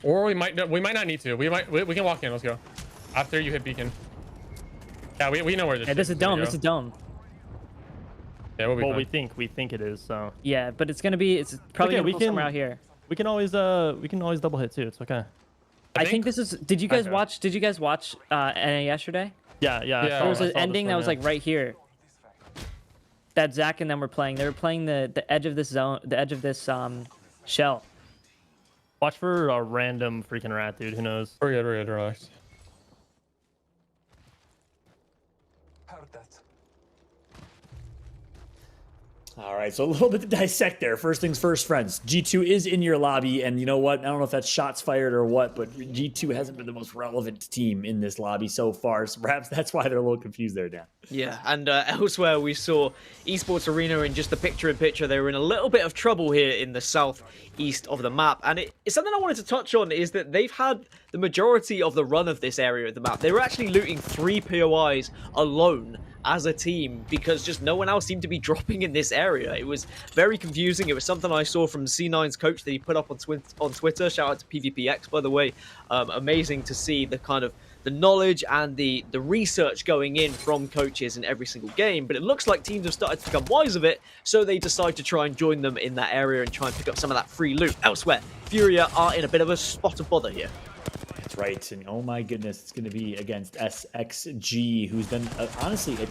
Or we might not need to. We can walk in. Let's go. After you hit beacon. Yeah, we know where this. Yeah, this is dome. This is dome. Yeah, we'll be fine. we think it is. So. Yeah, but it's probably gonna pull somewhere out here. We can always double hit too. It's okay. I think this is. Did you guys watch NA yesterday? Yeah. There was an ending that was like right here. That Zach and them were playing. They were playing the edge of this zone, the edge of this shell. Watch for a random freaking rat, dude. Who knows? We're good. Relax. All right, so a little bit to dissect there. First things first, friends. G2 is in your lobby, and you know what? I don't know if that's shots fired or what, but G2 hasn't been the most relevant team in this lobby so far, so perhaps that's why they're a little confused there, Dan. Yeah, and elsewhere we saw Esports Arena in just the picture-in-picture. They were in a little bit of trouble here in the southeast of the map, and it's something I wanted to touch on is that they've had the majority of the run of this area of the map. They were actually looting 3 POIs alone as a team because just no one else seemed to be dropping in this area. It was very confusing. It was something I saw from C9's coach that he put up on Twitter. Shout out to PvPX, by the way. Amazing to see the kind of the knowledge and the research going in from coaches in every single game, but it looks like teams have started to become wise of it, so they decide to try and join them in that area and try and pick up some of that free loot. Elsewhere, Furia are in a bit of a spot of bother here. That's right, and oh my goodness, it's going to be against SXG, who's been honestly a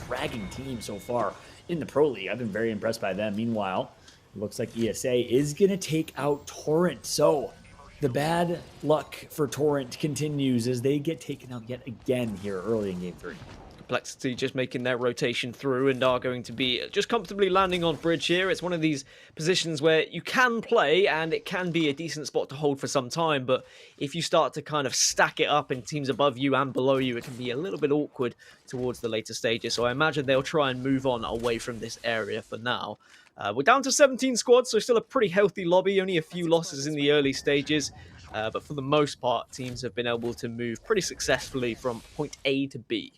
dragging team so far in the Pro League. I've been very impressed by them. Meanwhile, it looks like ESA is going to take out Torrent, so the bad luck for Torrent continues as they get taken out yet again here early in Game 3. Complexity just making their rotation through and are going to be just comfortably landing on bridge here. It's one of these positions where you can play and it can be a decent spot to hold for some time, but if you start to kind of stack it up in teams above you and below you, it can be a little bit awkward towards the later stages. So I imagine they'll try and move on away from this area for now. We're down to 17 squads, so still a pretty healthy lobby, only a few losses in the early stages, but for the most part, teams have been able to move pretty successfully from point A to B.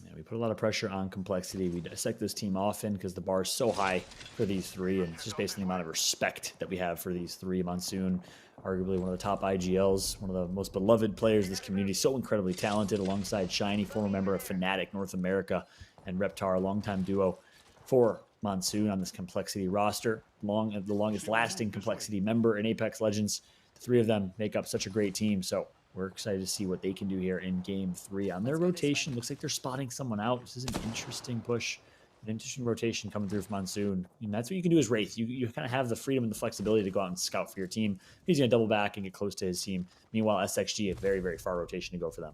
Yeah, we put a lot of pressure on Complexity. We dissect this team often because the bar is so high for these three, and it's just based on the amount of respect that we have for these three. Monsoon, arguably one of the top IGLs, one of the most beloved players of this community, so incredibly talented, alongside Shiny, former member of Fnatic North America, and Reptar, a longtime duo for Monsoon on this Complexity roster. The longest lasting Complexity member in Apex Legends. The three of them make up such a great team, so we're excited to see what they can do here in Game 3. On their rotation, looks like they're spotting someone out. This is an interesting push, an interesting rotation coming through from Monsoon. And that's what you can do as Wraith. You kind of have the freedom and the flexibility to go out and scout for your team. He's going to double back and get close to his team. Meanwhile, SXG, a very, very far rotation to go for them.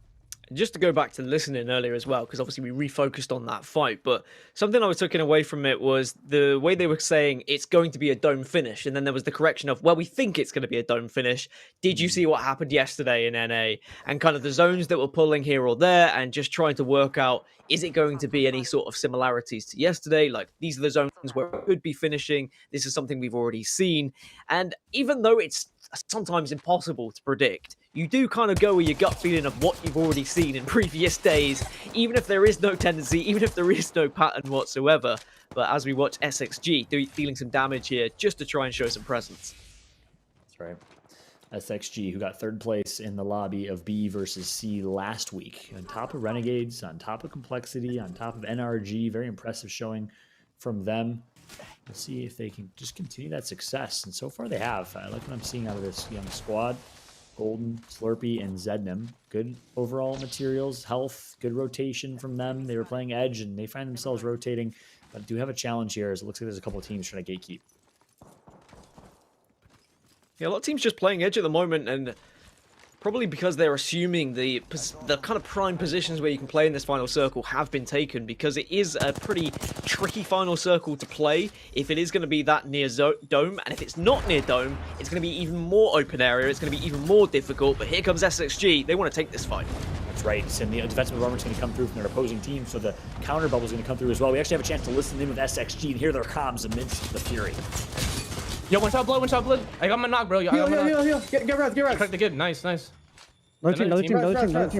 Just to go back to listening earlier as well, because obviously we refocused on that fight, but something I was taking away from it was the way they were saying it's going to be a dome finish, and then there was the correction of, well, we think it's going to be a dome finish. Did you see what happened yesterday in NA? And kind of the zones that were pulling here or there, and just trying to work out, is it going to be any sort of similarities to yesterday? Like, these are the zones where it could be finishing. This is something we've already seen. And even though it's sometimes impossible to predict, you do kind of go with your gut feeling of what you've already seen in previous days, even if there is no tendency, even if there is no pattern whatsoever. But as we watch SXG dealing some damage here just to try and show some presence. That's right. SXG, who got third place in the lobby of B versus C last week. On top of Renegades, on top of Complexity, on top of NRG. Very impressive showing from them. We'll see if they can just continue that success. And so far they have. I like what I'm seeing out of this young squad. Golden, Slurpee, and Zednam. Good overall materials, health, good rotation from them. They were playing Edge, and they find themselves rotating. But do have a challenge here, as it looks like there's a couple of teams trying to gatekeep. Yeah, a lot of teams just playing Edge at the moment, and probably because they're assuming the kind of prime positions where you can play in this final circle have been taken, because it is a pretty tricky final circle to play if it is going to be that near dome, and if it's not near dome, it's going to be even more open area, it's going to be even more difficult. But here comes SXG, they want to take this fight. That's right, and the defensive armor is going to come through from their opposing team, so the counter bubble is going to come through as well. We actually have a chance to listen in with SXG and hear their comms amidst the fury. Yo, one shot blood, one shot blood. I got my knock, bro. Heal. Get res. Crack the kid. Nice. Another team.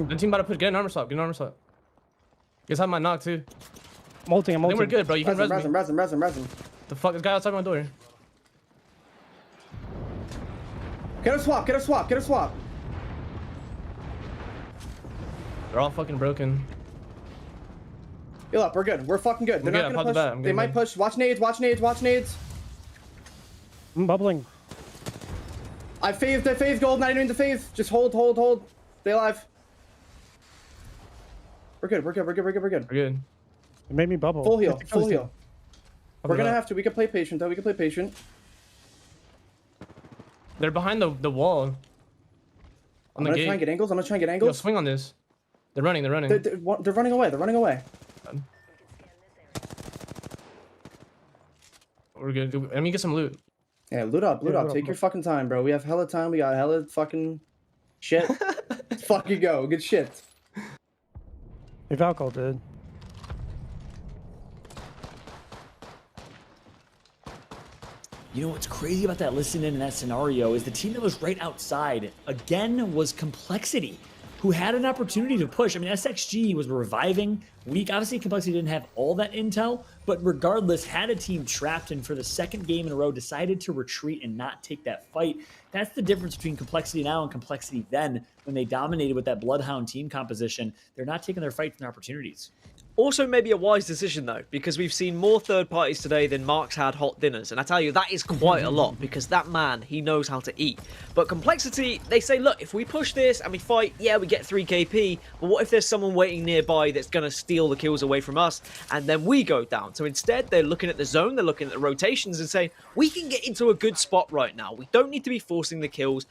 The team about to get an armor swap. Guess I have my knock too. I'm ulting. I think we're good, bro. You can res me. Resin. The fuck? This guy outside my door. Get a swap. They're all fucking broken. Heal up. We're good. We're fucking good. They're not gonna push. They might push. Watch nades. I'm bubbling. I faved gold. Not even the fave. Just hold. Stay alive. We're good. It made me bubble. Full heal. We're gonna have to. We can play patient though. They're behind the wall. I'm gonna try and get angles. Yo, swing on this. They're running. They're running away. We're good. Let me get some loot. Yeah, loot up, loot up. Take your fucking time, bro. We have hella time. We got hella fucking shit. Let's fucking go. Good shit. It's alcohol, dude. You know what's crazy about that listening in that scenario is the team that was right outside, again, was Complexity, who had an opportunity to push. I mean, SXG was reviving weak. Obviously, Complexity didn't have all that intel, but regardless, had a team trapped and for the second game in a row decided to retreat and not take that fight. That's the difference between Complexity now and Complexity then. When they dominated with that Bloodhound team composition, they're not taking their fights and opportunities. Also maybe a wise decision though, because we've seen more third parties today than Mark's had hot dinners, and I tell you, that is quite a lot, because that man, he knows how to eat. But Complexity, they say, look, if we push this and we fight, yeah, we get 3 KP, but what if there's someone waiting nearby that's going to steal the kills away from us, and then we go down? So instead, they're looking at the zone, they're looking at the rotations and saying, we can get into a good spot right now. We don't need to be forcing the kills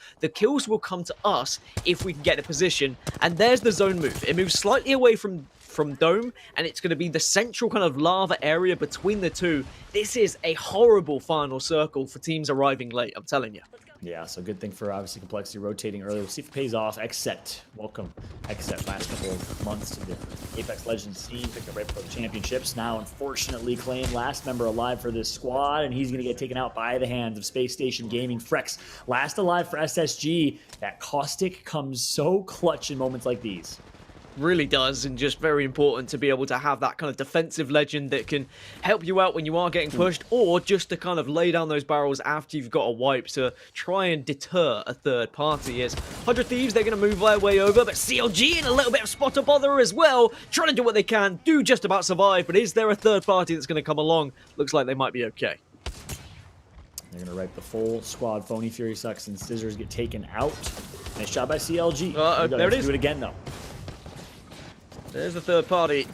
will come to us if we can get a position, and there's the zone move. It moves slightly away from Dome, and it's going to be the central kind of lava area between the two. This is a horrible final circle for teams arriving late, I'm telling you. Yeah, so good thing for obviously Complexity rotating earlier. We'll see if it pays off. Xset, welcome. Xset last couple of months to the Apex Legends scene, picked up right before the championships. Now, unfortunately, claimed last member alive for this squad, and he's going to get taken out by the hands of Space Station Gaming. Frex, last alive for SSG. That caustic comes so clutch in moments like these. Really does, and just very important to be able to have that kind of defensive legend that can help you out when you are getting pushed, or just to kind of lay down those barrels after you've got a wipe to try and deter a third party. As 100 Thieves, they're going to move their way over, but CLG in a little bit of spotter bother as well, trying to do what they can, do just about survive, but is there a third party that's going to come along? Looks like they might be okay. They're going to wipe the full squad. Phony, Fury Sucks, and Scissors get taken out. Nice job by CLG. There it is. Do it again, though. There's the third party.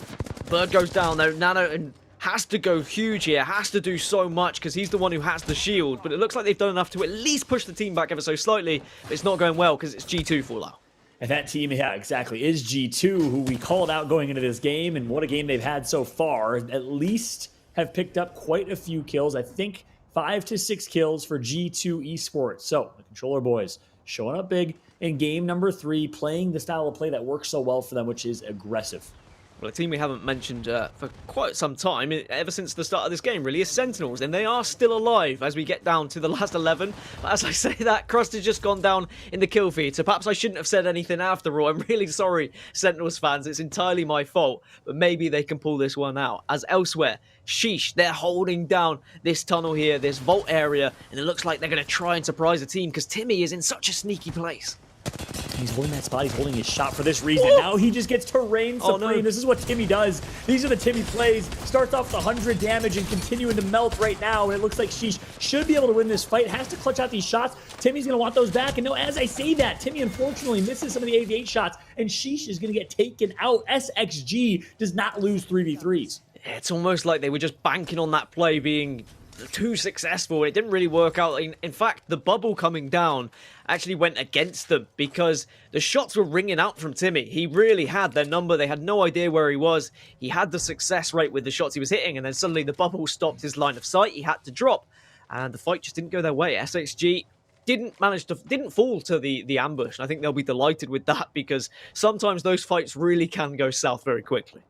Bird goes down though. Nano and has to go huge here. Has to do so much because he's the one who has the shield. But it looks like they've done enough to at least push the team back ever so slightly. But it's not going well because it's G2 Fallout. And that team, yeah, exactly, is G2, who we called out going into this game. And what a game they've had so far. At least have picked up quite a few kills. I think 5 to 6 kills for G2 Esports. So the Controller boys showing up big in game number 3, playing the style of play that works so well for them, which is aggressive. Well, a team we haven't mentioned for quite some time, ever since the start of this game, really, is Sentinels, and they are still alive as we get down to the last 11. But as I say that, Crust has just gone down in the kill feed, so perhaps I shouldn't have said anything after all. I'm really sorry, Sentinels fans, it's entirely my fault, but maybe they can pull this one out. As elsewhere, sheesh, they're holding down this tunnel here, this vault area, and it looks like they're going to try and surprise the team, because Timmy is in such a sneaky place. He's holding that spot. He's holding his shot for this reason. Ooh. Now he just gets to reign supreme. Oh, no. This is what Timmy does. These are the Timmy plays. Starts off with 100 damage and continuing to melt right now. And it looks like Sheesh should be able to win this fight. Has to clutch out these shots. Timmy's going to want those back. And no, as I say that, Timmy unfortunately misses some of the 88 shots. And Sheesh is going to get taken out. SXG does not lose 3v3s. It's almost like they were just banking on that play being too successful. It didn't really work out. In fact, the bubble coming down actually went against them because the shots were ringing out from Timmy. He really had their number. They had no idea where he was. He had the success rate with the shots he was hitting, and then suddenly the bubble stopped his line of sight. He had to drop, and the fight just didn't go their way. SXG didn't fall to the ambush, and I think they'll be delighted with that because sometimes those fights really can go south very quickly.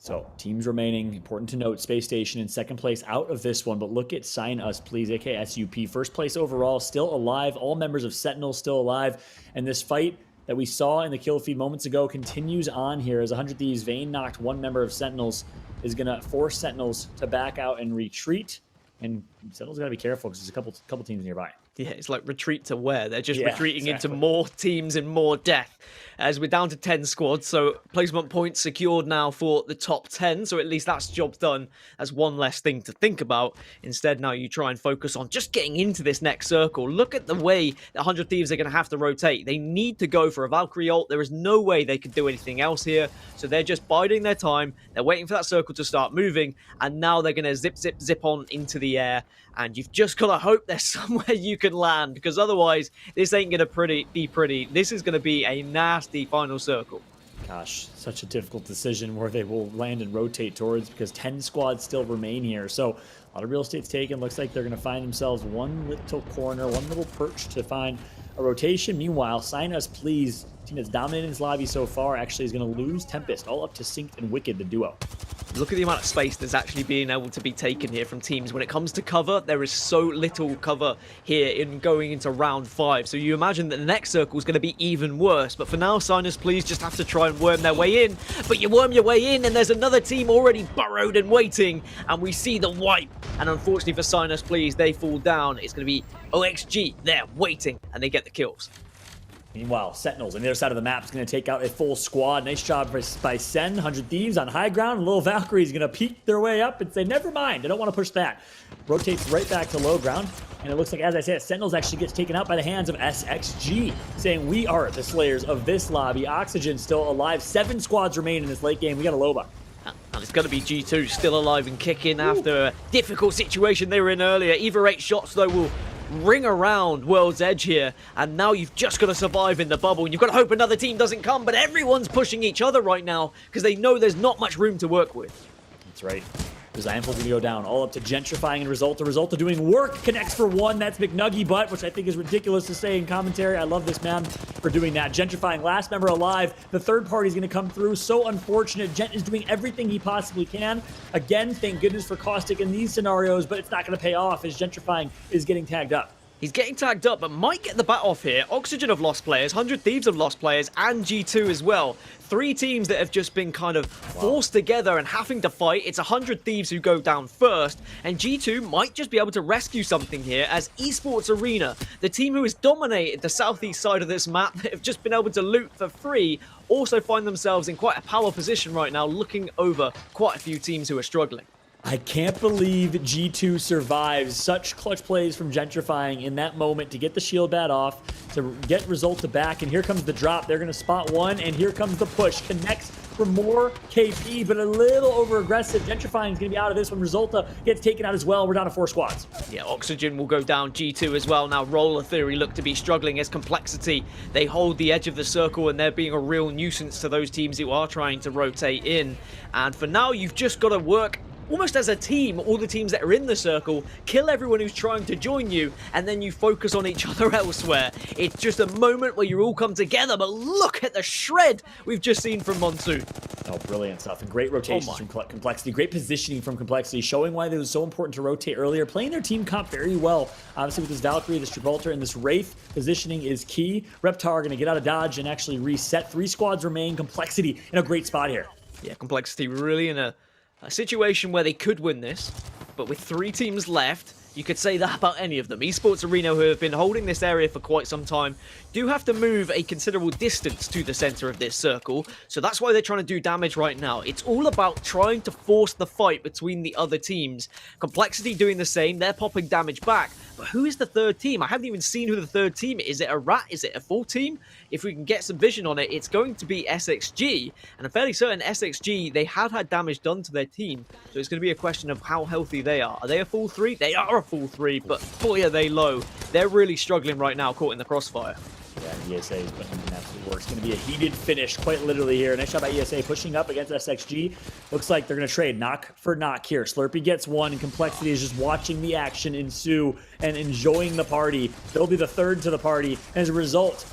So, teams remaining. Important to note, Space Station in second place out of this one. But look at Sign Us, please, aka SUP. First place overall, still alive. All members of Sentinel still alive. And this fight that we saw in the kill feed moments ago continues on here as 100 Thieves Vayne knocked one member of Sentinels, is going to force Sentinels to back out and retreat. And Sentinels got to be careful because there's a couple teams nearby. Yeah, it's like retreat to where? They're just retreating into more teams and more death. As we're down to 10 squads, so placement points secured now for the top 10, so at least that's job done. That's one less thing to think about. Instead, now you try and focus on just getting into this next circle. Look at the way the 100 Thieves are going to have to rotate. They need to go for a Valkyrie ult. There is no way they could do anything else here, so they're just biding their time. They're waiting for that circle to start moving, and now they're going to zip, zip, zip on into the air. And you've just got to hope there's somewhere you can land, because otherwise this ain't going to be pretty. This is going to be a nasty final circle. Gosh, such a difficult decision where they will land and rotate towards, because 10 squads still remain here. So a lot of real estate's taken. Looks like they're going to find themselves one little corner, one little perch to find a rotation. Meanwhile, Sign Us Please, team that's dominated this lobby so far, actually is going to lose Tempest, all up to Synced and Wicked, the duo. Look at the amount of space that's actually being able to be taken here from teams. When it comes to cover, there is so little cover here in going into round 5. So you imagine that the next circle is going to be even worse. But for now, Signers Please just have to try and worm their way in. But you worm your way in and there's another team already burrowed and waiting. And we see the wipe. And unfortunately for Signers Please, they fall down. It's going to be OXG there waiting and they get the kills. Meanwhile, Sentinels on the other side of the map is going to take out a full squad. Nice job by Sen. 100 Thieves on high ground. Little Valkyrie is going to peek their way up and say, never mind, I don't want to push that. Rotates right back to low ground. And it looks like, as I said, Sentinels actually gets taken out by the hands of SXG, saying we are the slayers of this lobby. Oxygen still alive. 7 squads remain in this late game. We got a Loba. And it's going to be G2 still alive and kicking after a difficult situation they were in earlier. Either 8 shots, though, will ring around World's Edge here, and now you've just got to survive in the bubble, and you've got to hope another team doesn't come, but everyone's pushing each other right now because they know there's not much room to work with. That's right. Zample's going to go down, all up to Gentrifying and Resulta. Resulta doing work, connects for 1. That's McNuggy Butt, which I think is ridiculous to say in commentary. I love this man for doing that. Gentrifying, last member alive. The third party is going to come through. So unfortunate. Gent is doing everything he possibly can. Again, thank goodness for Caustic in these scenarios, but it's not going to pay off as Gentrifying is getting tagged up. He's getting tagged up, but might get the bat off here. Oxygen have lost players, 100 Thieves have lost players, and G2 as well. 3 teams that have just been kind of forced together and having to fight. It's 100 Thieves who go down first, and G2 might just be able to rescue something here as Esports Arena, the team who has dominated the southeast side of this map, that have just been able to loot for free, also find themselves in quite a power position right now, looking over quite a few teams who are struggling. I can't believe G2 survives such clutch plays from Gentrifying in that moment to get the shield bat off, to get Resulta back, and here comes the drop. They're going to spot 1, and here comes the push. Connects for more KP, but a little over-aggressive. Gentrifying is going to be out of this one. Resulta gets taken out as well. We're down to 4 squads. Yeah, Oxygen will go down. G2 as well. Now, Roller Theory look to be struggling as Complexity. They hold the edge of the circle, and they're being a real nuisance to those teams who are trying to rotate in. And for now, you've just got to work almost as a team, all the teams that are in the circle, kill everyone who's trying to join you, and then you focus on each other elsewhere. It's just a moment where you all come together, but look at the shred we've just seen from Monsoon. Oh, brilliant stuff. And great rotations from Complexity. Great positioning from Complexity, showing why it was so important to rotate earlier. Playing their team comp very well. Obviously, with this Valkyrie, this Gibraltar, and this Wraith, positioning is key. Reptar going to get out of dodge and actually reset. 3 squads remain. Complexity in a great spot here. Yeah, Complexity really in a situation where they could win this, but with 3 teams left, you could say that about any of them. Esports Arena, who have been holding this area for quite some time, do have to move a considerable distance to the center of this circle, so that's why they're trying to do damage right now. It's all about trying to force the fight between the other teams. Complexity doing the same, they're popping damage back, but who is the third team? I haven't even seen who the third team is. Is it a rat? Is it a full team? If we can get some vision on it, it's going to be SXG, and I'm fairly certain SXG, they have had damage done to their team, so it's going to be a question of how healthy they are. Are they a full 3? They are a full 3, but boy are they low. They're really struggling right now, caught in the crossfire. Yeah, ESA is putting in absolute work. It's going to be a heated finish, quite literally here. Nice shot by ESA, pushing up against SXG. Looks like they're going to trade knock for knock here. Slurpee gets 1, and Complexity is just watching the action ensue and enjoying the party. They'll be the third to the party. And as a result,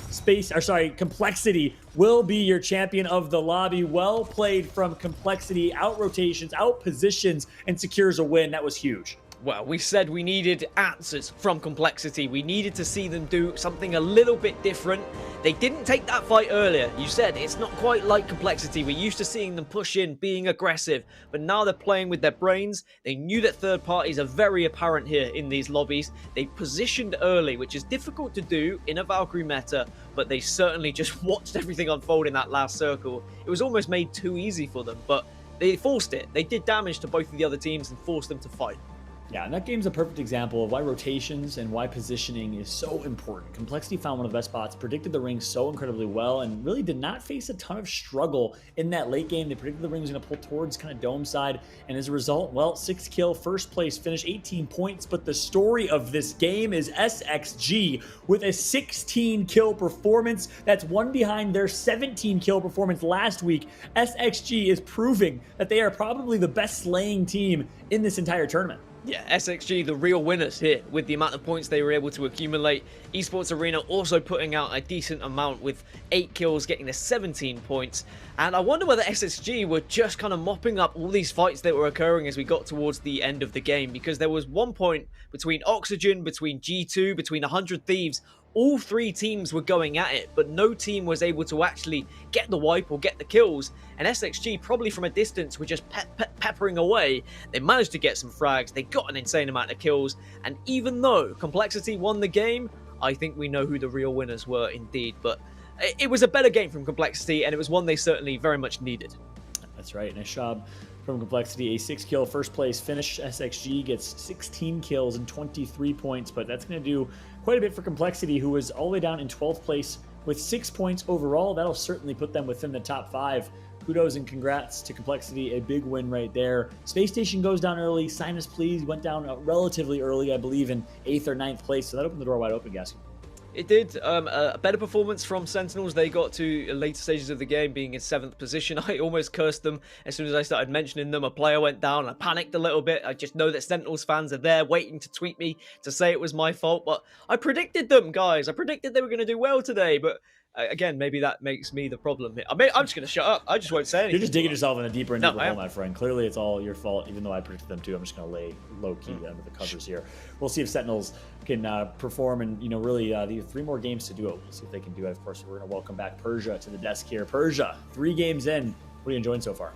Complexity will be your champion of the lobby. Well played from Complexity. Out rotations, out positions, and secures a win. That was huge. Well, we said we needed answers from Complexity. We needed to see them do something a little bit different. They didn't take that fight earlier. You said it's not quite like Complexity. We're used to seeing them push in, being aggressive, but now they're playing with their brains. They knew that third parties are very apparent here in these lobbies. They positioned early, which is difficult to do in a Valkyrie meta, but they certainly just watched everything unfold in that last circle. It was almost made too easy for them, but they forced it. They did damage to both of the other teams and forced them to fight. Yeah, and that game's a perfect example of why rotations and why positioning is so important. Complexity found one of the best spots, predicted the ring so incredibly well, and really did not face a ton of struggle in that late game. They predicted the ring was going to pull towards kind of dome side, and as a result, well, 6 kill, first place finish, 18 points, but the story of this game is SXG with a 16 kill performance. That's one behind their 17 kill performance last week. SXG is proving that they are probably the best slaying team in this entire tournament. Yeah, SXG, the real winners here with the amount of points they were able to accumulate. Esports Arena also putting out a decent amount with 8 kills, getting the 17 points. And I wonder whether SXG were just kind of mopping up all these fights that were occurring as we got towards the end of the game, because there was one point between Oxygen, between G2, between 100 Thieves. All 3 teams were going at it, but no team was able to actually get the wipe or get the kills. And SXG, probably from a distance, were just peppering away. They managed to get some frags, they got an insane amount of kills, and even though Complexity won the game, I think we know who the real winners were indeed. But it was a better game from Complexity, and it was one they certainly very much needed. That's right, nice job from Complexity. A 6 kill first place finish. SXG gets 16 kills and 23 points, but that's going to do quite a bit for Complexity, who was all the way down in 12th place with 6 points overall. That'll certainly put them within the top 5. Kudos and congrats to Complexity, a big win right there. Space Station goes down early. Sinus Please went down relatively early, I believe in 8th or 9th place, so that opened the door wide open, Gaskin. It did. A better performance from Sentinels. They got to later stages of the game being in 7th position. I almost cursed them as soon as I started mentioning them. A player went down. I panicked a little bit. I just know that Sentinels fans are there waiting to tweet me to say it was my fault. But I predicted them, guys. I predicted they were going to do well today. But again, maybe that makes me the problem here. I'm just going to shut up. I just won't say anything. You're just digging yourself in a deeper and deeper hole, my friend. Clearly, it's all your fault, even though I predicted them too. I'm just going to lay low-key under the covers here. We'll see if Sentinels can perform, and really they have 3 more games to do it. We'll see if they can do it. Of course, we're going to welcome back Persia to the desk here. Persia, 3 games in. What are you enjoying so far?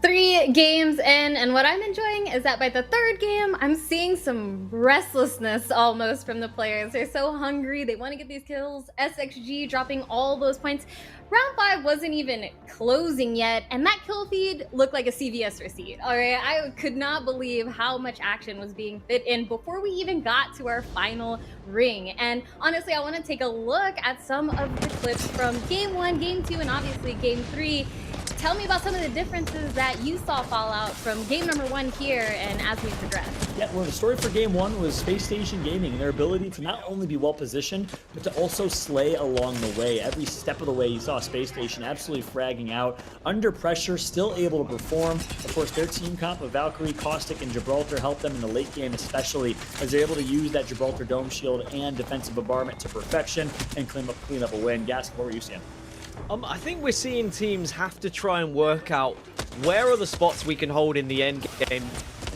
3 games in, and what I'm enjoying is that by the 3rd game, I'm seeing some restlessness almost from the players. They're so hungry, they want to get these kills. SXG dropping all those points. Round 5 wasn't even closing yet, and that kill feed looked like a CVS receipt. All right, I could not believe how much action was being fit in before we even got to our final ring. And honestly, I want to take a look at some of the clips from Game 1, Game 2, and obviously Game 3. Tell me about some of the differences that you saw fall out from game number 1 here and as we progress. Yeah, well, the story for game 1 was Space Station Gaming and their ability to not only be well positioned, but to also slay along the way. Every step of the way, you saw Space Station absolutely fragging out, under pressure, still able to perform. Of course, their team comp of Valkyrie, Caustic, and Gibraltar helped them in the late game, especially as they're able to use that Gibraltar Dome Shield and defensive bombardment to perfection and clean up a win. Gas, what were you seeing? I think we're seeing teams have to try and work out where are the spots we can hold in the end game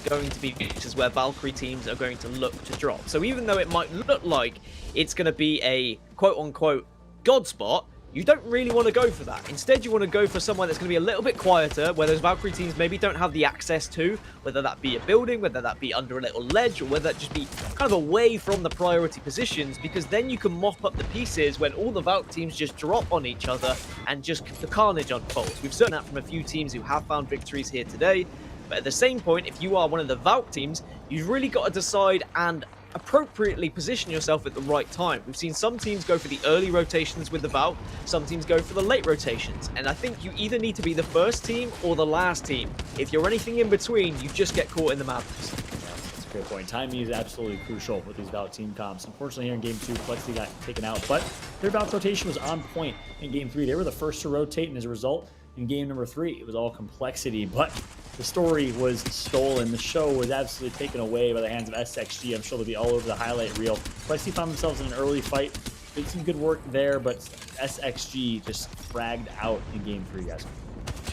going to be is where Valkyrie teams are going to look to drop. So even though it might look like it's going to be a quote-unquote god spot, you don't really want to go for that. Instead, you want to go for somewhere that's going to be a little bit quieter, where those Valkyrie teams maybe don't have the access to, whether that be a building, whether that be under a little ledge, or whether that just be kind of away from the priority positions, because then you can mop up the pieces when all the Valk teams just drop on each other and just the carnage unfolds. We've seen that from a few teams who have found victories here today, but at the same point, if you are one of the Valk teams, you've really got to decide and appropriately position yourself at the right time. We've seen some teams go for the early rotations with the Valk, some teams go for the late rotations, and I think you either need to be the first team or the last team. If you're anything in between, you just get caught in the madness. That's a great point. Timing is absolutely crucial with these Valk team comps. Unfortunately, here in Game 2, Complexity got taken out, but their Valk rotation was on point in Game 3. They were the first to rotate, and as a result, in Game number 3, it was all Complexity, but the story was stolen. The show was absolutely taken away by the hands of SXG. I'm sure they'll be all over the highlight reel. Complexity found themselves in an early fight. Did some good work there, but SXG just fragged out in Game 3, guys.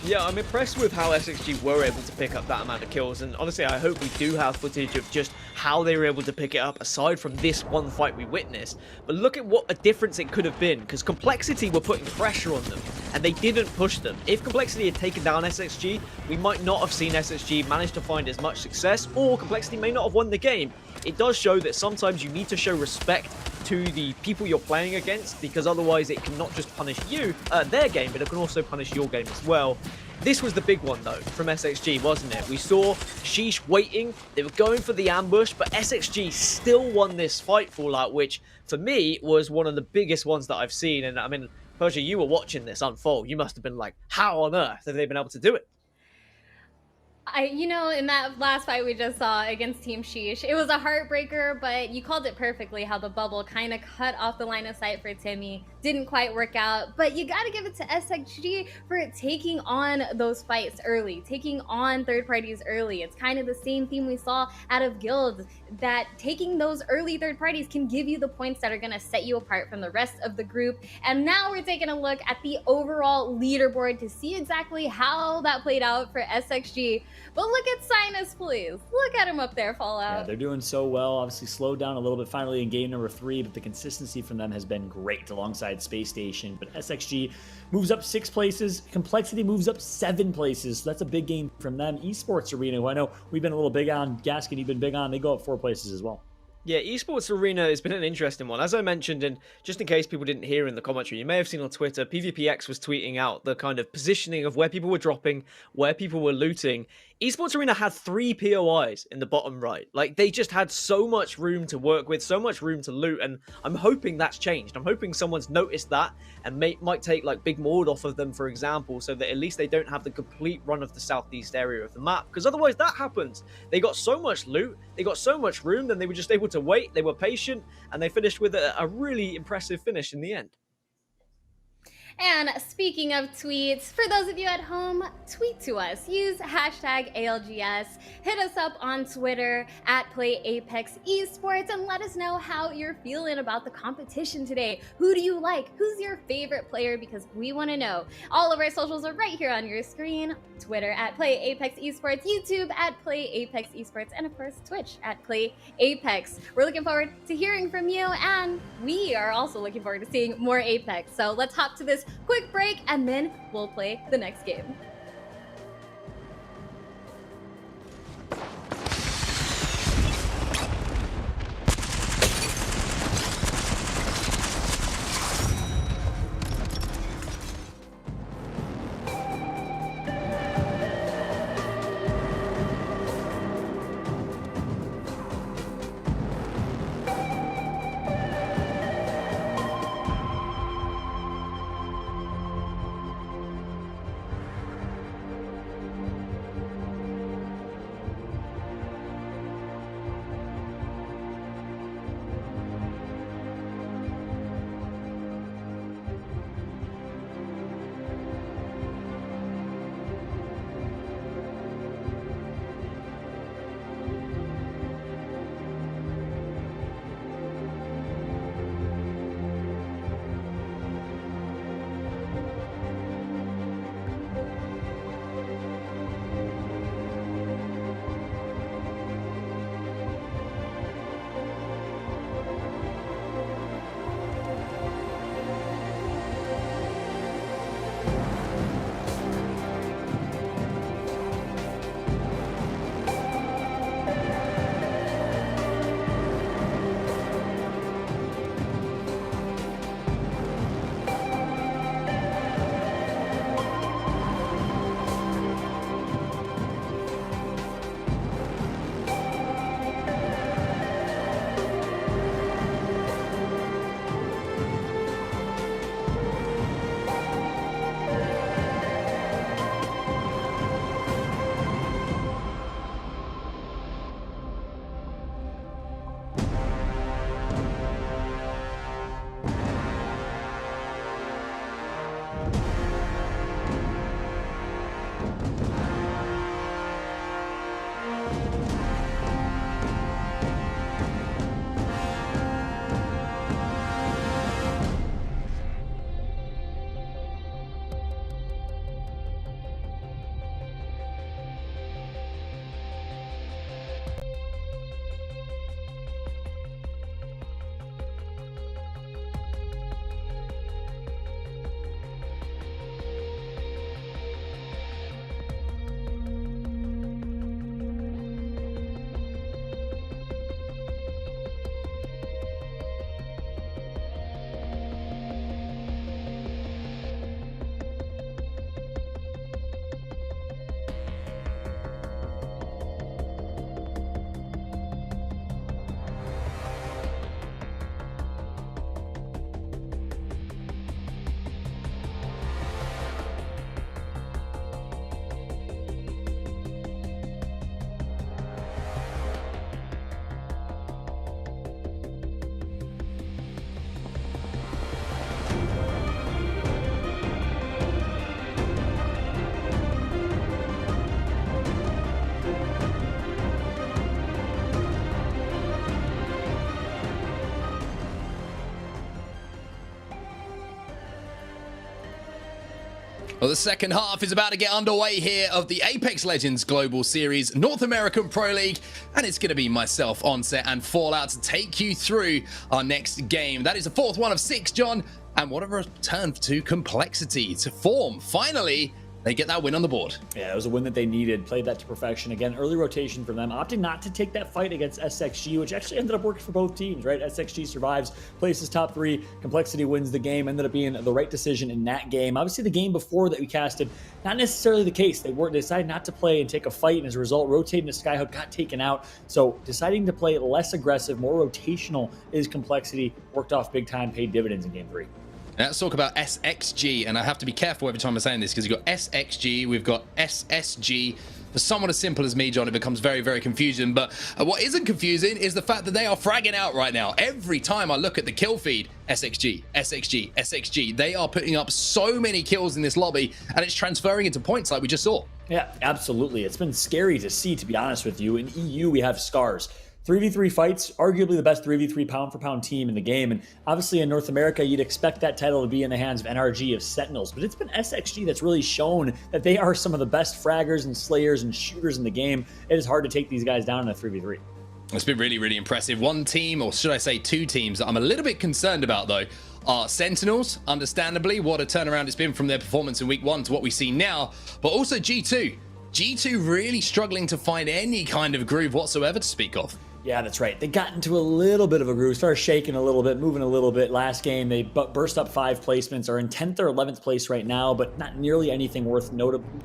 Yeah, I'm impressed with how SXG were able to pick up that amount of kills, and honestly, I hope we do have footage of just how they were able to pick it up aside from this one fight we witnessed. But look at what a difference it could have been, because Complexity were putting pressure on them, and they didn't push them. If Complexity had taken down SXG, we might not have seen SXG manage to find as much success, or Complexity may not have won the game. It does show that sometimes you need to show respect to the people you're playing against, because otherwise it can not just punish you, their game, but it can also punish your game as well. This was the big one, though, from SXG, wasn't it? We saw Sheesh waiting. They were going for the ambush, but SXG still won this fight, Fallout, which, for me, was one of the biggest ones that I've seen. And, I mean, Persia, you were watching this unfold. You must have been like, how on earth have they been able to do it? You know, in that last fight we just saw against Team Sheesh, it was a heartbreaker, but you called it perfectly how the bubble kind of cut off the line of sight for Timmy. Didn't quite work out, but you got to give it to SXG for taking on those fights early, taking on third parties early. It's kind of the same theme we saw out of Guild, that taking those early third parties can give you the points that are going to set you apart from the rest of the group. And now we're taking a look at the overall leaderboard to see exactly how that played out for SXG. But look at Sinus, please. Look at him up there, Fallout. Yeah, they're doing so well. Obviously slowed down a little bit finally in game number 3, but the consistency from them has been great alongside Space Station. But SXG moves up 6 places. Complexity moves up 7 places. So that's a big game from them. Esports Arena, who I know we've been a little big on. Gaskin, you've been big on. They go up 4 places as well. Yeah, Esports Arena has been an interesting one. As I mentioned, and just in case people didn't hear in the commentary, you may have seen on Twitter, PvPX was tweeting out the kind of positioning of where people were dropping, where people were looting. Esports Arena had 3 POIs in the bottom right. Like, they just had so much room to work with, so much room to loot, and I'm hoping that's changed. I'm hoping someone's noticed that and might take, like, Big Mord off of them, for example, so that at least they don't have the complete run of the southeast area of the map, because otherwise that happens. They got so much loot, they got so much room, then they were just able to wait, they were patient, and they finished with a really impressive finish in the end. And speaking of tweets, for those of you at home, tweet to us. Use hashtag ALGS. Hit us up on Twitter at PlayApexEsports and let us know how you're feeling about the competition today. Who do you like? Who's your favorite player? Because we want to know. All of our socials are right here on your screen. Twitter at PlayApexEsports, YouTube at PlayApexEsports, and of course Twitch at PlayApex. We're looking forward to hearing from you, and we are also looking forward to seeing more Apex. So let's hop to this quick break and then we'll play the next game. Well, the second half is about to get underway here of the Apex Legends Global Series North American Pro League, and it's going to be myself, Onset, and Fallout to take you through our next game. That is the fourth one of 6, John, and what a return to complexity, to form. Finally, they get that win on the board. Yeah, it was a win that they needed. Played that to perfection. Again, early rotation from them, opting not to take that fight against SXG, which actually ended up working for both teams, right? SXG survives, places top 3, Complexity wins the game, ended up being the right decision in that game. Obviously, the game before that we casted, not necessarily the case. They decided not to play and take a fight, and as a result, rotating the Skyhook got taken out. So deciding to play less aggressive, more rotational is Complexity. Worked off big time, paid dividends in game 3. Now let's talk about SXG, and I have to be careful every time I'm saying this because you've got SXG, we've got SSG. For someone as simple as me, John, it becomes very, very confusing. But what isn't confusing is the fact that they are fragging out right now. Every time I look at the kill feed, SXG, SXG, SXG, they are putting up so many kills in this lobby, and it's transferring into points like we just saw. Yeah, absolutely. It's been scary to see, to be honest with you. In EU, we have Scars. 3v3 fights, arguably the best 3v3 pound-for-pound team in the game. And obviously in North America, you'd expect that title to be in the hands of NRG, of Sentinels. But it's been SXG that's really shown that they are some of the best fraggers and slayers and shooters in the game. It is hard to take these guys down in a 3v3. It's been really, really impressive. One team, or should I say 2 teams, that I'm a little bit concerned about, though, are Sentinels. Understandably, what a turnaround it's been from their performance in week 1 to what we see now. But also G2. G2 really struggling to find any kind of groove whatsoever to speak of. Yeah, that's right. They got into a little bit of a groove, started shaking a little bit, moving a little bit. Last game, they burst up 5 placements, are in 10th or 11th place right now, but not nearly anything worth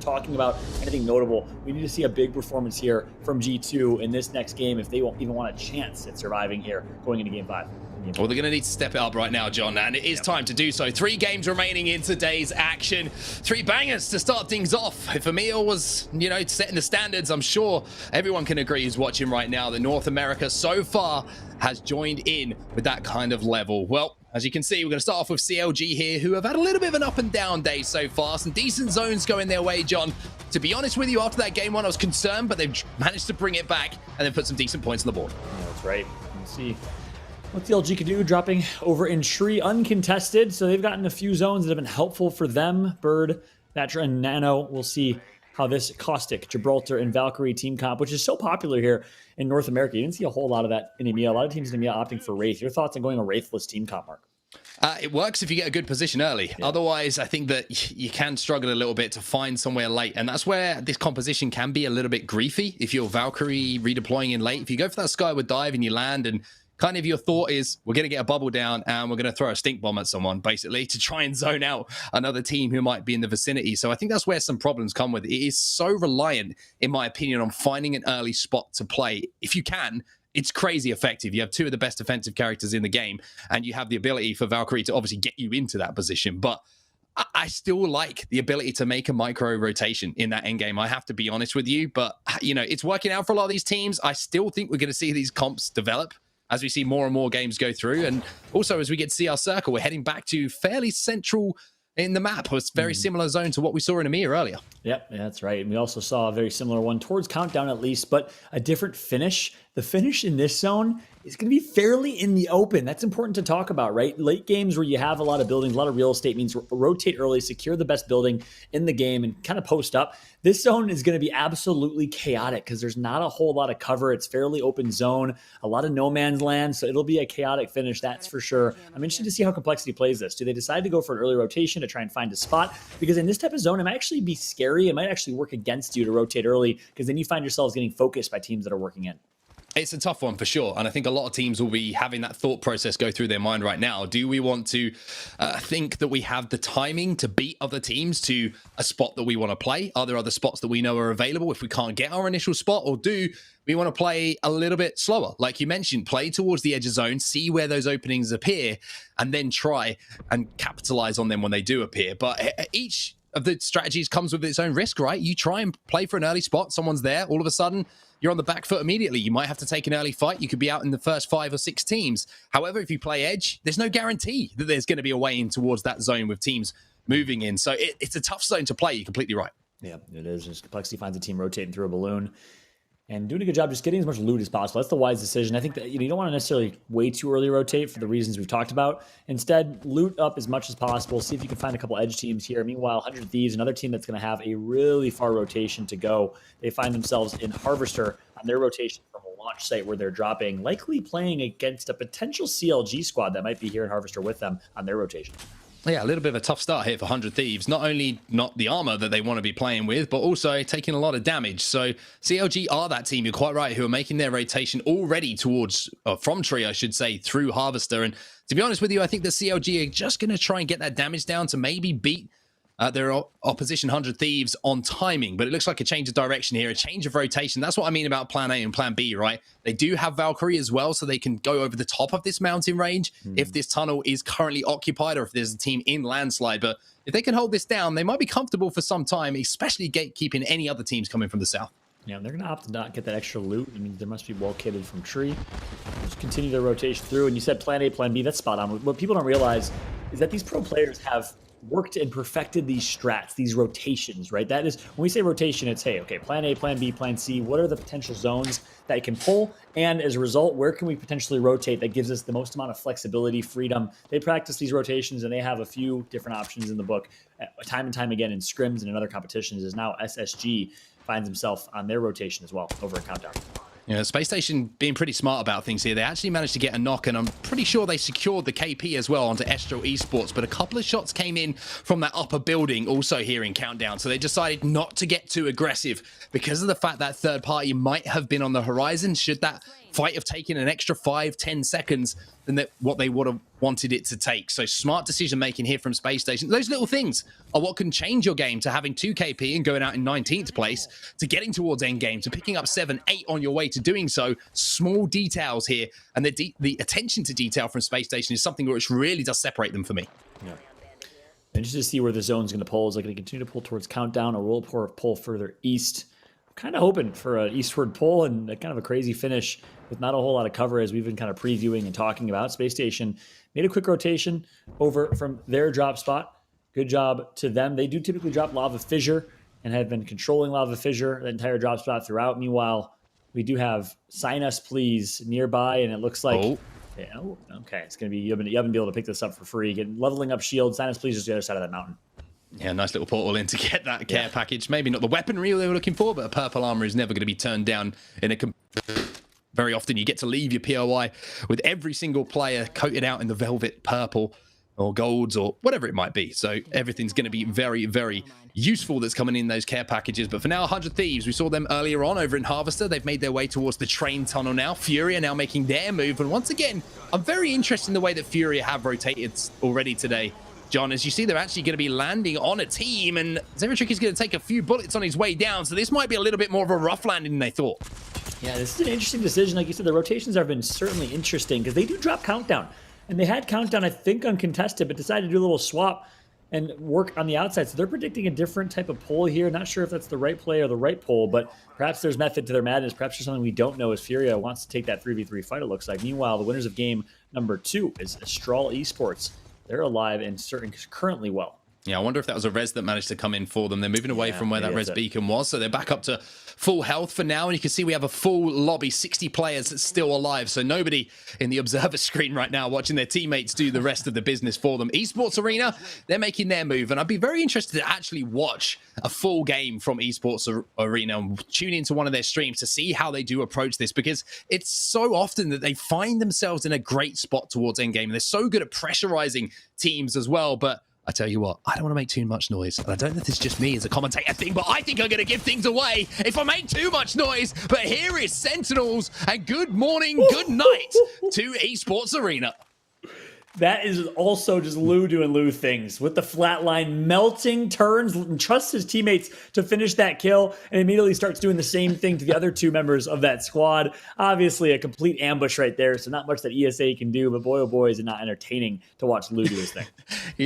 talking about, anything notable. We need to see a big performance here from G2 in this next game if they won't even want a chance at surviving here going into game 5. Well, they're going to need to step it up right now, John, and it is time to do so. 3 games remaining in today's action. 3 bangers to start things off. If Emil was, setting the standards, I'm sure everyone can agree who's watching right now that North America so far has joined in with that kind of level. Well, as you can see, we're going to start off with CLG here, who have had a little bit of an up and down day so far. Some decent zones going their way, John. To be honest with you, after that game 1, I was concerned, but they've managed to bring it back and then put some decent points on the board. Yeah, that's right. Let's see what the LG can do, dropping over in Tree uncontested. So they've gotten a few zones that have been helpful for them. Bird, Thatcher, and Nano. We'll see how this Caustic, Gibraltar, and Valkyrie team comp, which is so popular here in North America. You didn't see a whole lot of that in EMEA. A lot of teams in EMEA opting for Wraith. Your thoughts on going a Wraithless team comp, Mark? It works if you get a good position early. Yeah. Otherwise, I think that you can struggle a little bit to find somewhere late. And that's where this composition can be a little bit griefy. If you're Valkyrie redeploying in late, if you go for that skyward dive and you land and kind of your thought is, we're going to get a bubble down and we're going to throw a stink bomb at someone, basically, to try and zone out another team who might be in the vicinity. So I think that's where some problems come with it. It is so reliant, in my opinion, on finding an early spot to play. If you can, it's crazy effective. You have 2 of the best defensive characters in the game, and you have the ability for Valkyrie to obviously get you into that position. But I still like the ability to make a micro rotation in that endgame. I have to be honest with you, but it's working out for a lot of these teams. I still think we're going to see these comps develop as we see more and more games go through. And also as we get to see our circle, we're heading back to fairly central in the map. It's very similar zone to what we saw in EMEA earlier. Yep, yeah, that's right. And we also saw a very similar one towards Countdown at least, but a different finish. The finish in this zone is going to be fairly in the open. That's important to talk about, right? Late games where you have a lot of buildings, a lot of real estate means rotate early, secure the best building in the game, and kind of post up. This zone is going to be absolutely chaotic because there's not a whole lot of cover. It's fairly open zone, a lot of no man's land, so it'll be a chaotic finish, that's for sure. I'm interested to see how Complexity plays this. Do they decide to go for an early rotation to try and find a spot? Because in this type of zone, it might actually be scary. It might actually work against you to rotate early because then you find yourselves getting focused by teams that are working in. It's a tough one for sure. And I think a lot of teams will be having that thought process go through their mind right now. Do we want to think that we have the timing to beat other teams to a spot that we want to play? Are there other spots that we know are available if we can't get our initial spot? Or do we want to play a little bit slower? Like you mentioned, play towards the edge of zone, see where those openings appear, and then try and capitalize on them when they do appear. But each of the strategies comes with its own risk, right? You try and play for an early spot, someone's there, all of a sudden you're on the back foot immediately. You might have to take an early fight. You could be out in the first 5 or 6 teams. However, if you play edge, there's no guarantee that there's going to be a way in towards that zone with teams moving in. So it's a tough zone to play. You're completely right. Yeah, it is. Just Complexity finds a team rotating through a balloon. and doing a good job just getting as much loot as possible. That's the wise decision. I think that you don't want to necessarily way too early rotate for the reasons we've talked about. Instead, loot up as much as possible. See if you can find a couple edge teams here. Meanwhile, 100 Thieves, another team that's going to have a really far rotation to go. They find themselves in Harvester on their rotation from a launch site where they're dropping, likely playing against a potential CLG squad that might be here in Harvester with them on their rotation. Yeah, a little bit of a tough start here for 100 Thieves. Not only not the armor that they want to be playing with, but also taking a lot of damage. So CLG are that team, you're quite right, who are making their rotation already towards, from tree, I should say, through Harvester. And to be honest with you, I think the CLG are just going to try and get that damage down to maybe beat their opposition 100 Thieves on timing, but it looks like a change of direction here, a change of rotation. That's what I mean about plan A and plan B, right? They do have Valkyrie as well, so they can go over the top of this mountain range if this tunnel is currently occupied or if there's a team in landslide. But if they can hold this down, they might be comfortable for some time, especially gatekeeping any other teams coming from the south. Yeah, they're going to opt to not get that extra loot. I mean, there must be well kitted from tree. Just continue their rotation through. And you said plan A, plan B. That's spot on. What people don't realize is that these pro players have worked and perfected these strats, these rotations, right? That is, when we say rotation, it's, hey, okay, plan A, plan B, plan C. What are the potential zones that it can pull? And as a result, where can we potentially rotate that gives us the most amount of flexibility, freedom? They practice these rotations and they have a few different options in the book time and time again in scrims and in other competitions. Is now SSG finds himself on their rotation as well over a countdown. Yeah, Space Station being pretty smart about things here. They actually managed to get a knock, and I'm pretty sure they secured the KP as well onto Estral Esports, but a couple of shots came in from that upper building also here in Countdown, so they decided not to get too aggressive because of the fact that third party might have been on the horizon. Should that fight have taken an extra 5-10 seconds than what they would have wanted it to take. So smart decision making here from Space Station. Those little things are what can change your game, to having 2 KP and going out in 19th place, to getting towards end game, to picking up 7-8 on your way to doing so. Small details here, and the attention to detail from Space Station is something which really does separate them for me. Yeah. Interested to see where the zone's going to pull. Is it going to continue to pull towards Countdown, or will it pull further east? I'm kind of hoping for an eastward pull and a kind of a crazy finish with not a whole lot of cover, as we've been kind of previewing and talking about. Space Station made a quick rotation over from their drop spot. Good job to them. They do typically drop Lava Fissure and have been controlling Lava Fissure, the entire drop spot throughout. Meanwhile, we do have Sign Us Please nearby, and it looks like... Yeah, okay, it's going to be... You haven't been able to pick this up for free. Leveling up shield. Sign Us Please is the other side of that mountain. Yeah, nice little portal in to get that care package. Maybe not the weaponry they were looking for, but a purple armor is never going to be turned down in a... Very often you get to leave your POI with every single player coated out in the velvet purple or golds or whatever it might be. So everything's going to be very, very useful that's coming in those care packages. But for now, 100 Thieves, we saw them earlier on over in Harvester. They've made their way towards the train tunnel now. Fury are now making their move. And once again, I'm very interested in the way that Fury have rotated already today. John, as you see, they're actually going to be landing on a team, and Zeratrick is going to take a few bullets on his way down. So this might be a little bit more of a rough landing than they thought. Yeah, this is an interesting decision. Like you said, the rotations have been certainly interesting because they do drop Countdown. And they had Countdown, I think, uncontested, but decided to do a little swap and work on the outside. So they're predicting a different type of pull here. Not sure if that's the right play or the right pull, but perhaps there's method to their madness. Perhaps there's something we don't know as Furia wants to take that 3v3 fight, it looks like. Meanwhile, the winners of game number 2 is Astral Esports. They're alive and currently well. Yeah, I wonder if that was a res that managed to come in for them. They're moving away from where that res beacon was, so they're back up to full health for now. And you can see we have a full lobby, 60 players that's still alive. So nobody in the observer screen right now watching their teammates do the rest of the business for them. Esports Arena, they're making their move. And I'd be very interested to actually watch a full game from Esports Arena and tune into one of their streams to see how they do approach this, because it's so often that they find themselves in a great spot towards endgame. And they're so good at pressurizing teams as well. But I tell you what, I don't want to make too much noise. And I don't know if it's just me as a commentator thing, but I think I'm going to give things away if I make too much noise. But here is Sentinels, and good morning, good night to Esports Arena. That is also just Lou doing Lou things with the flatline, melting, turns, and trusts his teammates to finish that kill, and immediately starts doing the same thing to the other 2 members of that squad. Obviously, a complete ambush right there, so not much that ESA can do, but boy, oh boy, is it not entertaining to watch Lou do his thing.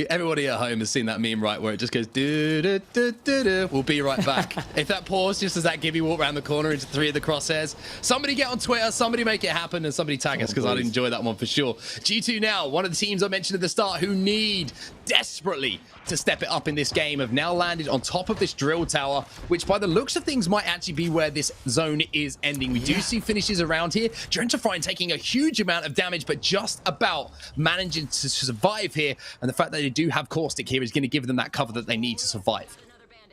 Everybody at home has seen that meme, right, where it just goes, do-do-do-do-do. We'll be right back. If that pause, just as that Gibby walk around the corner into 3 of the crosshairs, somebody get on Twitter, somebody make it happen, and somebody tag us, because I'd enjoy that one for sure. G2 now, one of the the teams I mentioned at the start who need desperately to step it up in this game have now landed on top of this drill tower, which by the looks of things might actually be where this zone is ending. We do see finishes around here. Gentrifying taking a huge amount of damage, but just about managing to survive here. And the fact that they do have Caustic here is going to give them that cover that they need to survive.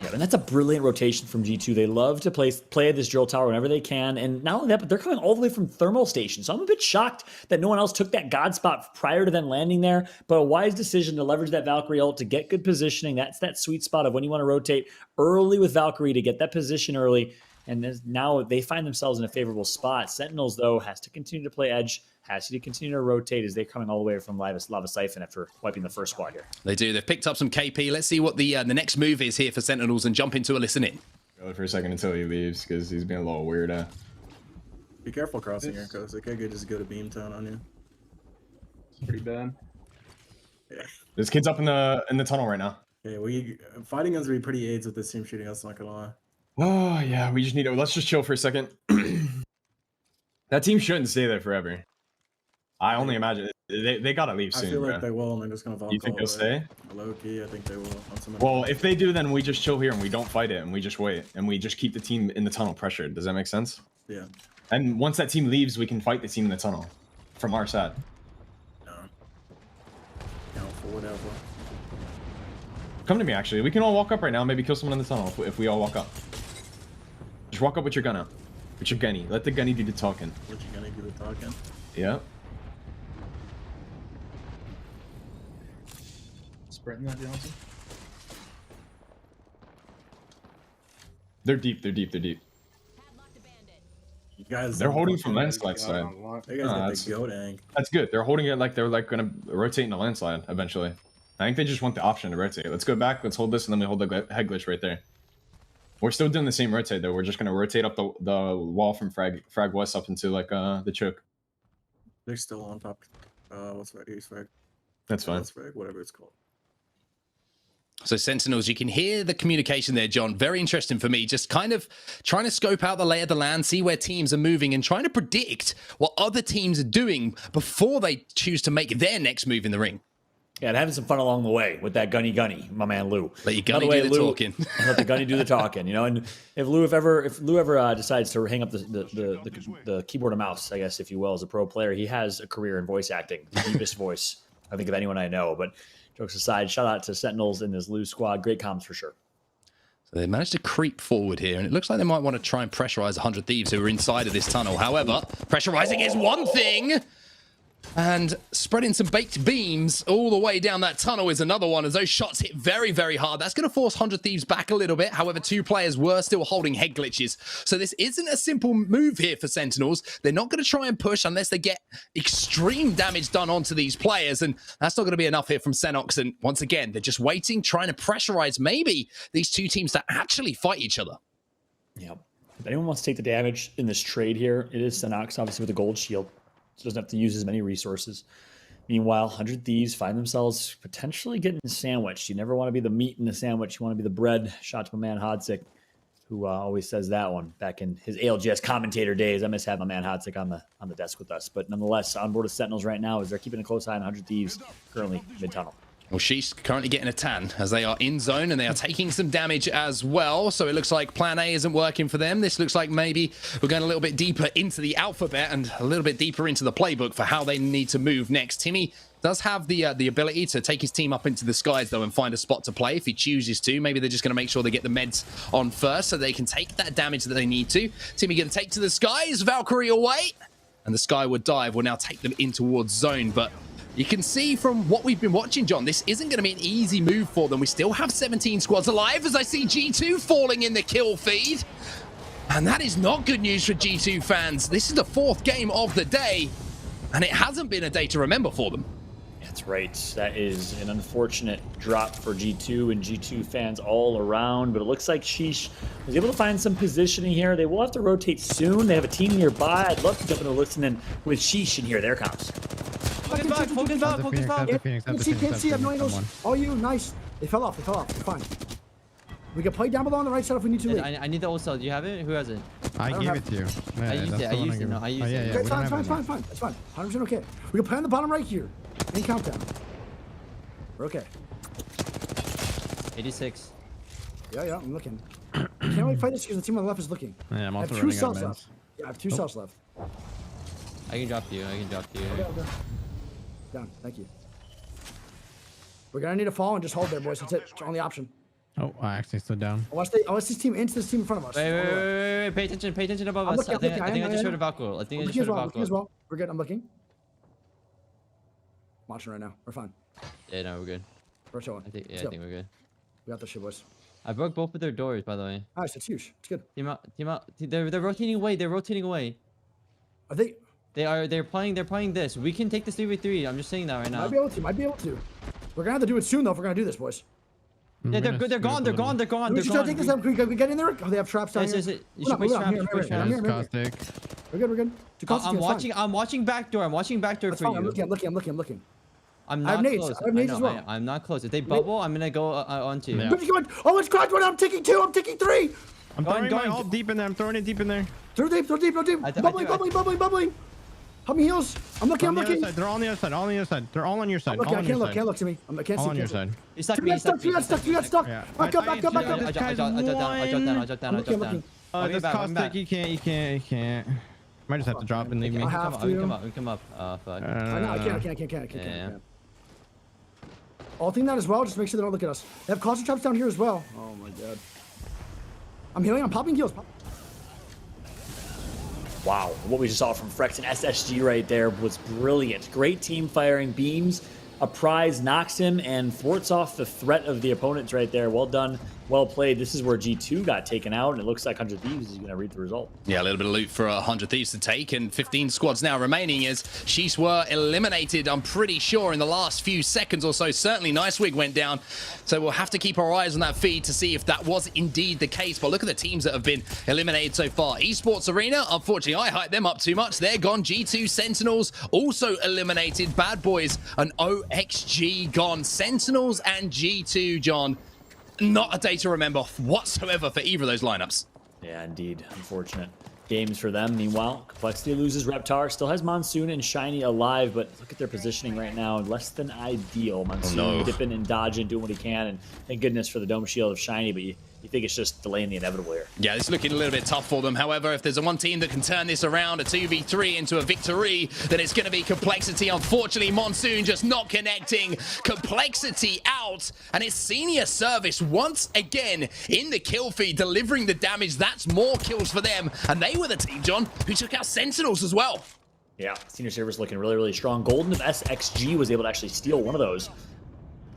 Yeah, and that's a brilliant rotation from G2. They love to play this drill tower whenever they can. And not only that, but they're coming all the way from thermal station. So I'm a bit shocked that no one else took that God spot prior to them landing there. But a wise decision to leverage that Valkyrie ult to get good positioning. That's that sweet spot of when you want to rotate early with Valkyrie to get that position early. And now they find themselves in a favorable spot. Sentinels, though, has to continue to play edge, has to continue to rotate as they're coming all the way from Lava Siphon after wiping the first squad here. They do. They've picked up some KP. Let's see what the next move is here for Sentinels and jump into a listen in. Go for a second until he leaves because he's being a little weird. Be careful crossing here, because they could just go to beam town on you. Pretty bad. Yeah. This kid's up in the tunnel right now. Yeah, fighting us would be pretty aids with this team shooting us, not gonna lie. Oh yeah, we just need to let's just chill for a second. That team shouldn't stay there forever. I only imagine they gotta leave soon. I feel like they will, and they're just gonna You think they'll stay? Low key, I think they will. Well, if they do, then we just chill here and we don't fight it and we just wait and we just keep the team in the tunnel pressured. Does that make sense? Yeah. And once that team leaves, we can fight the team in the tunnel from our side. No. No, for whatever. Come to me, actually. We can all walk up right now. Maybe kill someone in the tunnel if we all walk up. Just walk up with your gun out. With your gunny. Let the gunny do the talking. Let your gunny do the talking. Yeah. Sprinting that, Johnson. They're deep. They're deep. They're deep. You guys. They're holding from landslide side. They guys got the goat angle. That's good. They're holding it like they're gonna rotate in a landslide eventually. I think they just want the option to rotate. Let's go back. Let's hold this, and then we hold the head glitch right there. We're still doing the same rotate though. We're just gonna rotate up the wall from frag west up into like the choke. They're still on top. What's right? East frag. That's fine. West frag, whatever it's called. So Sentinels, you can hear the communication there, John. Very interesting for me. Just kind of trying to scope out the lay of the land, see where teams are moving, and trying to predict what other teams are doing before they choose to make their next move in the ring. Yeah, and having some fun along the way with that gunny, my man Lou. Let your gunny do the talking. Let the gunny do the talking, you know. And if Lou ever decides to hang up the keyboard and mouse, I guess if you will, as a pro player, he has a career in voice acting, the deepest voice I think of anyone I know. But jokes aside, shout out to Sentinels and his Lou squad. Great comms for sure. So they managed to creep forward here, and it looks like they might want to try and pressurize 100 Thieves who are inside of this tunnel. However, pressurizing is one thing. And spreading some baked beams all the way down that tunnel is another one, as those shots hit very, very hard. That's going to force 100 Thieves back a little bit. However, two players were still holding head glitches. So this isn't a simple move here for Sentinels. They're not going to try and push unless they get extreme damage done onto these players. And that's not going to be enough here from Senox. And once again, they're just waiting, trying to pressurize maybe these two teams to actually fight each other. Yeah. If anyone wants to take the damage in this trade here, it is Senox, obviously with the gold shield. So doesn't have to use as many resources. Meanwhile, 100 Thieves find themselves potentially getting sandwiched. You never want to be the meat in the sandwich. You want to be the bread. Shout to my man Hodzik, who always says that one back in his ALGS commentator days. I miss having my man Hodzik on the desk with us. But nonetheless, on board of Sentinels right now as they're keeping a close eye on 100 Thieves currently mid-tunnel. Well, she's currently getting a tan as they are in zone and they are taking some damage as well. So it looks like plan A isn't working for them. This looks like maybe we're going a little bit deeper into the alphabet and a little bit deeper into the playbook for how they need to move next. Timmy does have the ability to take his team up into the skies, though, and find a spot to play if he chooses to. Maybe they're just going to make sure they get the meds on first so they can take that damage that they need to. Timmy going to take to the skies. Valkyrie away. And the skyward dive will now take them in towards zone. But you can see from what we've been watching, John, this isn't going to be an easy move for them. We still have 17 squads alive as I see G2 falling in the kill feed. And that is not good news for G2 fans. This is the fourth game of the day, and it hasn't been a day to remember for them. That's right. That is an unfortunate drop for G2 and G2 fans all around, but it looks like Sheesh was able to find some positioning here. They will have to rotate soon. They have a team nearby. I'd love to jump into listening with Sheesh in here. There comes. Focus out. Can't see, I have no angles. Oh, you, nice. They fell off, they're fine. We can play down below on the right side if we need to. I need the old cell. Do you have it? Who has it? I gave it to you. I used it. No, I used it. It's fine. That's fine. 100% okay. We can play on the bottom right here. Any countdown. We're okay. 86. Yeah, I'm looking. Can't really fight this because the team on the left is looking. Yeah, I'm also I have 2 running out of cells meds. left. Yeah, I have 2 cells left. I can drop you. Okay. Down. Thank you. We're gonna need to fall and just hold there, boys. That's it. It's our only option. Oh, I actually stood down. I watch this team into this team in front of us. Wait. Pay attention above us. I think I just heard a Valkyrie. I think I just heard a Valkyrie. As well. We're good. I'm looking. Watching right now. We're fine. Yeah, no, we're good. We're chilling. I think we're good. We got this shit, boys. I broke both of their doors, by the way. Nice. It's huge. It's good. Team out. They're rotating away. Are they? They're playing this. We can take this 3v3. I'm just saying that right now. Might be able to. We're gonna have to do it soon though if we're gonna do this, boys. Yeah, they're gone. We should take this up. Can we get in there? Oh, they have traps down here. You should place traps. I'm here. We're good. I'm watching back door. I'm watching back door for you. I'm looking. I'm not close. I have nades as well. I'm not close. If they bubble, I'm gonna go onto you. Yeah. Oh, it's cracked one. I'm taking 2. I'm taking 3. I'm throwing my ult deep in there. I'm throwing it deep in there. Throw deep. Bubbling. Help me heals. I'm looking. They're all on the other side. They're all on your side. I can't look to me. I can't see. All on your side. You got stuck. Yeah. Back up. I dropped down. This caustic, you can't. Might just have to drop and leave me. I have to. We come up. Fuck. I can't. Ulting that as well. Just make sure they don't look at us. They have cluster traps down here as well. Oh my god. I'm healing. I'm popping heals. Wow, what we just saw from Frex and SSG right there was brilliant. Great team firing beams. A prize knocks him and thwarts off the threat of the opponents right there. Well done, well played. This is where G2 got taken out, and it looks like 100 Thieves is going to read the result. Yeah, a little bit of loot for 100 Thieves to take, and 15 squads now remaining as Sheesh were eliminated, I'm pretty sure, in the last few seconds or so. Certainly, Nicewig went down, so we'll have to keep our eyes on that feed to see if that was indeed the case. But look at the teams that have been eliminated so far. Esports Arena, unfortunately, I hyped them up too much. They're gone. G2 Sentinels also eliminated. Bad Boys and OXG gone. Sentinels and G2, John. Not a day to remember whatsoever for either of those lineups. Yeah, indeed. Unfortunate games for them. Meanwhile, Complexity loses Reptar. Still has Monsoon and Shiny alive, but look at their positioning right now. Less than ideal. Monsoon dipping and dodging, doing what he can, and thank goodness for the Dome Shield of Shiny, but you think it's just delaying the inevitable here. Yeah, it's looking a little bit tough for them. However, if there's one team that can turn this around, a 2v3 into a victory, then it's going to be Complexity. Unfortunately, Monsoon just not connecting. Complexity out, and it's Senior Service once again in the kill feed, delivering the damage. That's more kills for them, and they were the team, John, who took out Sentinels as well. Yeah, Senior Service looking really, really strong. Golden of SXG was able to actually steal one of those.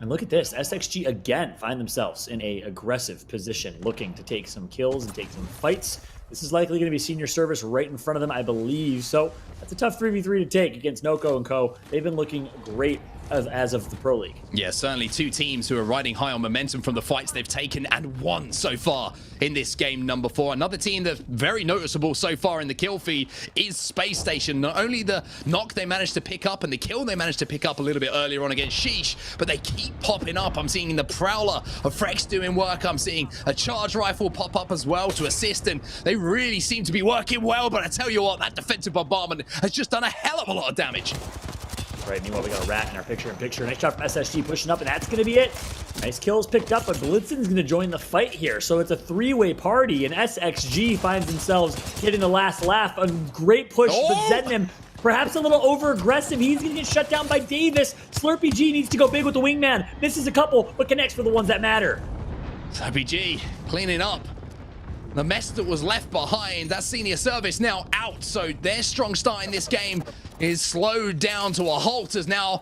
And look at this, SXG again find themselves in a aggressive position, looking to take some kills and take some fights. This is likely going to be Senior Service right in front of them, I believe. So that's a tough 3v3 to take against Noko and Co. They've been looking great as of the Pro League. Yeah, certainly two teams who are riding high on momentum from the fights they've taken and won so far in this game number 4. Another team that's very noticeable so far in the kill feed is Space Station. Not only the knock they managed to pick up and the kill they managed to pick up a little bit earlier on against Sheesh, but they keep popping up. I'm seeing the Prowler of Frex doing work. I'm seeing a charge rifle pop up as well to assist, and they really seem to be working well. But I tell you what, that defensive bombardment has just done a hell of a lot of damage. Right, meanwhile, we got a rat in our picture-in-picture. Nice shot from SSG pushing up, and that's going to be it. Nice kills picked up, but Blitzen's going to join the fight here. So it's a three-way party, and SXG finds themselves getting the last laugh. A great push, but Zetnim perhaps a little over-aggressive. He's going to get shut down by Davis. Slurpee G needs to go big with the wingman. Misses a couple, but connects for the ones that matter. Slurpee G cleaning up the mess that was left behind. That Senior Service now out, so their strong start in this game is slowed down to a halt, as now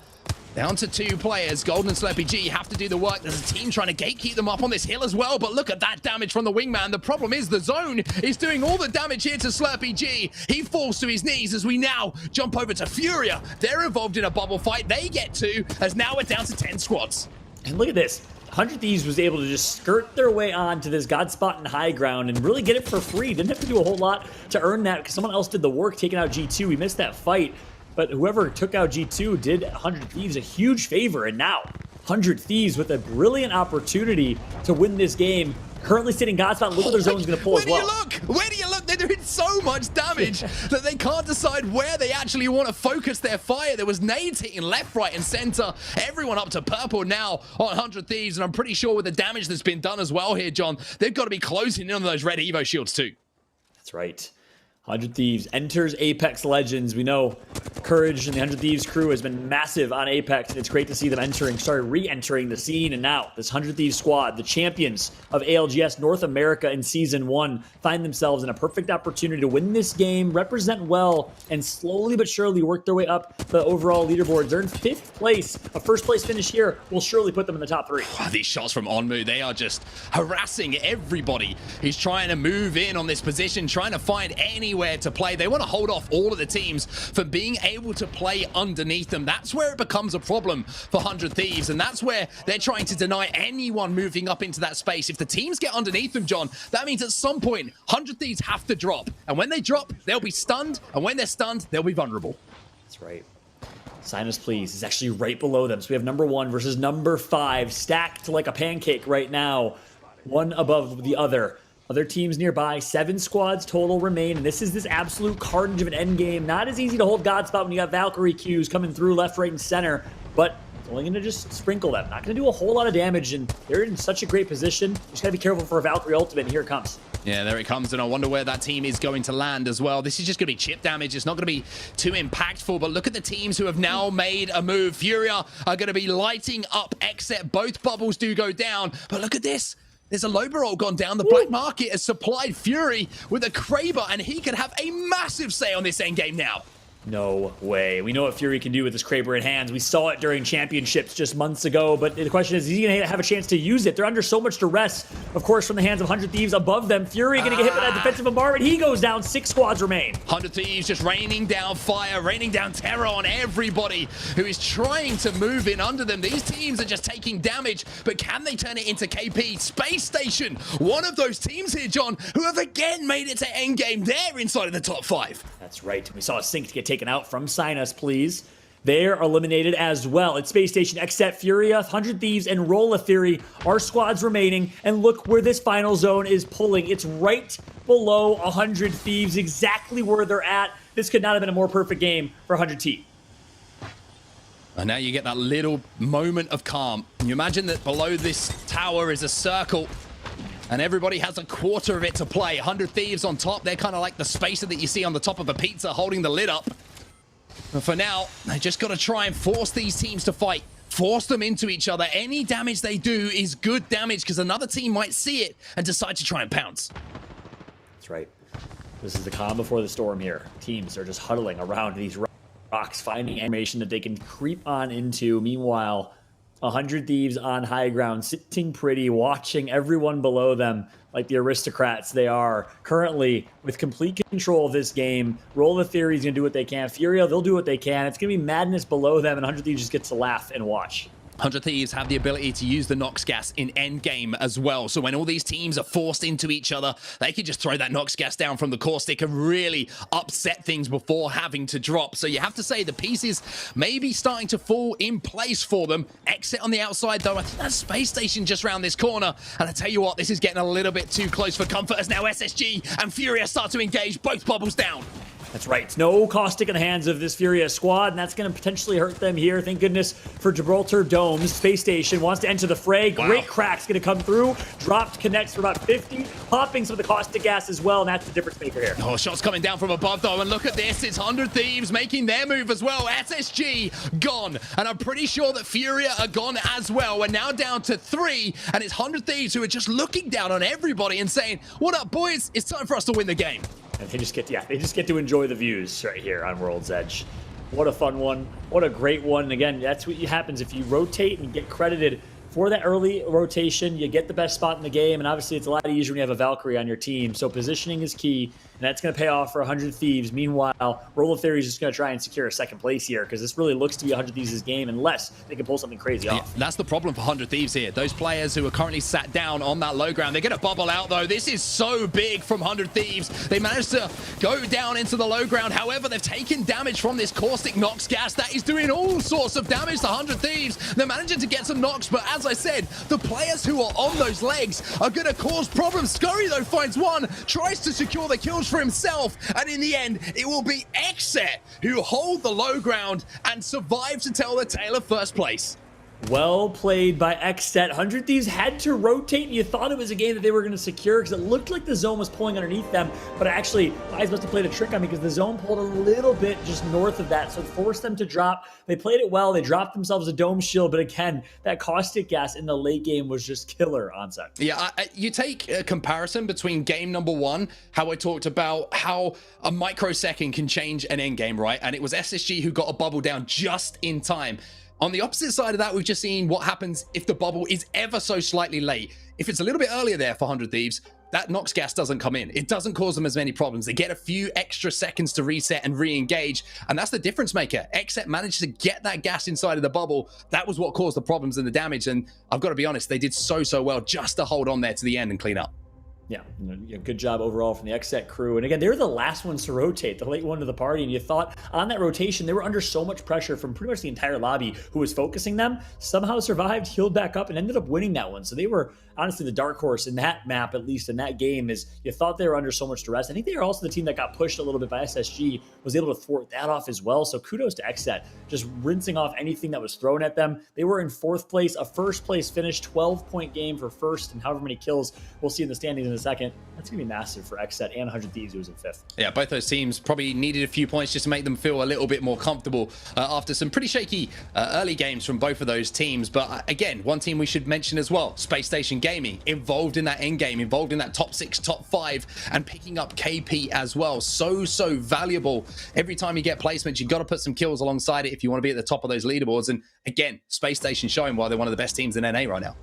down to 2 players. Golden and Slurpee G have to do the work. There's a team trying to gatekeep them up on this hill as well, but look at that damage from the wingman. The problem is the zone is doing all the damage here to Slurpee G. He falls to his knees as we now jump over to Furia. They're involved in a bubble fight. They get 2, as now we're down to 10 squads. And look at this. 100 Thieves was able to just skirt their way on to this God spot in high ground and really get it for free. Didn't have to do a whole lot to earn that because someone else did the work taking out G2. We missed that fight, but whoever took out G2 did 100 Thieves a huge favor. And now 100 Thieves with a brilliant opportunity to win this game currently sitting Godspot. Look what their zone's going to pull as well. Where do you look? They're doing so much damage that they can't decide where they actually want to focus their fire. There was nades hitting left, right, and center. Everyone up to purple now on 100 Thieves, and I'm pretty sure with the damage that's been done as well here, John, they've got to be closing in on those red Evo shields too. That's right. 100 Thieves enters Apex Legends. We know Courage and the 100 Thieves crew has been massive on Apex, and it's great to see them re-entering the scene. And now this 100 Thieves squad, the champions of ALGS North America in Season 1, find themselves in a perfect opportunity to win this game, represent well, and slowly but surely work their way up the overall leaderboards. They're in 5th place. A first place finish here will surely put them in the top 3. Wow, these shots from Onmu, they are just harassing everybody who's trying to move in on this position, trying to find anywhere to play. They want to hold off all of the teams from being able to play underneath them. That's where it becomes a problem for 100 Thieves, and that's where they're trying to deny anyone moving up into that space. If the teams get underneath them, John, that means at some point 100 Thieves have to drop, and when they drop, they'll be stunned, and when they're stunned, they'll be vulnerable. That's right. Sign us, please. It's actually right below them. So we have number 1 versus number 5 stacked like a pancake right now, one above the other. Other teams nearby, 7 squads total remain, and this is this absolute carnage of an end game. Not as easy to hold Godspot when you got Valkyrie Qs coming through left, right, and center, but it's only going to just sprinkle them. Not going to do a whole lot of damage, and they're in such a great position. Just got to be careful for a Valkyrie ultimate, and here it comes. Yeah, there it comes, and I wonder where that team is going to land as well. This is just going to be chip damage. It's not going to be too impactful, but look at the teams who have now made a move. Furia are going to be lighting up Except. Both bubbles do go down, but look at this. There's a Loberol gone down. The black market has supplied Fury with a Kraber, and he could have a massive say on this endgame now. No way. We know what Fury can do with his Kraber in hands. We saw it during championships just months ago, but the question is he going to have a chance to use it? They're under so much duress, of course, from the hands of 100 Thieves above them. Fury going to get hit by that defensive bombardment. He goes down. 6 squads remain. 100 Thieves just raining down fire, raining down terror on everybody who is trying to move in under them. These teams are just taking damage, but can they turn it into KP? Space Station, one of those teams here, John, who have again made it to endgame. They're inside of the top 5. That's right. We saw a sync get taken out from Sign Us, please. They're eliminated as well. It's Space Station, Except, Furia, 100 Thieves, and Rolla Theory. Our squads remaining, and look where this final zone is pulling. It's right below 100 Thieves, exactly where they're at. This could not have been a more perfect game for 100 T. And now you get that little moment of calm. Can you imagine that below this tower is a circle, and everybody has a quarter of it to play. 100 Thieves on top. They're kind of like the spacer that you see on the top of a pizza holding the lid up. But for now, they just got to try and force these teams to fight. Force them into each other. Any damage they do is good damage because another team might see it and decide to try and pounce. That's right. This is the calm before the storm here. Teams are just huddling around these rocks, finding animation that they can creep on into. Meanwhile, 100 Thieves on high ground, sitting pretty, watching everyone below them like the aristocrats they are. Currently, with complete control of this game, Rolla Theory is going to do what they can. Furia, they'll do what they can. It's going to be madness below them, and 100 Thieves just gets to laugh and watch. 100 Thieves have the ability to use the Nox gas in endgame as well. So when all these teams are forced into each other, they can just throw that Nox gas down from the caustic and really upset things before having to drop. So you have to say the pieces may be starting to fall in place for them. Exit on the outside, though. I think that Space Station just around this corner. And I tell you what, this is getting a little bit too close for comfort as now SSG and Furia start to engage. Both bubbles down. That's right. No caustic in the hands of this Furia squad, and that's going to potentially hurt them here. Thank goodness for Gibraltar Domes. Space Station wants to enter the fray. Great cracks going to come through. Dropped connects for about 50. Popping some of the caustic gas as well, and that's the difference maker here. Oh, shots coming down from above, though, and look at this. It's 100 Thieves making their move as well. SSG gone, and I'm pretty sure that Furia are gone as well. We're now down to 3, and it's 100 Thieves who are just looking down on everybody and saying, what up, boys? It's time for us to win the game. And they just get to enjoy the views right here on World's Edge. What a fun one. What a great one. And again, that's what happens if you rotate and get credited for that early rotation. You get the best spot in the game, and obviously it's a lot easier when you have a Valkyrie on your team. So positioning is key, and that's going to pay off for 100 Thieves. Meanwhile, Rolla Theory is just going to try and secure a second place here because this really looks to be 100 Thieves' game unless they can pull something crazy off. That's the problem for 100 Thieves here. Those players who are currently sat down on that low ground, they're going to bubble out, though. This is so big from 100 Thieves. They managed to go down into the low ground. However, they've taken damage from this caustic Nox gas that is doing all sorts of damage to 100 Thieves. They're managing to get some knocks, but as as I said, the players who are on those legs are going to cause problems. Scurry, though, finds one, tries to secure the kills for himself, and in the end, it will be Xset who hold the low ground and survive to tell the tale of first place. Well played by Xset. 100 Thieves had to rotate, and you thought it was a game that they were going to secure because it looked like the zone was pulling underneath them, but actually, Guys must have played a trick on me because the zone pulled a little bit just north of that, so it forced them to drop. They played it well. They dropped themselves a dome shield, but again, that caustic gas in the late game was just killer on set. Yeah, you take a comparison between game number 1, how I talked about how a microsecond can change an end game, right? And it was SSG who got a bubble down just in time. On the opposite side of that, we've just seen what happens if the bubble is ever so slightly late. If it's a little bit earlier there for 100 Thieves, that Nox gas doesn't come in. It doesn't cause them as many problems. They get a few extra seconds to reset and re-engage, and that's the difference maker. Xset managed to get that gas inside of the bubble. That was what caused the problems and the damage, and I've got to be honest, they did so well just to hold on there to the end and clean up. Yeah, good job overall from the Xset crew. And again, they were the last ones to rotate, the late one to the party. And you thought on that rotation, they were under so much pressure from pretty much the entire lobby who was focusing them, somehow survived, healed back up, and ended up winning that one. So they were honestly the dark horse in that map, at least in that game, is you thought they were under so much duress. I think they were also the team that got pushed a little bit by SSG, was able to thwart that off as well. So kudos to Xset, just rinsing off anything that was thrown at them. They were in 4th place, a first place finish, 12-point game for first, and however many kills we'll see in the standings in a second. That's going to be massive for Xset and 100 Thieves, who was in 5th. Yeah, both those teams probably needed a few points just to make them feel a little bit more comfortable after some pretty shaky early games from both of those teams. But again, one team we should mention as well, Space Station Gaming, involved in that end game, involved in that top 6, top 5, and picking up KP as well. So valuable. Every time you get placements, you've got to put some kills alongside it if you want to be at the top of those leaderboards. And again, Space Station showing why they're one of the best teams in NA right now.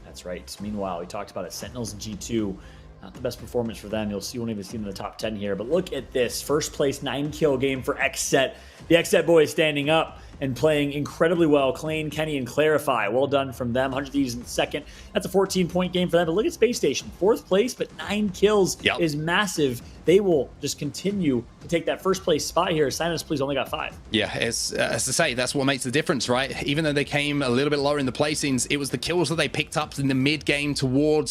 That's right. Meanwhile, we talked about it. Sentinels and G2. Not the best performance for them. You won't even see them in the top 10 here. But look at this. First place 9-kill game for Xset. The Xset boys standing up and playing incredibly well. Klein, Kenny, and Clarify. Well done from them. 100 Thieves in second. That's a 14-point game for them. But look at Space Station. 4th place, but 9 kills is massive. They will just continue to take that first place spot here. Sinus Please only got 5. Yeah, as I say, that's what makes the difference, right? Even though they came a little bit lower in the placings, it was the kills that they picked up in the mid game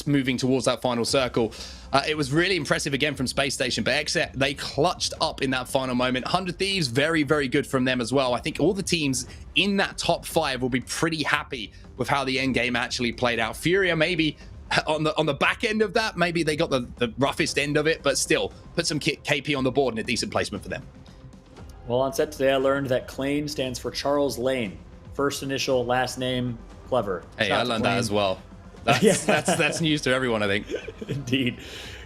moving towards that final circle. It was really impressive again from Space Station, but Xset, they clutched up in that final moment. 100 Thieves, very good from them as well. I think all the teams in that top 5 will be pretty happy with how the end game actually played out. Furia maybe on the back end of that, maybe they got the roughest end of it, but still put some KP on the board and a decent placement for them. Well, on set today, I learned that Klein stands for Charles Lane. First initial, last name, clever. Hey, I learned that as well. That's news to everyone, I think. Indeed.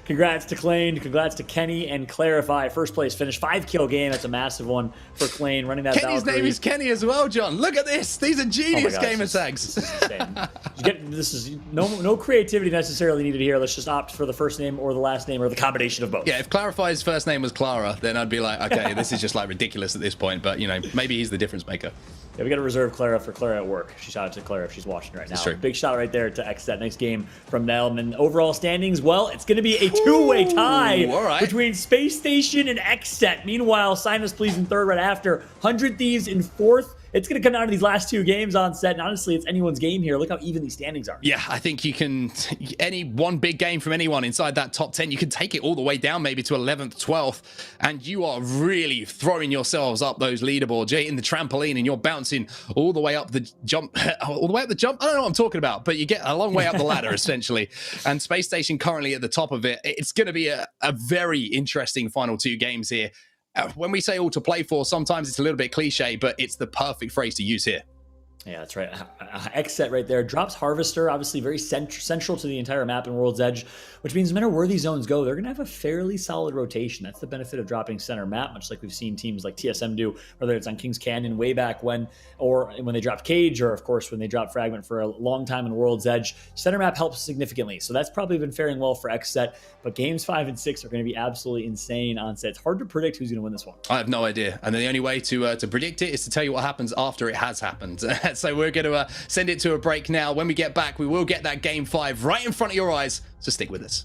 Congrats to Klein. Congrats to Kenny and Clarify. First place finish. 5-kill game. That's a massive one for Klein running that Kenny's Valkyrie. name is Kenny as well, John. Look at this. These are genius gamer tags. This is no creativity necessarily needed here. Let's just opt for the first name or the last name or the combination of both. Yeah, if Clarify's first name was Clara, then I'd be like, okay, this is just like ridiculous at this point. But, you know, maybe he's the difference maker. Yeah, we got to reserve Clara for Clara at work. Shout out to Clara if she's watching right now. Big shout right there to Xset. Nice game from them. And overall standings, well, it's going to be a two-way tie between Space Station and Xset. Meanwhile, Sinus Please in 3rd right after. 100 Thieves in 4th. It's going to come down to these last 2 games on set, and honestly, it's anyone's game here. Look how even these standings are. Yeah, I think you can, any one big game from anyone inside that top 10, you can take it all the way down maybe to 11th, 12th, and you are really throwing yourselves up those leaderboards. You're in the trampoline, and you're bouncing all the way up the jump, all the way up the jump. I don't know what I'm talking about, but you get a long way up the ladder, essentially. And Space Station currently at the top of it. It's going to be a very interesting final 2 games here. When we say all to play for, sometimes it's a little bit cliche, but it's the perfect phrase to use here. Yeah, that's right. Xset right there. Drops Harvester, obviously very central to the entire map in World's Edge, which means no matter where these zones go, they're going to have a fairly solid rotation. That's the benefit of dropping center map, much like we've seen teams like TSM do, whether it's on Kings Canyon way back when, or when they dropped Cage, or of course when they dropped Fragment for a long time in World's Edge. Center map helps significantly, so that's probably been faring well for Xset, but games 5 and 6 are going to be absolutely insane on set. It's hard to predict who's going to win this one. I have no idea, and the only way to predict it is to tell you what happens after it has happened. So we're going to send it to a break now. When we get back, we will get that game 5 right in front of your eyes, so stick with us.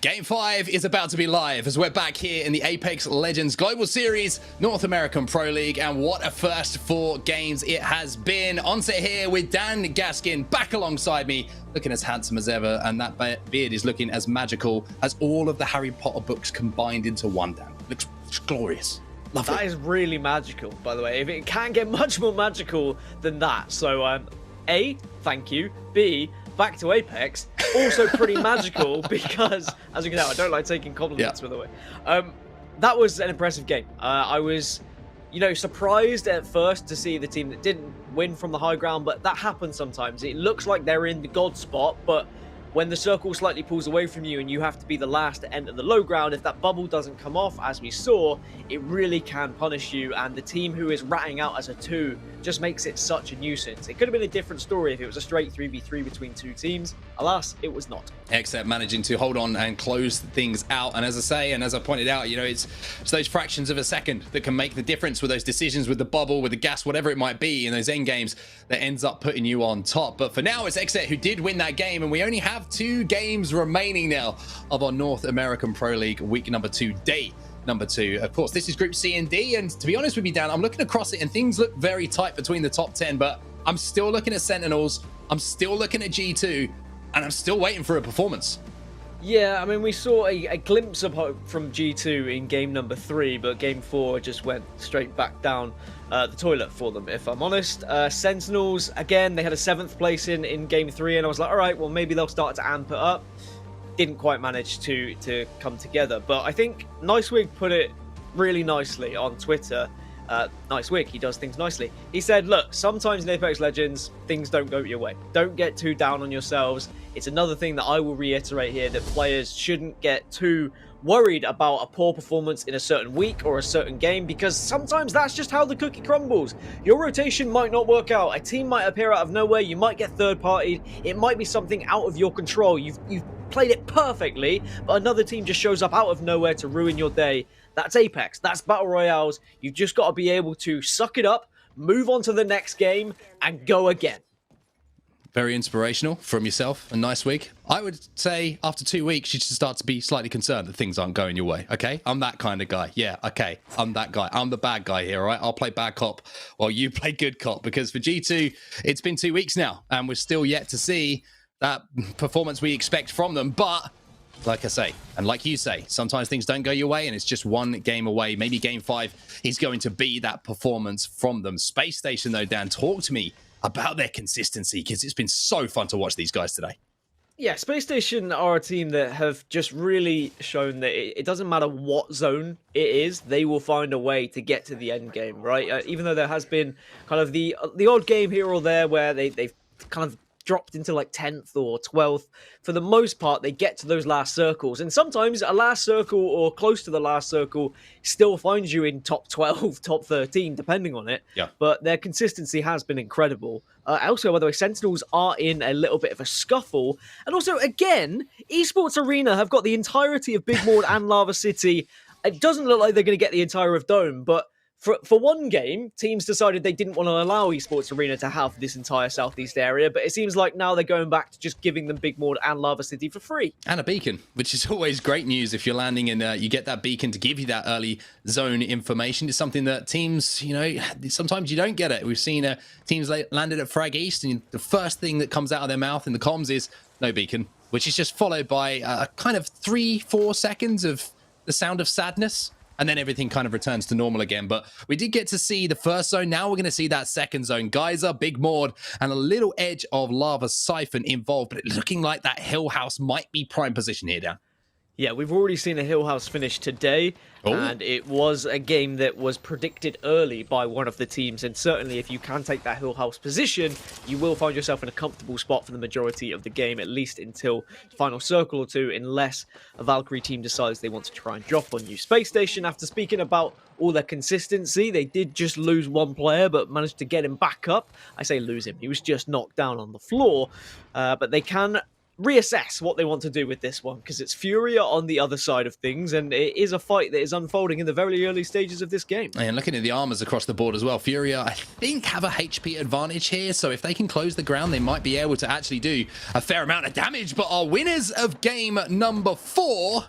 Game 5 is about to be live as we're back here in the Apex Legends Global Series North American Pro League, and what a first 4 games it has been. On set here with Dan Gaskin back alongside me, looking as handsome as ever, and that beard is looking as magical as all of the Harry Potter books combined into one, Dan. Looks glorious. Lovely. That is really magical, by the way. If it can't get much more magical than that. So, A, thank you. B, back to Apex. Also pretty magical because, as you can tell, I don't like taking compliments, by the way. That was an impressive game. I was, surprised at first to see the team that didn't win from the high ground, but that happens sometimes. It looks like they're in the god spot, but when the circle slightly pulls away from you and you have to be the last to enter the low ground, if that bubble doesn't come off, as we saw, it really can punish you, and the team who is ratting out as a 2 just makes it such a nuisance. It could have been a different story if it was a straight 3v3 between 2 teams. Alas, it was not. Except managing to hold on and close things out. And as I say, and as I pointed out, it's those fractions of a second that can make the difference with those decisions, with the bubble, with the gas, whatever it might be in those end games that ends up putting you on top. But for now, it's Exet who did win that game, and we only have 2 games remaining now of our North American Pro League week number 2, day number 2. Of course, this is Group C and D, and to be honest with you, Dan, I'm looking across it and things look very tight between the top 10, but I'm still looking at Sentinels, I'm still looking at G2, and I'm still waiting for a performance. Yeah, I mean, we saw a glimpse of hope from G2 in game number 3, but game 4 just went straight back down the toilet for them, if I'm honest. Sentinels, again, they had a 7th place in game 3, and I was like, all right, well, maybe they'll start to amp it up. Didn't quite manage to come together, but I think Nicewig put it really nicely on Twitter. Nicewig, he does things nicely. He said, look, sometimes in Apex Legends, things don't go your way. Don't get too down on yourselves. It's another thing that I will reiterate here, that players shouldn't get too worried about a poor performance in a certain week or a certain game, because sometimes that's just how the cookie crumbles. Your rotation might not work out. A team might appear out of nowhere. You might get third-partied. It might be something out of your control. You've played it perfectly, but another team just shows up out of nowhere to ruin your day. That's Apex. That's Battle Royales. You've just got to be able to suck it up, move on to the next game, and go again. Very inspirational from yourself. A nice week. I would say after 2 weeks, you should start to be slightly concerned that things aren't going your way, okay? I'm that kind of guy. Yeah, okay. I'm that guy. I'm the bad guy here, all right? I'll play bad cop while you play good cop, because for G2, it's been 2 weeks now, and we're still yet to see that performance we expect from them. But like I say, and like you say, sometimes things don't go your way, and it's just one game away. Maybe game 5 is going to be that performance from them. Space Station, though, Dan, talk to me about their consistency, because it's been so fun to watch these guys today. Yeah, Space Station are a team that have just really shown that it doesn't matter what zone it is, they will find a way to get to the end game, right? Even though there has been kind of the odd game here or there where they've kind of dropped into like 10th or 12th. For the most part, they get to those last circles. And sometimes a last circle or close to the last circle still finds you in top 12, top 13, depending on it. Yeah. But their consistency has been incredible. Also, by the way, Sentinels are in a little bit of a scuffle. And also, again, Esports Arena have got the entirety of Big Mord and Lava City. It doesn't look like they're going to get the entire of Dome, but for one game, teams decided they didn't want to allow Esports Arena to have this entire southeast area, but it seems like now they're going back to just giving them Big Mord and Lava City for free. And a beacon, which is always great news if you're landing and you get that beacon to give you that early zone information. It's something that teams, sometimes you don't get it. We've seen teams landed at Frag East, and the first thing that comes out of their mouth in the comms is no beacon, which is just followed by a kind of 3-4 seconds of the sound of sadness. And then everything kind of returns to normal again. But we did get to see the first zone. Now we're going to see that second zone. Geyser, Big Mord, and a little edge of Lava Siphon involved. But it's looking like that Hill House might be prime position here, Dan. Yeah, we've already seen a Hill House finish today, and it was a game that was predicted early by one of the teams, and certainly if you can take that Hill House position, you will find yourself in a comfortable spot for the majority of the game, at least until the final circle or two, unless a Valkyrie team decides they want to try and drop on you. Space Station, after speaking about all their consistency, they did just lose one player, but managed to get him back up. I say lose him, he was just knocked down on the floor, but they can reassess what they want to do with this one, because it's Furia on the other side of things, and it is a fight that is unfolding in the very early stages of this game. And looking at the armors across the board as well, Furia, I think, have a HP advantage here, so if they can close the ground, they might be able to actually do a fair amount of damage, but our winners of game number 4,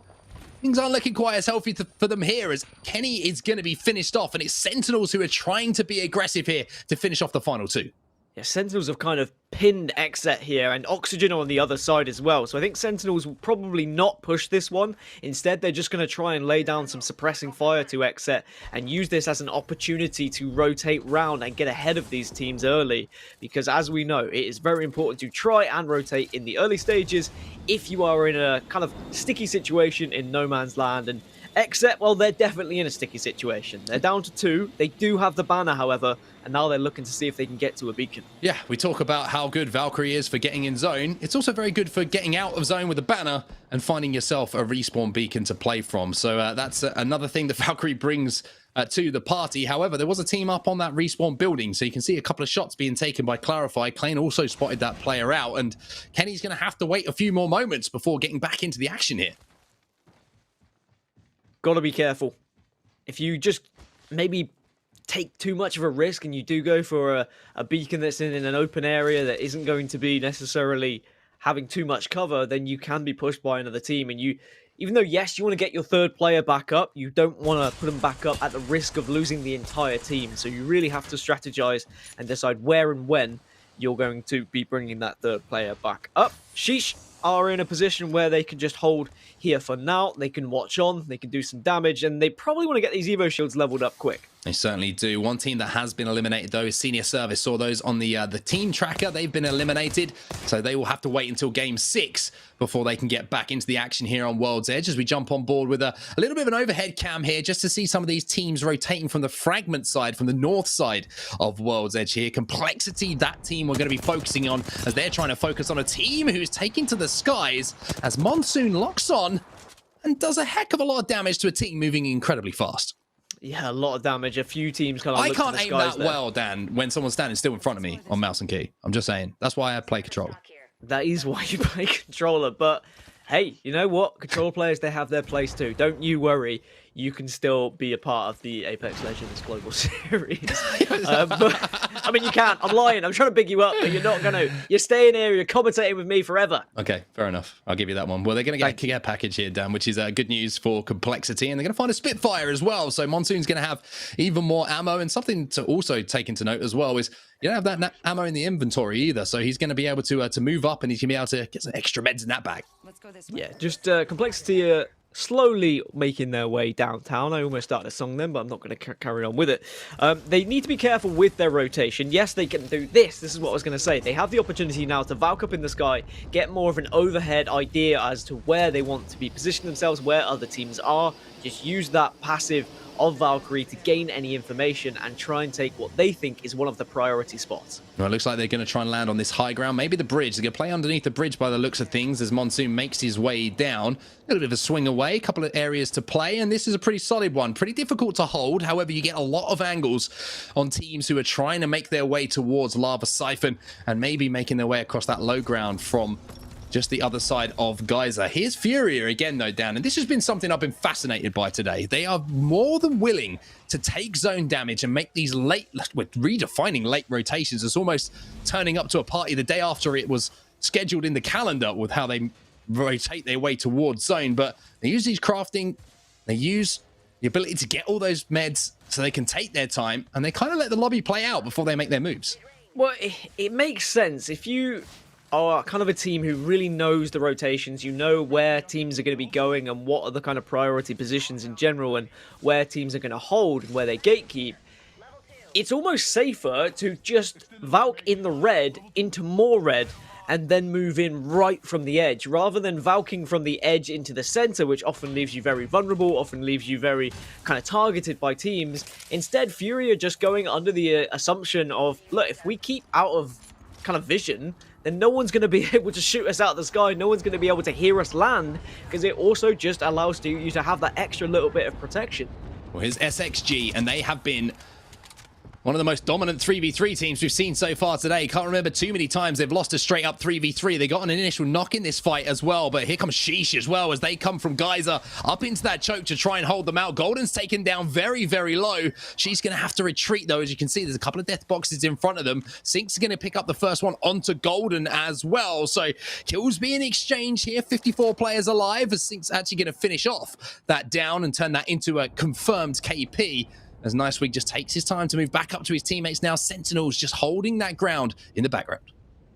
things aren't looking quite as healthy for them here, as Kenny is going to be finished off, and it's Sentinels who are trying to be aggressive here to finish off the final 2. Yeah, Sentinels have kind of pinned Exet here, and Oxygen on the other side as well. So I think Sentinels will probably not push this one. Instead, they're just going to try and lay down some suppressing fire to Exet and use this as an opportunity to rotate round and get ahead of these teams early. Because as we know, it is very important to try and rotate in the early stages if you are in a kind of sticky situation in no man's land. And Exet, well, they're definitely in a sticky situation. They're down to 2. They do have the banner, however, and now they're looking to see if they can get to a beacon. Yeah, we talk about how good Valkyrie is for getting in zone. It's also very good for getting out of zone with a banner and finding yourself a respawn beacon to play from. So that's another thing that Valkyrie brings to the party. However, there was a team up on that respawn building, so you can see a couple of shots being taken by Clarify. Klein also spotted that player out, and Kenny's going to have to wait a few more moments before getting back into the action here. Gotta be careful. If you just maybe take too much of a risk and you do go for a beacon that's in an open area that isn't going to be necessarily having too much cover, then you can be pushed by another team. And you, even though, yes, you want to get your third player back up, you don't want to put them back up at the risk of losing the entire team. So you really have to strategize and decide where and when you're going to be bringing that third player back up. Sheesh are in a position where they can just hold here for now. They can watch on, they can do some damage, and they probably want to get these Evo shields leveled up quick. They certainly do. One team that has been eliminated, though, is Senior Service. Saw those on the team tracker. They've been eliminated, so they will have to wait until game 6 before they can get back into the action here on World's Edge, as we jump on board with a little bit of an overhead cam here just to see some of these teams rotating from the fragment side, from the north side of World's Edge here. Complexity, that team we're going to be focusing on, as they're trying to focus on a team who's taking to the skies as Monsoon locks on and does a heck of a lot of damage to a team moving incredibly fast. Yeah, a lot of damage. A few teams kind of I look can't to the aim skies that there. well, Dan, when someone's standing still in front of me on mouse and key. I'm just saying. That's why I play controller. That is why you play controller, but hey, you know what? Controller players, they have their place too. Don't you worry. You can still be a part of the Apex Legends Global Series. But, I mean, you can't. I'm lying. I'm trying to big you up, but you're not going to. You're staying here. You're commentating with me forever. Okay, fair enough. I'll give you that one. Well, they're going to get a care package here, Dan, which is good news for Complexity, and they're going to find a Spitfire as well. So Monsoon's going to have even more ammo, and something to also take into note as well is you don't have that ammo in the inventory either, so he's going to be able to move up, and he's going to be able to get some extra meds in that bag. Let's go this way. Yeah, just Complexity slowly making their way downtown. I almost started a song then, but I'm not going to carry on with it. They need to be careful with their rotation. Yes, they can do this. This is what I was going to say. They have the opportunity now to Valk up in the sky, get more of an overhead idea as to where they want to be positioning themselves, where other teams are. Just use that passive of Valkyrie to gain any information and try and take what they think is one of the priority spots. Well, it looks like they're going to try and land on this high ground, maybe the bridge. They're going to play underneath the bridge by the looks of things as Monsoon makes his way down. A little bit of a swing away, a couple of areas to play, and this is a pretty solid one. Pretty difficult to hold. However, you get a lot of angles on teams who are trying to make their way towards Lava Siphon and maybe making their way across that low ground from just the other side of Geyser. Here's Furia again, though, Dan, and this has been something I've been fascinated by today. They are more than willing to take zone damage and make these late, we're redefining late rotations. It's almost turning up to a party the day after it was scheduled in the calendar with how they rotate their way towards zone. But they use these crafting, they use the ability to get all those meds so they can take their time, and they kind of let the lobby play out before they make their moves. Well, it makes sense. If you are kind of a team who really knows the rotations, you know where teams are going to be going and what are the kind of priority positions in general and where teams are going to hold and where they gatekeep, it's almost safer to just Valk in the red into more red and then move in right from the edge, rather than Valking from the edge into the center, which often leaves you very vulnerable, often leaves you very kind of targeted by teams. Instead, Furia just going under the assumption of, look, if we keep out of kind of vision, then no one's going to be able to shoot us out of the sky, no one's going to be able to hear us land, because it also just allows you to have that extra little bit of protection. Well, here's SXG, and they have been One of the most dominant 3v3 teams we've seen so far today. Can't remember too many times they've lost a straight up 3v3. They got an initial knock in this fight as well, but here comes Sheesh as well as they come from Geyser up into that choke to try and hold them out. Golden's taken down very, very low. She's going to have to retreat though. As you can see, there's a couple of death boxes in front of them. Sync's going to pick up the first one onto Golden as well. So kills being exchanged here. 54 players alive as Sync's actually going to finish off that down and turn that into a confirmed KP. As Niceweek just takes his time to move back up to his teammates now. Sentinels just holding that ground in the background.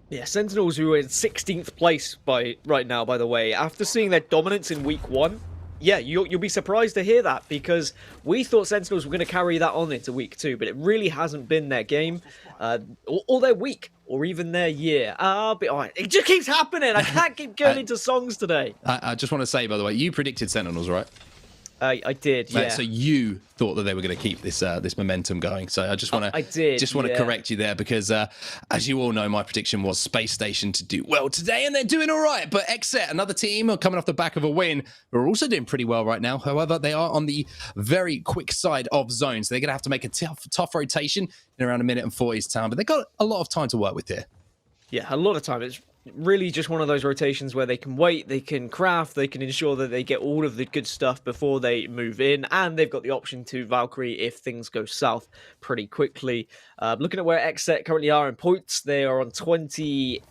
Yeah, Sentinels who are in 16th place right now, by the way. After seeing their dominance in week 1, yeah, you'll be surprised to hear that because we thought Sentinels were going to carry that on into week 2, but it really hasn't been their game or their week or even their year. But it just keeps happening. I can't keep going into songs today. I just want to say, by the way, you predicted Sentinels, right? I did, yeah. So you thought that they were going to keep this this momentum going. So I just want to correct you there because, as you all know, my prediction was Space Station to do well today, and they're doing all right. But Xset, another team coming off the back of a win, are also doing pretty well right now. However, they are on the very quick side of zone, so they're going to have to make a tough rotation in around 1 minute and 40's time. But they've got a lot of time to work with here. Yeah, a lot of time. It's really just one of those rotations where they can wait, they can craft, they can ensure that they get all of the good stuff before they move in, and they've got the option to Valkyrie if things go south pretty quickly. Looking at where Xset currently are in points, they are on 28,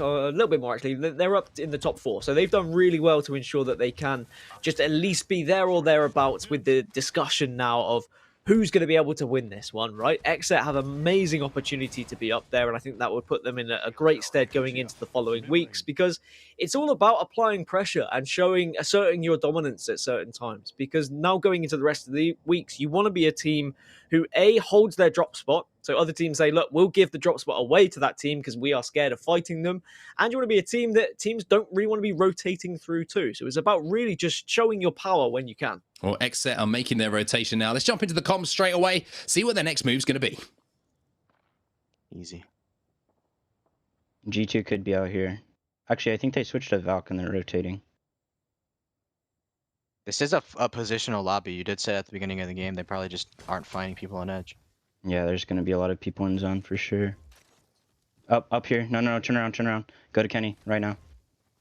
or a little bit more actually. They're up in the top 4, so they've done really well to ensure that they can just at least be there or thereabouts with the discussion now of who's going to be able to win this one, right? Xset have an amazing opportunity to be up there, and I think that would put them in a great stead going into the following weeks, because it's all about applying pressure and asserting your dominance at certain times, because now going into the rest of the weeks, you want to be a team who, A, holds their drop spot, so other teams say, look, we'll give the drop spot away to that team because we are scared of fighting them, and you want to be a team that teams don't really want to be rotating through too, so it's about really just showing your power when you can. Well, Xset are making their rotation now. Let's jump into the comms straight away, see what their next move's going to be. Easy. G2 could be out here. Actually, I think they switched to Valk and they're rotating. This is a positional lobby. You did say at the beginning of the game they probably just aren't finding people on edge. Yeah, there's going to be a lot of people in zone for sure. Up here. No, turn around. Go to Kenny right now.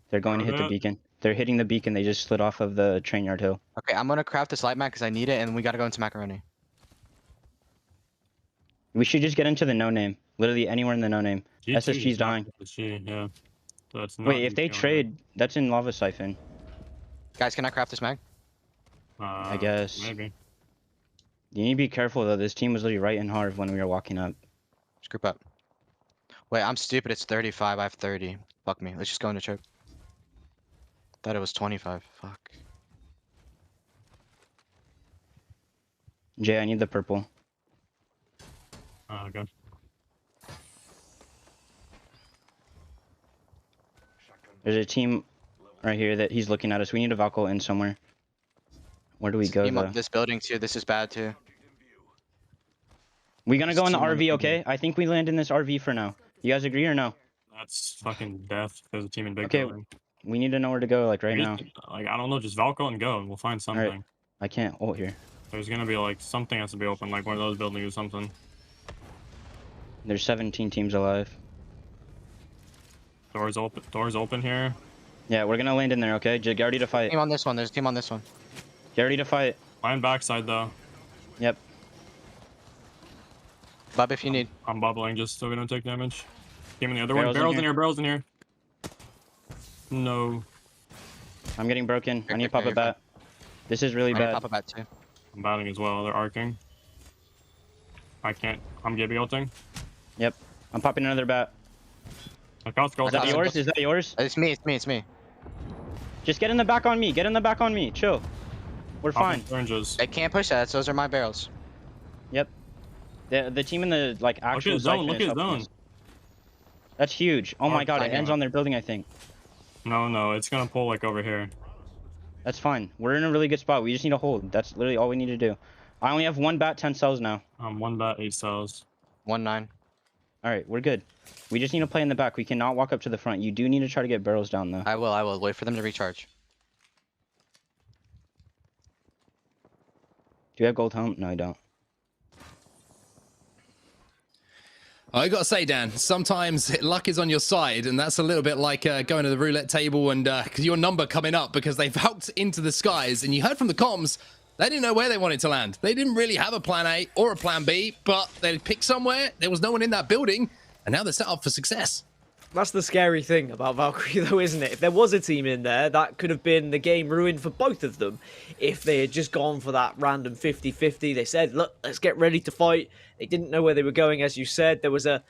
They're going to hit the beacon. They're hitting the beacon. They just slid off of the train yard hill. Okay, I'm going to craft this light mat because I need it, and we got to go into macaroni. We should just get into the no-name. Literally anywhere in the no-name. SSG's dying. Yeah. So it's not Wait, if they trade, that's in Lava Siphon. Guys, can I craft this mag? I guess. Maybe. You need to be careful, though. This team was literally right in hard when we were walking up. Just group up. Wait, I'm stupid. It's 35. I have 30. Fuck me. Let's just go into choke. Thought it was 25. Fuck. Jay, I need the purple. Okay. There's a team right here that he's looking at us. We need a Valkyrie in somewhere. Where do we go, though? This building, too. This is bad, too. We gonna go in the RV, okay? I think we land in this RV for now. You guys agree or no? That's fucking death because the team in big Okay, building. we need to know where to go, like, right now. Like, I don't know, just Valko and go, and we'll find something. Right. I can't ult here. There's gonna be, like, something has to be open, like one of those buildings or something. There's 17 teams alive. Doors open here. Yeah, we're gonna land in there, okay? Get ready to fight. Team on this one. There's a team on this one. Get ready to fight. Line backside, though. Yep. Bub if you need. I'm bubbling, just so we don't take damage. Team in the other one. Barrels in here. No. I'm getting broken. I need to pop a bat. This is really bad. Pop a bat too. I'm batting as well. They're arcing. I can't. I'm Gibby ulting. Yep. I'm popping another bat. Is that yours? Is that yours? It's me. Just get in the back on me. Get in the back on me. Chill. We're fine. They can't push that. Those are my barrels. Yep. The team in the like actual zone. Look at zone. That's huge. Oh my god, it ends on their building, I think. No, it's gonna pull like over here. That's fine. We're in a really good spot. We just need to hold. That's literally all we need to do. I only have 1 bat, 10 cells now. 1 bat, 8 cells. 1-9. Alright, we're good. We just need to play in the back. We cannot walk up to the front. You do need to try to get barrels down, though. I will. Wait for them to recharge. Do you have gold helm? No, I don't. I gotta say, Dan, sometimes luck is on your side, and that's a little bit like going to the roulette table and your number coming up because they've helped into the skies, and you heard from the comms, they didn't know where they wanted to land. They didn't really have a plan A or a plan B, but they picked somewhere, there was no one in that building, and now they're set up for success. That's the scary thing about Valkyrie, though, isn't it? If there was a team in there, that could have been the game ruined for both of them. If they had just gone for that random 50-50, they said, look, let's get ready to fight. They didn't know where they were going, as you said. There was a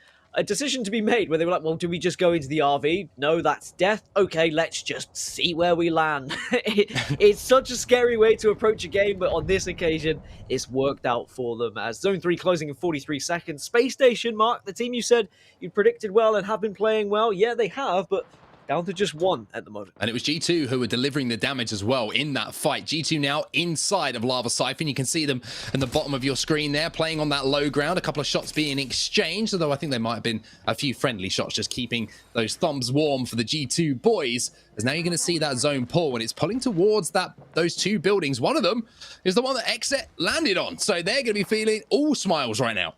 decision to be made where they were like, well, do we just go into the RV? No, that's death. Okay, let's just see where we land. It's such a scary way to approach a game, but on this occasion, it's worked out for them. As Zone 3 closing in 43 seconds. Space Station, Mark, the team you said you predicted well and have been playing well. Yeah, they have, but down to just one at the moment. And it was G2 who were delivering the damage as well in that fight. G2 now inside of Lava Siphon. You can see them in the bottom of your screen there, playing on that low ground. A couple of shots being exchanged, although I think there might have been a few friendly shots, just keeping those thumbs warm for the G2 boys. As now you're going to see that zone pull, and it's pulling towards those two buildings. One of them is the one that Exet landed on, so they're going to be feeling all smiles right now.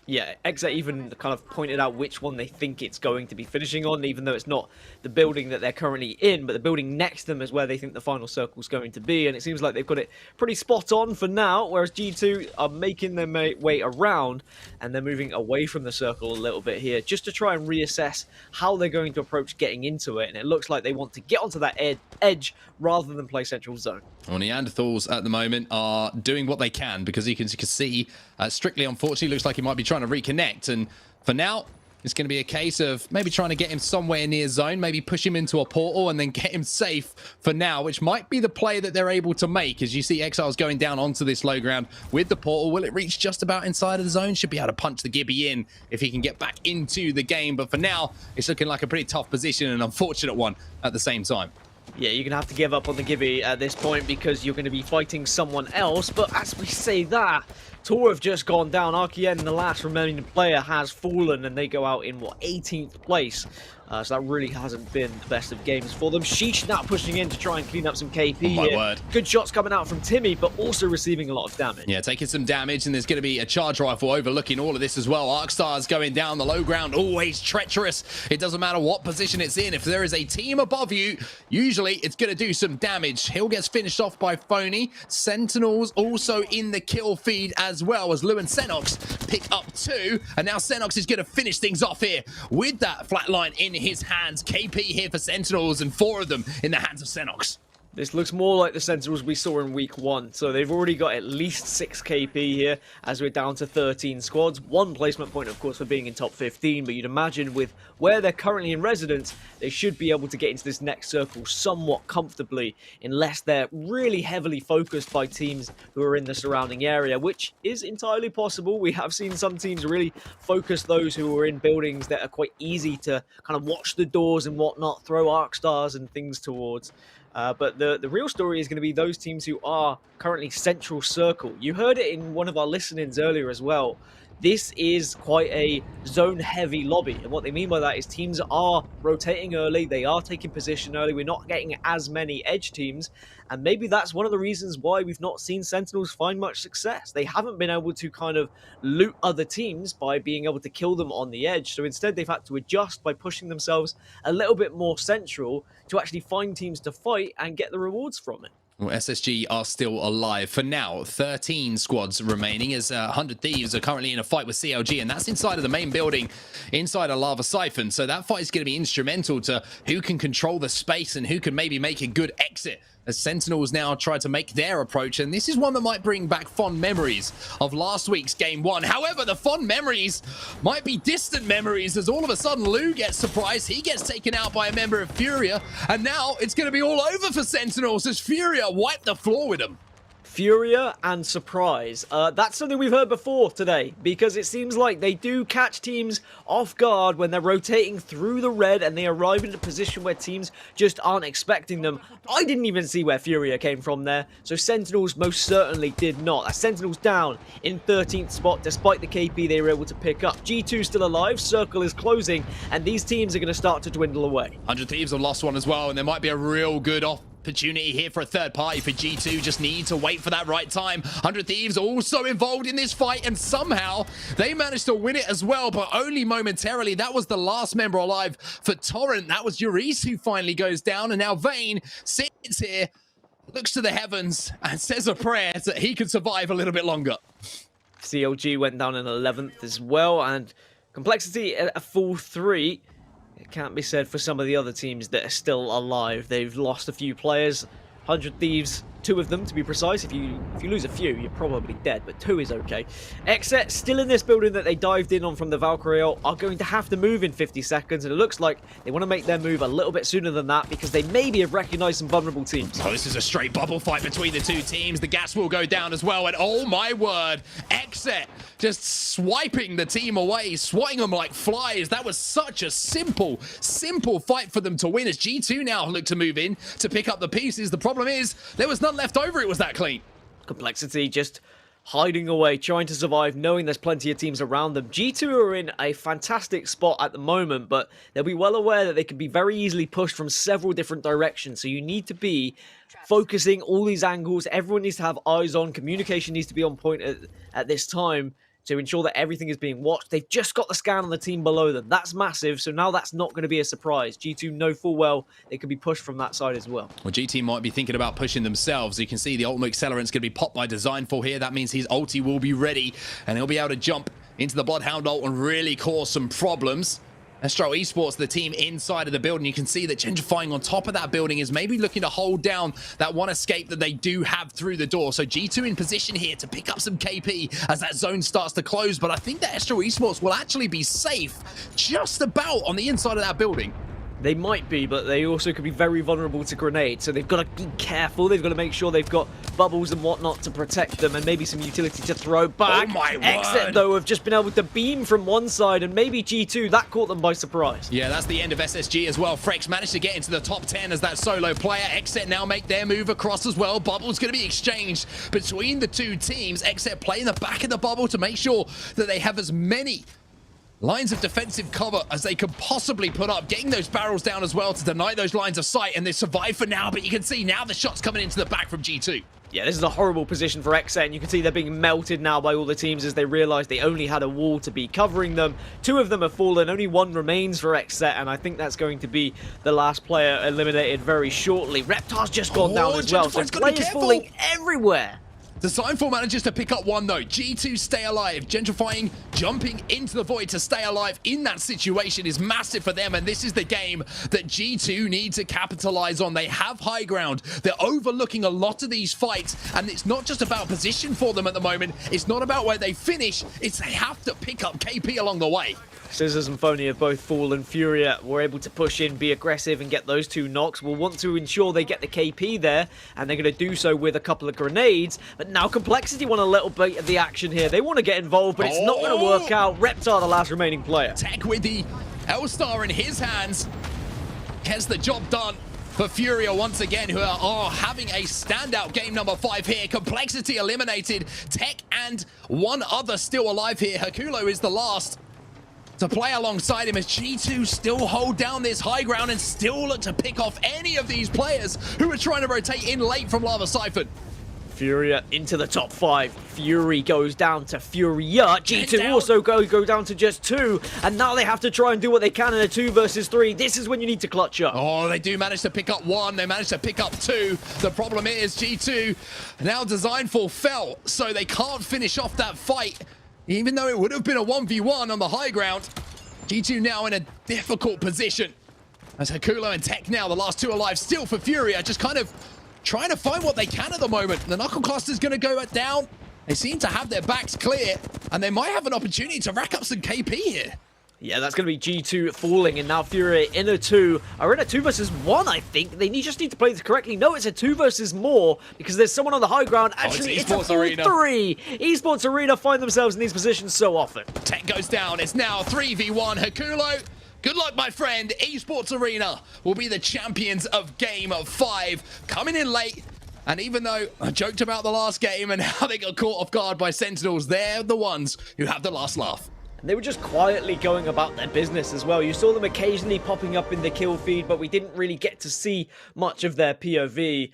Yeah, Exet even kind of pointed out which one they think it's going to be finishing on, even though it's not the building that they're currently in, but the building next to them is where they think the final circle is going to be, and it seems like they've got it pretty spot on for now, whereas G2 are making their way around, and they're moving away from the circle a little bit here, just to try and reassess how they're going to approach getting into it, and it looks like they want to get onto that edge rather than play central zone. Well, Neanderthals at the moment are doing what they can, because you can see Strictly, unfortunately, looks like he might be trying to reconnect, and for now it's going to be a case of maybe trying to get him somewhere near zone, maybe push him into a portal and then get him safe for now, which might be the play that they're able to make. As you see Exiles going down onto this low ground with the portal, will it reach just about inside of the zone? Should be able to punch the Gibby in if he can get back into the game, but for now it's looking like a pretty tough position, and an unfortunate one at the same time. Yeah, you're going to have to give up on the Gibby at this point because you're going to be fighting someone else. But as we say that, Tor have just gone down. RKN, the last remaining player, has fallen, and they go out in, what, 18th place. So that really hasn't been the best of games for them. Sheesh now pushing in to try and clean up some KP here. Word. Good shots coming out from Timmy, but also receiving a lot of damage. Yeah, taking some damage, and there's going to be a charge rifle overlooking all of this as well. Arcstar's going down the low ground, always treacherous. It doesn't matter what position it's in. If there is a team above you, usually it's going to do some damage. Hill gets finished off by Phony. Sentinels also in the kill feed as well, as Lou and Senox pick up 2. And now Senox is going to finish things off here with that flatline in his hands. KP here for Sentinels, and 4 of them in the hands of Senox. This looks more like the Sentinels we saw in week 1. So they've already got at least 6 KP here as we're down to 13 squads. 1 placement point, of course, for being in top 15. But you'd imagine with where they're currently in residence, they should be able to get into this next circle somewhat comfortably, unless they're really heavily focused by teams who are in the surrounding area, which is entirely possible. We have seen some teams really focus those who are in buildings that are quite easy to kind of watch the doors and whatnot, throw arc stars and things towards. But the real story is going to be those teams who are currently central circle. You heard it in one of our listen-ins earlier as well. This is quite a zone-heavy lobby, and what they mean by that is teams are rotating early, they are taking position early, we're not getting as many edge teams, and maybe that's one of the reasons why we've not seen Sentinels find much success. They haven't been able to kind of loot other teams by being able to kill them on the edge, so instead they've had to adjust by pushing themselves a little bit more central to actually find teams to fight and get the rewards from it. Well, SSG are still alive for now. 13 squads remaining, as 100 Thieves are currently in a fight with CLG, and that's inside of the main building, inside a Lava Siphon. So that fight is going to be instrumental to who can control the space and who can maybe make a good exit, as Sentinels now try to make their approach. And this is one that might bring back fond memories of last week's game 1. However, the fond memories might be distant memories, as all of a sudden Lou gets surprised. He gets taken out by a member of Furia, and now it's going to be all over for Sentinels as Furia wipe the floor with them. Furia and Surprise. That's something we've heard before today, because it seems like they do catch teams off guard when they're rotating through the red and they arrive in a position where teams just aren't expecting them. I didn't even see where Furia came from there, so Sentinels most certainly did not. Sentinels down in 13th spot despite the KP they were able to pick up. G2 still alive, circle is closing, and these teams are going to start to dwindle away. 100 Thieves have lost one as well, and there might be a real good opportunity here for a third party for G2. Just need to wait for that right time. 100 Thieves also involved in this fight, and somehow they managed to win it as well, but only momentarily. That was the last member alive for Torrent. That was Euris who finally goes down, and now Vayne sits here, looks to the heavens, and says a prayer that he could survive a little bit longer. CLG went down in 11th as well, and Complexity at a full 3. It can't be said for some of the other teams that are still alive. They've lost a few players. 100 Thieves, 2 of them to be precise. If you lose a few, you're probably dead, but 2 is okay. Exet still in this building that they dived in on from the Valkyrie ult, are going to have to move in 50 seconds, and it looks like they want to make their move a little bit sooner than that because they maybe have recognized some vulnerable teams. Oh, this is a straight bubble fight between the two teams. The gas will go down as well, and oh my word, Exet just swiping the team away, swatting them like flies. That was such a simple fight for them to win, as G2 now look to move in to pick up the pieces. The problem is there was none left over. It was that clean. Complexity just hiding away, trying to survive, knowing there's plenty of teams around them. G2 are in a fantastic spot at the moment, but they'll be well aware that they can be very easily pushed from several different directions. So you need to be focusing all these angles. Everyone needs to have eyes on. Communication needs to be on point at this time to ensure that everything is being watched. They've just got the scan on the team below them. That's massive, so now that's not going to be a surprise. G2 know full well they could be pushed from that side as well. Well, GT might be thinking about pushing themselves. You can see the ultimate accelerant's going to be popped by Designful here. That means his ulti will be ready, and he'll be able to jump into the Bloodhound ult and really cause some problems. Astro Esports, the team inside of the building, you can see that Gentrifying on top of that building is maybe looking to hold down that one escape that they do have through the door. So G2 in position here to pick up some KP as that zone starts to close. But I think that Astro Esports will actually be safe just about on the inside of that building. They might be, but they also could be very vulnerable to grenades, so they've got to be careful. They've got to make sure they've got bubbles and whatnot to protect them, and maybe some utility to throw back. Oh my word. Exit, though, have just been able to beam from one side, and maybe G2, that caught them by surprise. Yeah, that's the end of SSG as well. Frex managed to get into the top 10 as that solo player. Exit now make their move across as well. Bubble's going to be exchanged between the two teams. Exit playing the back of the bubble to make sure that they have as many lines of defensive cover as they could possibly put up, getting those barrels down as well to deny those lines of sight, and they survive for now. But you can see now the shots coming into the back from G2. Yeah, this is a horrible position for Exet, and you can see they're being melted now by all the teams as they realize they only had a wall to be covering them. 2 of them have fallen, only 1 remains for Exet, and I think that's going to be the last player eliminated very shortly. Reptar's just gone down as well, so players falling everywhere. Designful manages to pick up 1 though. G2 stay alive. Gentrifying, jumping into the void to stay alive in that situation is massive for them, and this is the game that G2 need to capitalize on. They have high ground. They're overlooking a lot of these fights, and it's not just about position for them at the moment. It's not about where they finish. It's they have to pick up KP along the way. Scissors and Phony have both fallen. Furia were able to push in, be aggressive, and get those 2 knocks. We'll want to ensure they get the KP there, and they're going to do so with a couple of grenades. But now Complexity want a little bit of the action here. They want to get involved, but it's not going to work out. Reptar, the last remaining player. Tech with the L-Star in his hands gets the job done for Furia once again, who are having a standout game number 5 here. Complexity eliminated. Tech and 1 other still alive here. Herculo is the last to play alongside him as G2 still hold down this high ground and still look to pick off any of these players who are trying to rotate in late from Lava Siphon. Furia into the top 5. Fury goes down to Furia. G2 also go down to just 2. And now they have to try and do what they can in a 2 versus 3. This is when you need to clutch up. Oh, they do manage to pick up 1. They managed to pick up 2. The problem is G2 now Designful fell, so they can't finish off that fight. Even though it would have been a 1v1 on the high ground, G2 now in a difficult position. As Herculo and Tech now, the last 2 alive, still for Furia, just kind of trying to find what they can at the moment. The Knuckle Cluster's going to go down. They seem to have their backs clear, and they might have an opportunity to rack up some KP here. Yeah, that's going to be G2 falling, and now Furia in a 2. Are in a 2 versus 1, I think. They just need to play this correctly. No, it's a 2 versus more, because there's someone on the high ground. Actually, it's a full 3. Esports Arena find themselves in these positions so often. Tech goes down. It's now 3v1. Herculo, good luck, my friend. Esports Arena will be the champions of game 5. Coming in late. And even though I joked about the last game and how they got caught off guard by Sentinels, they're the ones who have the last laugh. And they were just quietly going about their business as well. You saw them occasionally popping up in the kill feed, but we didn't really get to see much of their POV.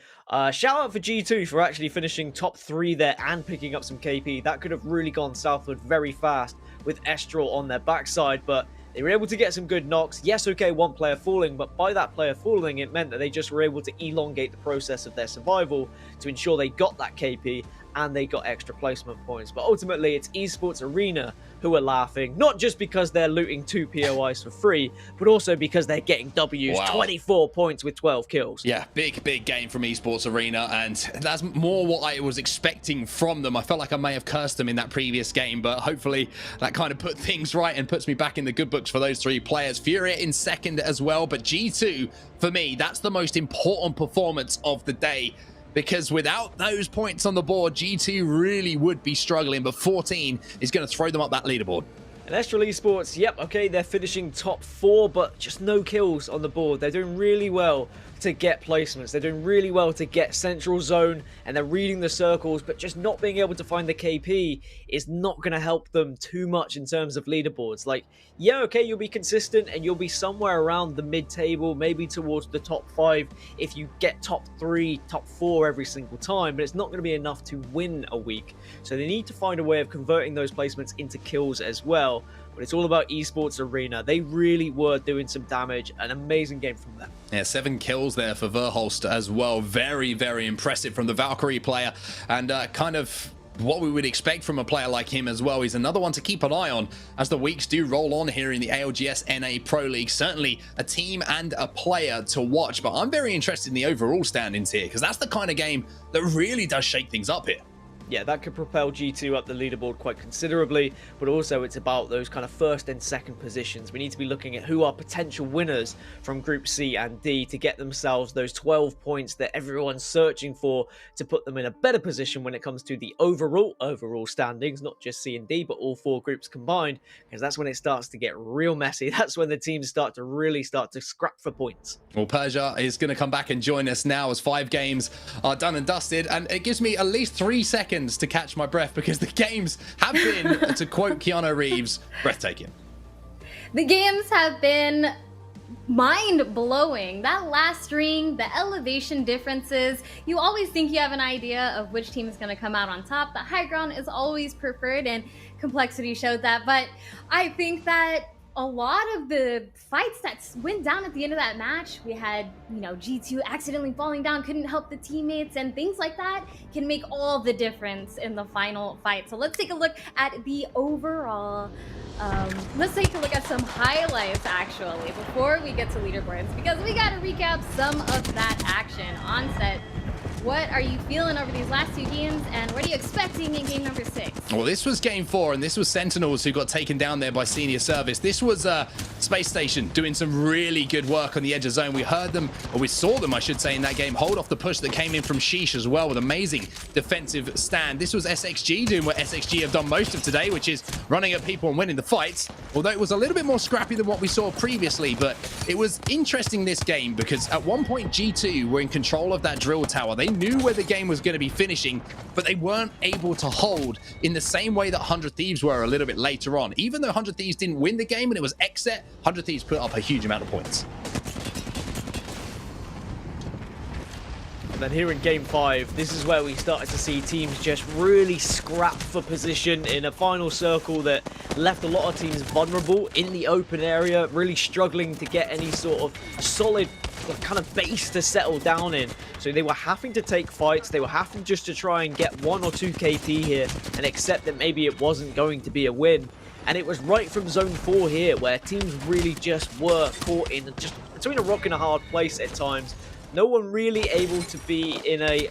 Shout out for G2 for actually finishing top 3 there and picking up some KP. That could have really gone southward very fast with Estral on their backside, but they were able to get some good knocks. Yes, okay, one player falling, but by that player falling, it meant that they just were able to elongate the process of their survival to ensure they got that KP and they got extra placement points. But ultimately, it's Esports Arena who are laughing, not just because they're looting 2 POIs for free, but also because they're getting Ws. Wow. 24 points with 12 kills. Yeah, big game from Esports Arena, and that's more what I was expecting from them. I felt like I may have cursed them in that previous game, but hopefully that kind of put things right and puts me back in the good books for those 3 players. Furia in second as well, but G2, for me, that's the most important performance of the day. Because without those points on the board, G2 really would be struggling, but 14 is going to throw them up that leaderboard. And Estral Esports, yep, okay, they're finishing top 4, but just no kills on the board. They're doing really well to get placements. They're doing really well to get central zone, and they're reading the circles, but just not being able to find the KP is not going to help them too much in terms of leaderboards. Like, yeah, okay, you'll be consistent and you'll be somewhere around the mid-table, maybe towards the top 5 if you get top 3, top 4 every single time, but it's not going to be enough to win a week. So they need to find a way of converting those placements into kills as well. But it's all about Esports Arena. They really were doing some damage. An amazing game from them. Yeah, 7 kills there for Verholst as well. Very, very impressive from the Valkyrie player. And kind of what we would expect from a player like him as well. He's another one to keep an eye on as the weeks do roll on here in the ALGS NA Pro League. Certainly a team and a player to watch. But I'm very interested in the overall standings here, because that's the kind of game that really does shake things up here. Yeah, that could propel G2 up the leaderboard quite considerably, but also it's about those kind of first and second positions. We need to be looking at who are potential winners from Group C and D to get themselves those 12 points that everyone's searching for to put them in a better position when it comes to the overall standings, not just C and D, but all 4 groups combined, because that's when it starts to get real messy. That's when the teams really start to scrap for points. Well, Persia is going to come back and join us now as 5 games are done and dusted, and it gives me at least 3 seconds to catch my breath, because the games have been, to quote Keanu Reeves, breathtaking. The games have been mind-blowing. That last ring, the elevation differences, you always think you have an idea of which team is going to come out on top. The high ground is always preferred, and Complexity showed that, but I think that a lot of the fights that went down at the end of that match, we had, G2 accidentally falling down, couldn't help the teammates, and things like that can make all the difference in the final fight. So let's take a look at the overall, let's take a look at some highlights actually before we get to leaderboards, because we got to recap some of that action on set. What are you feeling over these last 2 games, and what are you expecting in game number 6? Well, this was game 4, and this was Sentinels who got taken down there by Senior Service. This was Space Station doing some really good work on the edge of zone. We heard them, or we saw them, I should say, in that game hold off the push that came in from Sheesh as well with amazing defensive stand. This was SXG doing what SXG have done most of today, which is running at people and winning the fights, although it was a little bit more scrappy than what we saw previously. But it was interesting this game, because at one point G2 were in control of that drill tower. They knew where the game was going to be finishing, but they weren't able to hold in the same way that 100 Thieves were a little bit later on. Even though 100 Thieves didn't win the game and it was exit, 100 Thieves put up a huge amount of points. And then here in game 5, this is where we started to see teams just really scrap for position in a final circle that left a lot of teams vulnerable in the open area, really struggling to get any sort of solid kind of base to settle down in. So they were having to take fights, they were having just to try and get 1 or 2 KT here and accept that maybe it wasn't going to be a win. And it was right from zone 4 here where teams really just were caught in just between a rock and a hard place at times. No one really able to be in a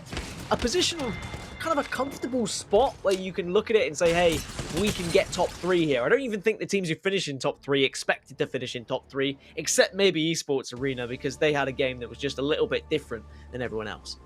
position of kind of a comfortable spot where you can look at it and say, hey, we can get top 3 here. I don't even think the teams who finish in top 3 expected to finish in top 3, except maybe Esports Arena, because they had a game that was just a little bit different than everyone else.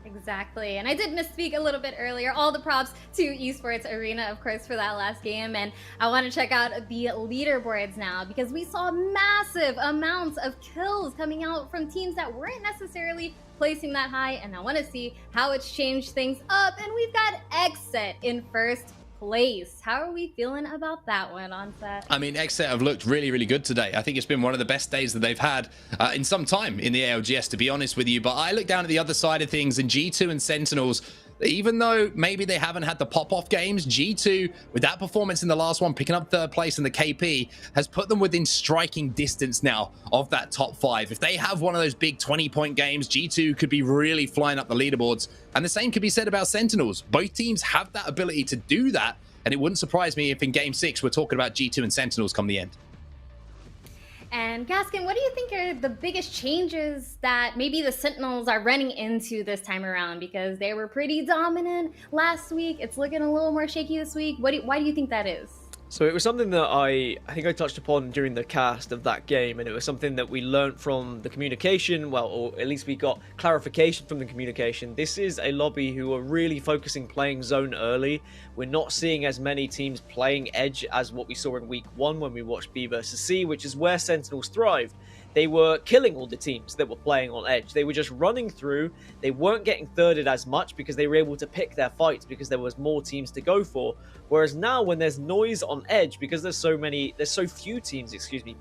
Exactly, and I did misspeak a little bit earlier. All the props to Esports Arena, of course, for that last game. And I want to check out the leaderboards now, because we saw massive amounts of kills coming out from teams that weren't necessarily placing that high. And I want to see how it's changed things up. And we've got Exit in first place. How are we feeling about that one on set? I mean, XSET have looked really, really good today. I think it's been one of the best days that they've had in some time in the ALGS, to be honest with you. But I look down at the other side of things, and G2 and Sentinels, even though maybe they haven't had the pop-off games, G2, with that performance in the last one, picking up 3rd place in the KP, has put them within striking distance now of that top 5. If they have one of those big 20-point games, G2 could be really flying up the leaderboards. And the same could be said about Sentinels. Both teams have that ability to do that, and it wouldn't surprise me if in Game 6 we're talking about G2 and Sentinels come the end. And Gaskin, what do you think are the biggest changes that maybe the Sentinels are running into this time around? Because they were pretty dominant last week. It's looking a little more shaky this week. Why do you think that is? So it was something that I think I touched upon during the cast of that game, and it was something that we learned from the communication, well, or at least we got clarification from the communication. This is a lobby who are really focusing playing zone early. We're not seeing as many teams playing edge as what we saw in week 1 when we watched B versus C, which is where Sentinels thrived. They were killing all the teams that were playing on edge. They were just running through. They weren't getting thirded as much because they were able to pick their fights because there was more teams to go for. Whereas now when there's noise on edge, because there's so few teams,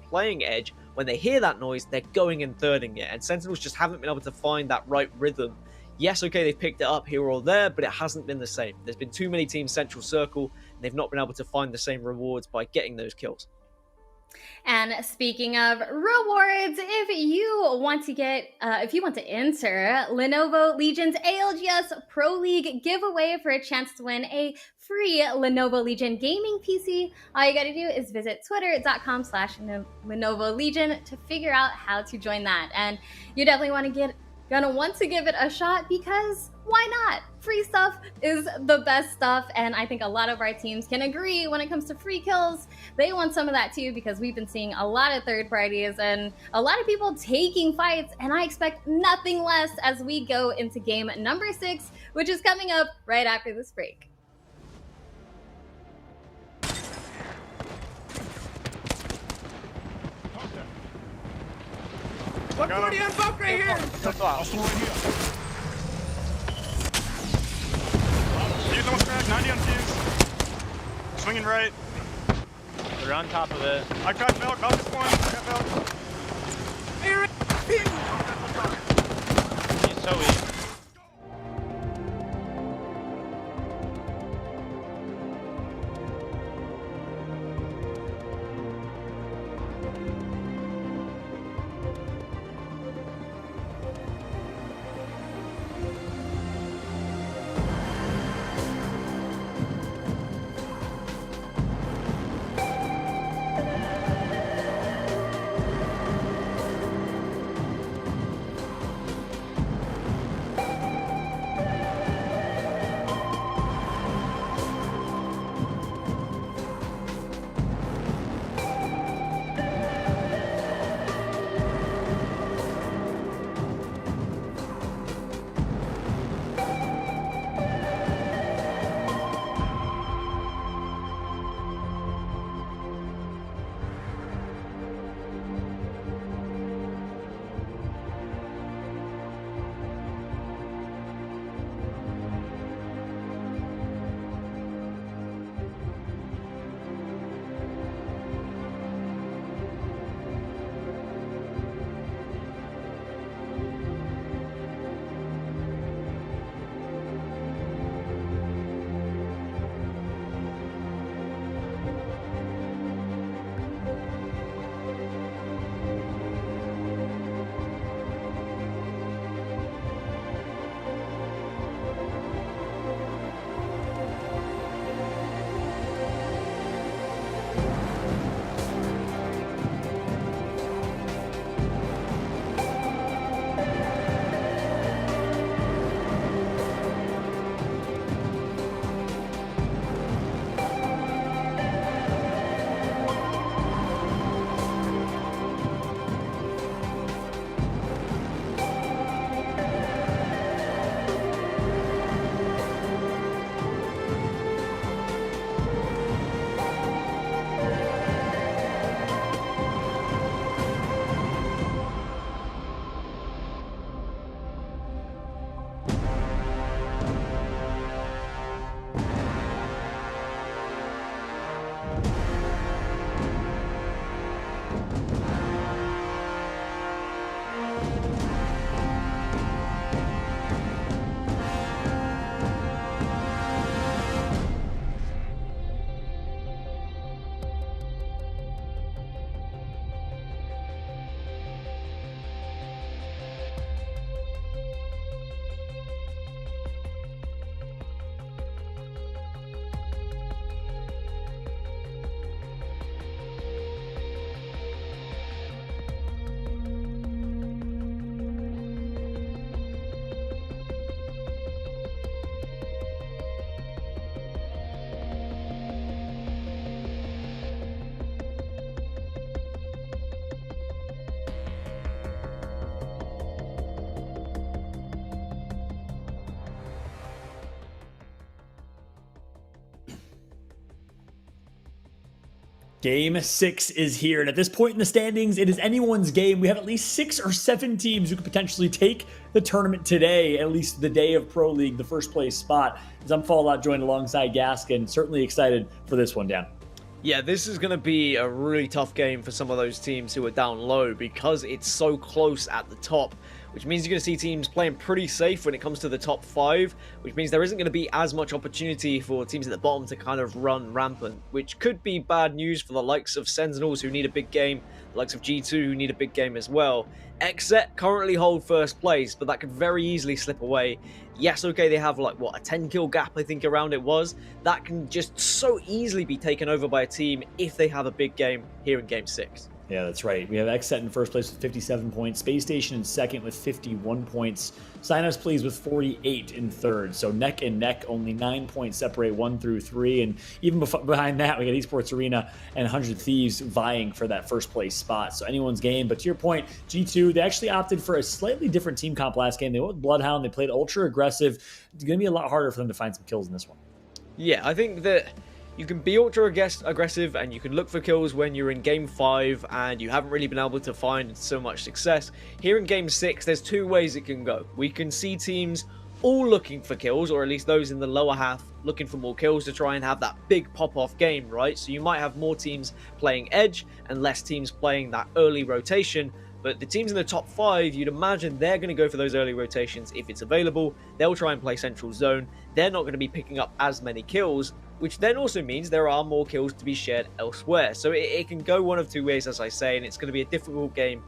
playing edge, when they hear that noise, they're going and thirding it. And Sentinels just haven't been able to find that right rhythm. Yes, okay, they've picked it up here or there, but it hasn't been the same. There's been too many teams central circle, and they've not been able to find the same rewards by getting those kills. And speaking of rewards, if you want to enter Lenovo Legion's ALGS Pro League giveaway for a chance to win a free Lenovo Legion gaming PC, all you gotta do is visit twitter.com/Lenovo Legion to figure out how to join that. And you definitely gonna want to give it a shot, because why not? Free stuff is the best stuff, and I think a lot of our teams can agree when it comes to free kills. They want some of that too, because we've been seeing a lot of third parties and a lot of people taking fights, and I expect nothing less as we go into game number 6, which is coming up right after this break. Look, 40 on boat right here! Fuse almost cracked, 90 on fuse. Swinging right. They're on top of it. I cracked milk, I'll just one. I got milk. He's so weak. Game 6 is here, and at this point in the standings, it is anyone's game. We have at least 6 or 7 teams who could potentially take the tournament today, at least the day of Pro League, the first place spot. As I'm Fallout joined alongside Gaskin, certainly excited for this one, Dan. Yeah, this is going to be a really tough game for some of those teams who are down low because it's so close at the top, which means you're going to see teams playing pretty safe when it comes to the top 5, which means there isn't going to be as much opportunity for teams at the bottom to kind of run rampant, which could be bad news for the likes of Sentinels, who need a big game, the likes of G2, who need a big game as well. XZ currently hold first place, but that could very easily slip away. Yes, okay, they have like, what, a 10 kill gap, I think, around it was. That can just so easily be taken over by a team if they have a big game here in Game 6. Yeah, that's right. We have XSET in first place with 57 points, Space Station in second with 51 points, Sinus Please with 48 in third. So neck and neck, only 9 points separate 1 through 3. And even behind that, we got Esports Arena and 100 Thieves vying for that first place spot. So anyone's game. But to your point, G2, they actually opted for a slightly different team comp last game. They went with Bloodhound. They played ultra aggressive. It's going to be a lot harder for them to find some kills in this one. Yeah, I think that you can be ultra aggressive and you can look for kills when you're in Game 5 and you haven't really been able to find so much success. Here in Game 6, there's 2 ways it can go. We can see teams all looking for kills, or at least those in the lower half looking for more kills to try and have that big pop-off game, right? So you might have more teams playing Edge and less teams playing that early rotation. But the teams in the top 5, you'd imagine they're going to go for those early rotations if it's available. They'll try and play Central Zone. They're not going to be picking up as many kills, which then also means there are more kills to be shared elsewhere. So it can go one of 2 ways, as I say, and it's going to be a difficult game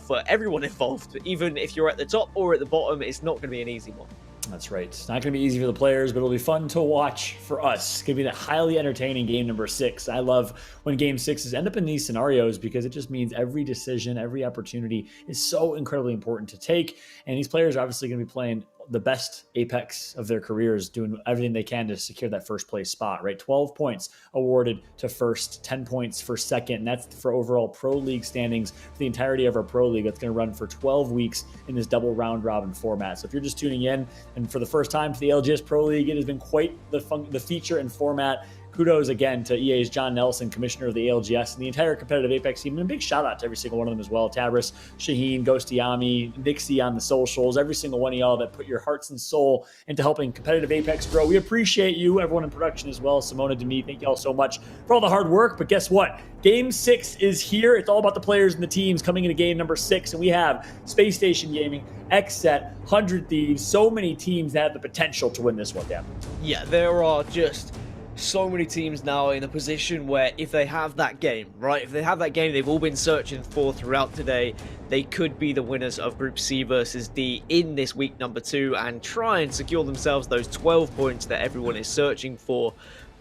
for everyone involved. Even if you're at the top or at the bottom, it's not going to be an easy one. That's right. It's not going to be easy for the players, but it'll be fun to watch for us. It's going to be a highly entertaining game number 6. I love when game 6s end up in these scenarios because it just means every decision, every opportunity is so incredibly important to take. And these players are obviously going to be playing the best Apex of their careers, doing everything they can to secure that first place spot, right? 12 points awarded to first, 10 points for second, and that's for overall Pro League standings for the entirety of our Pro League. That's going to run for 12 weeks in this double round robin format. So if you're just tuning in and for the first time to the LGS Pro League, it has been quite the feature and format. Kudos again to EA's John Nelson, commissioner of the ALGS, and the entire competitive Apex team. And a big shout out to every single one of them as well. Tabris, Shaheen, Ghostiyami, Nixie on the socials, every single one of y'all that put your hearts and soul into helping competitive Apex grow. We appreciate you, everyone in production as well. Simona, Demi, thank y'all so much for all the hard work. But guess what? Game 6 is here. It's all about the players and the teams coming into game number 6. And we have Space Station Gaming, XSET, 100 Thieves, so many teams that have the potential to win this one, Dan. Yeah, there are just so many teams now in a position where if they have that game, right? If they have that game they've all been searching for throughout today, they could be the winners of Group C versus D in this week number 2 and try and secure themselves those 12 points that everyone is searching for.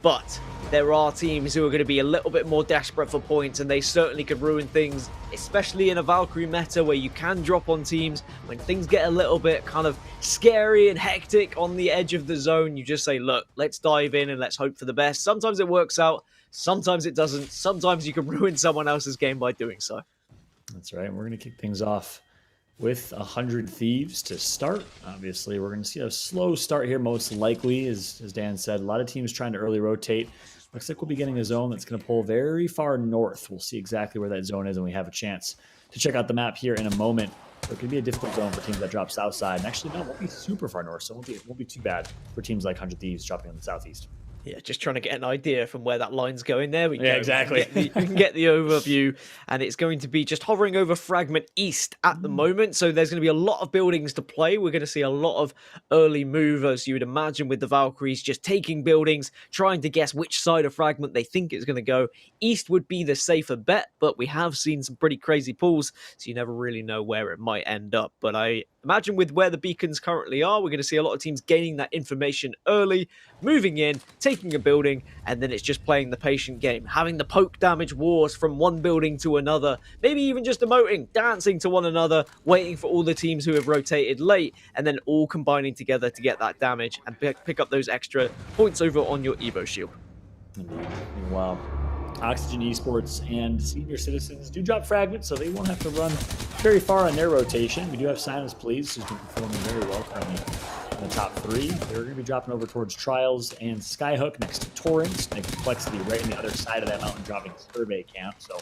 But there are teams who are going to be a little bit more desperate for points, and they certainly could ruin things, especially in a Valkyrie meta where you can drop on teams when things get a little bit kind of scary and hectic on the edge of the zone. You just say, look, let's dive in and let's hope for the best. Sometimes it works out, sometimes it doesn't. Sometimes you can ruin someone else's game by doing so. That's right. We're going to kick things off with 100 Thieves to start. Obviously, we're going to see a slow start here, most likely, as Dan said. A lot of teams trying to early rotate. Looks like we'll be getting a zone that's going to pull very far north. We'll see exactly where that zone is, and we have a chance to check out the map here in a moment. So it could be a difficult zone for teams that drop south side. And actually, no, it won't be super far north, so it won't be too bad for teams like 100 Thieves dropping on the southeast. Yeah, just trying to get an idea from where that line's going there. Yeah, exactly. We can get the overview, and it's going to be just hovering over Fragment East at the moment. So there's going to be a lot of buildings to play. We're going to see a lot of early movers, you would imagine, with the Valkyries just taking buildings, trying to guess which side of Fragment they think it's going to go. East would be the safer bet, but we have seen some pretty crazy pulls, so you never really know where it might end up. But I imagine with where the beacons currently are, we're going to see a lot of teams gaining that information early, moving in, taking a building, and then it's just playing the patient game, having the poke damage wars from one building to another, maybe even just emoting, dancing to one another, waiting for all the teams who have rotated late, and then all combining together to get that damage and pick up those extra points over on your Evo shield. Indeed. Wow. Oxygen Esports and Senior Citizens do drop fragments, so they won't have to run very far on their rotation. We do have Sinus Please, who's been performing very well currently on the top 3. They're going to be dropping over towards Trials and Skyhook next to Torrents, and Complexity right on the other side of that mountain dropping Survey Camp. So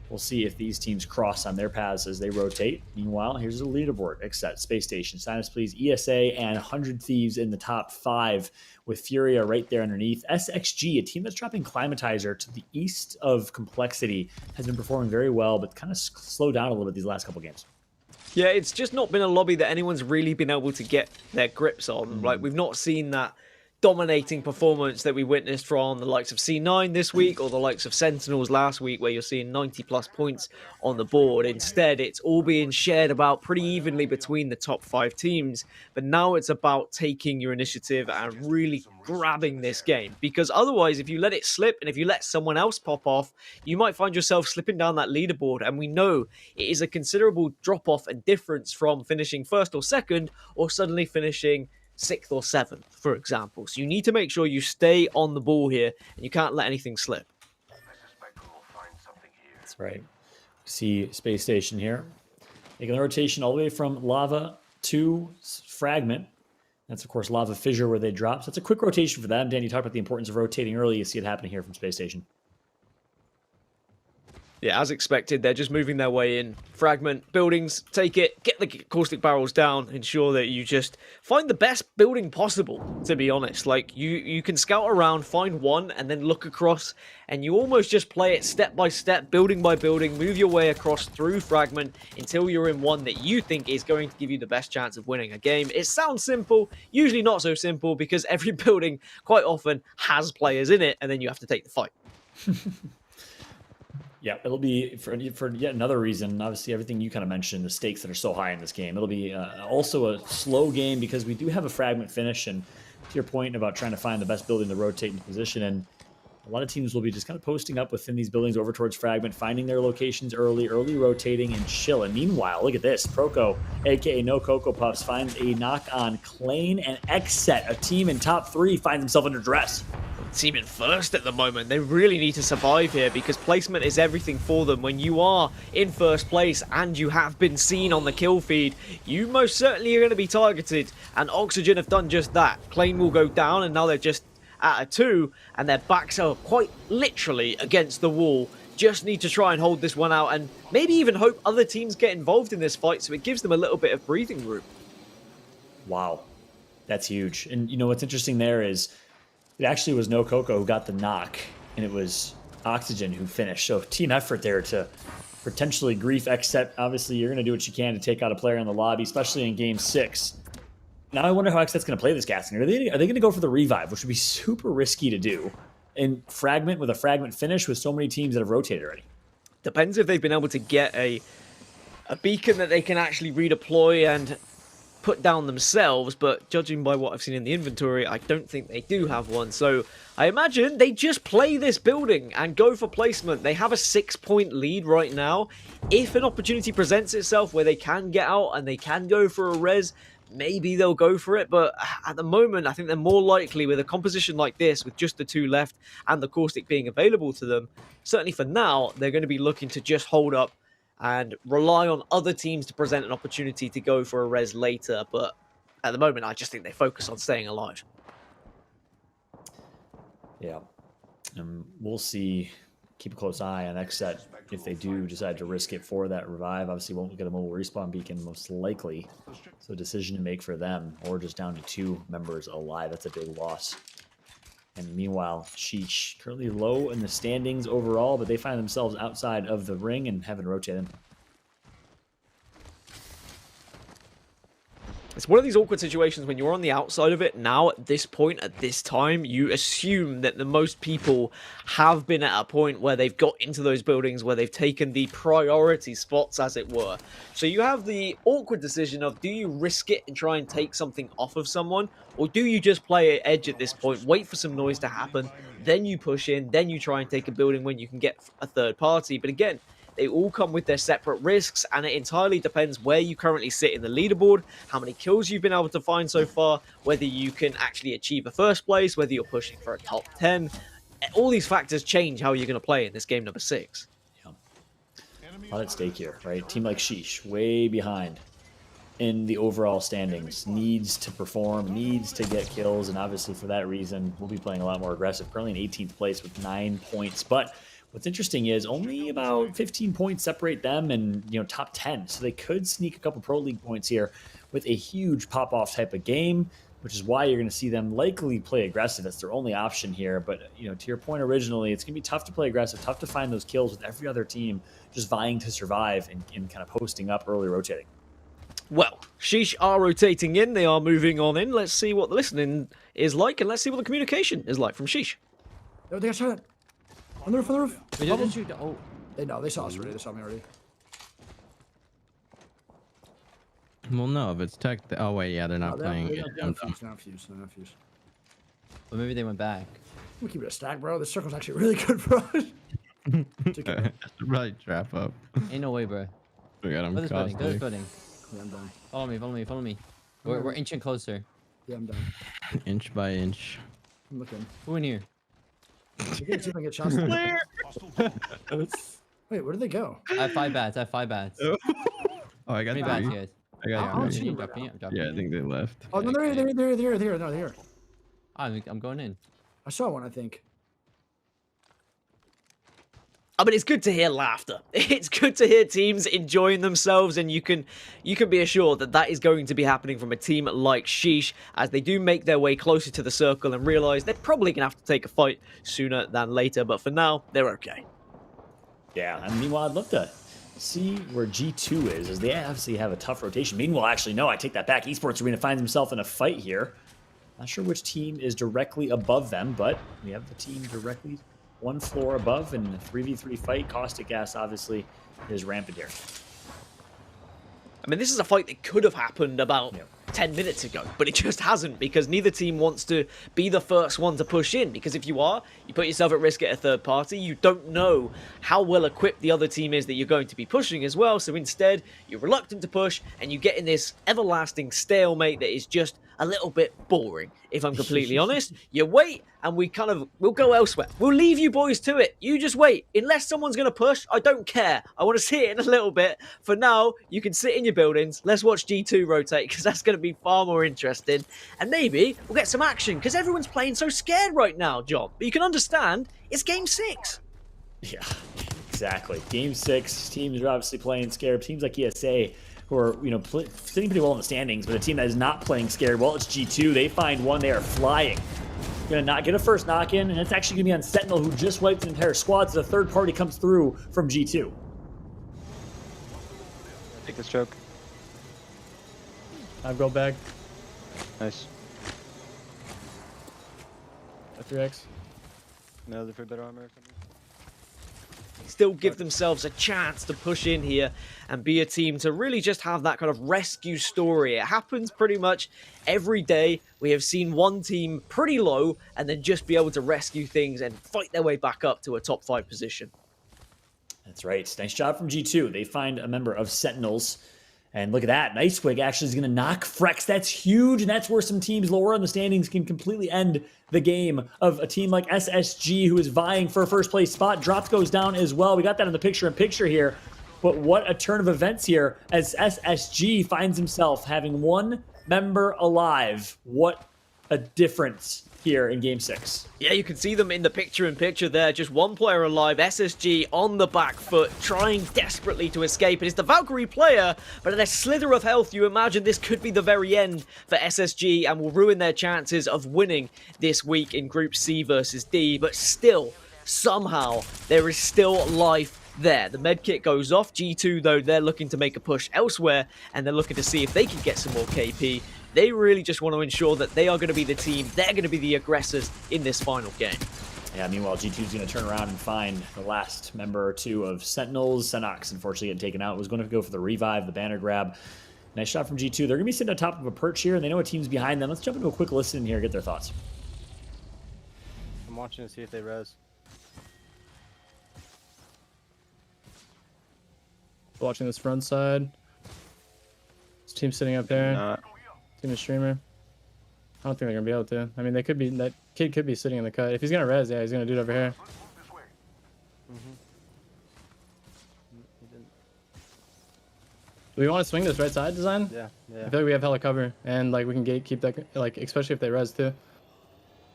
we'll see if these teams cross on their paths as they rotate. Meanwhile, here's the leaderboard. Exet, Space Station, Sign Us Please, ESA, and 100 Thieves in the top 5 with Furia right there underneath. SXG, a team that's dropping Climatizer to the east of Complexity, has been performing very well, but kind of slowed down a little bit these last couple games. Yeah, it's just not been a lobby that anyone's really been able to get their grips on. Like, we've not seen that dominating performance that we witnessed from the likes of C9 this week or the likes of Sentinels last week, where you're seeing 90+ points on the board. Instead, it's all being shared about pretty evenly between the top 5 teams. But now it's about taking your initiative and really grabbing this game, because otherwise, if you let it slip and if you let someone else pop off, you might find yourself slipping down that leaderboard. And we know it is a considerable drop off and difference from finishing first or second or suddenly finishing 6th or 7th, for example. So you need to make sure you stay on the ball here and you can't let anything slip. That's right. See Space Station here, making the rotation all the way from Lava to Fragment. That's, of course, Lava Fissure where they drop. So it's a quick rotation for them. Dan, you talked about the importance of rotating early. You see it happening here from Space Station. Yeah, as expected, they're just moving their way in. Fragment, buildings, take it, get the caustic barrels down, ensure that you just find the best building possible, to be honest. Like, you can scout around, find one, and then look across, and you almost just play it step by step, building by building, move your way across through Fragment until you're in one that you think is going to give you the best chance of winning a game. It sounds simple, usually not so simple, because every building quite often has players in it, and then you have to take the fight. Yeah, it'll be for yet another reason. Obviously, everything you kind of mentioned, the stakes that are so high in this game. It'll be also a slow game because we do have a fragment finish. And to your point about trying to find the best building to rotate into position, and a lot of teams will be just kind of posting up within these buildings over towards fragment, finding their locations early rotating and chill. And meanwhile, look at this. Proco, aka No Cocoa Puffs, finds a knock on Klain and Xset. A team in top 3 finds himself under dress. Team in first at the moment. They really need to survive here because placement is everything for them. When you are in first place and you have been seen on the kill feed, you most certainly are going to be targeted, and Oxygen have done just that. Klain will go down, and now they're just at a 2, and their backs are quite literally against the wall. Just need to try and hold this one out and maybe even hope other teams get involved in this fight so it gives them a little bit of breathing room. Wow, that's huge. And you know what's interesting there is it actually was No Coco who got the knock, and it was Oxygen who finished. So team effort there to potentially grief Xset. Obviously, you're going to do what you can to take out a player in the lobby, especially in Game 6. Now I wonder how Xset's going to play this casting. Are they going to go for the revive, which would be super risky to do, and fragment with a fragment finish with so many teams that have rotated already? Depends if they've been able to get a beacon that they can actually redeploy and put down themselves, but judging by what I've seen in the inventory, I don't think they do have one. So I imagine they just play this building and go for placement. They have a 6-point lead right now. If an opportunity presents itself where they can get out and they can go for a res, maybe they'll go for it. But at the moment, I think they're more likely with a composition like this, with just the 2 left and the caustic being available to them. Certainly for now, they're going to be looking to just hold up and rely on other teams to present an opportunity to go for a res later. But at the moment, I just think they focus on staying alive. Yeah. We'll see. Keep a close eye on Xset if they do decide to risk it for that revive. Obviously, won't get a mobile respawn beacon, most likely. So a decision to make for them, or just down to 2 members alive. That's a big loss. And meanwhile, Sheesh, currently low in the standings overall, but they find themselves outside of the ring and haven't rotated. It's one of these awkward situations when you're on the outside of it. Now, at this point, at this time, you assume that the most people have been at a point where they've got into those buildings, where they've taken the priority spots, as it were. So you have the awkward decision of, do you risk it and try and take something off of someone? Or do you just play edge at this point, wait for some noise to happen, then you push in, then you try and take a building when you can get a third party? But again, they all come with their separate risks, and it entirely depends where you currently sit in the leaderboard, how many kills you've been able to find so far, whether you can actually achieve a first place, whether you're pushing for a top 10. All these factors change how you're going to play in this game number 6. Yeah. A lot at stake here, right? Team like Sheesh, way behind. in the overall standings. Needs to perform, needs to get kills, and obviously for that reason, we'll be playing a lot more aggressive. Currently in 18th place with 9 points, but what's interesting is only about 15 points separate them and top 10, so they could sneak a couple Pro League points here with a huge pop-off type of game, which is why you're going to see them likely play aggressive. That's their only option here. But, to your point originally, it's going to be tough to play aggressive, tough to find those kills with every other team just vying to survive and kind of posting up early rotating. Well, Sheesh are rotating in. They are moving on in. Let's see what the listening is like, and let's see what the communication is like from Sheesh. Oh, they got shot at. On the roof, on the roof. Wait, didn't shoot. Oh. They saw us already. They saw me already. Well, no, if it's tech. Oh wait, yeah, they're not playing. They're not fused. But maybe they went back. We keep it a stack, bro. This circle's actually really good for us. Right, trap up. Ain't no way, bro. We got him. Go this building. Go this building. Yeah, I'm done. Follow me. Follow me. Follow me. We're inching closer. Yeah, I'm done. Inch by inch. I'm looking. Who in here? You can see if I can get shots. Wait, where did they go? I have 5 bats. Oh, I got 3 three. bats, guys. I got Oh, three. shit. Yeah, I think they left. Oh, no, they're here. No, they're here. I'm going in. I saw one, I think. I mean, it's good to hear laughter. It's good to hear teams enjoying themselves, and you can be assured that that is going to be happening from a team like Sheesh as they do make their way closer to the circle and realize they're probably going to have to take a fight sooner than later, but for now, they're okay. Yeah, and meanwhile, I'd love to see where G2 is, as they obviously have a tough rotation. Meanwhile, actually, no, I take that back. Esports Arena finds himself in a fight here. Not sure which team is directly above them, but we have the team directly one floor above in a 3v3 fight. Caustic Gas obviously is rampant here. I mean, this is a fight that could have happened about 10 minutes ago, but it just hasn't because neither team wants to be the first one to push in, because if you are, you put yourself at risk at a third party. You don't know how well equipped the other team is that you're going to be pushing as well, so instead, you're reluctant to push and you get in this everlasting stalemate that is just a little bit boring, if I'm completely honest. You wait, and we'll go elsewhere. We'll leave you boys to it. You just wait. Unless someone's going to push, I don't care. I want to see it in a little bit. For now, you can sit in your buildings. Let's watch G2 rotate, because that's going to be far more interesting. And maybe we'll get some action, because everyone's playing so scared right now, John. But you can understand, it's Game 6. Yeah, exactly. Game 6, teams are obviously playing scared. Teams like ESA, who are, sitting pretty well in the standings, but a team that is not playing scared, well, it's G2. They find one. They are flying. Gonna not get a first knock in, and it's actually gonna be on Sentinel, who just wiped an entire squad, so the third party comes through from G2. Take this choke. I've go back. Nice. 3x. No, they're for better armor. Still give themselves a chance to push in here and be a team to really just have that kind of rescue story. It happens pretty much every day. We have seen one team pretty low and then just be able to rescue things and fight their way back up to a top 5 position. That's right. Nice job from G2. They find a member of Sentinels. And look at that. Nicewig actually is going to knock Frex. That's huge, and that's where some teams lower on the standings can completely end the game of a team like SSG, who is vying for a first place spot. Drops goes down as well. We got that in the picture-in-picture here. But what a turn of events here as SSG finds himself having one member alive. What a difference here in Game 6. Yeah, you can see them in the picture-in-picture there. Just one player alive, SSG on the back foot, trying desperately to escape. It is the Valkyrie player, but at a slither of health, you imagine this could be the very end for SSG and will ruin their chances of winning this week in Group C versus D. But still, somehow, there is still life there. The medkit goes off. G2, though, they're looking to make a push elsewhere, and they're looking to see if they can get some more KP. They really just want to ensure that they are going to be the team, they're going to be the aggressors in this final game. Yeah, meanwhile, G2's going to turn around and find the last member or two of Sentinels. Senox, unfortunately, getting taken out. Was going to go for the revive, the banner grab. Nice shot from G2. They're going to be sitting on top of a perch here, and they know a team's behind them. Let's jump into a quick listen here, get their thoughts. I'm watching to see if they res. Watching this front side. This team sitting up there. Team is streamer. I don't think they're gonna be able to. I mean, they could be. That kid could be sitting in the cut. If he's gonna res, yeah, he's gonna do it over here. Do we want to swing this right side design? Yeah. I feel like we have hella cover, and like we can keep that, like especially if they res too.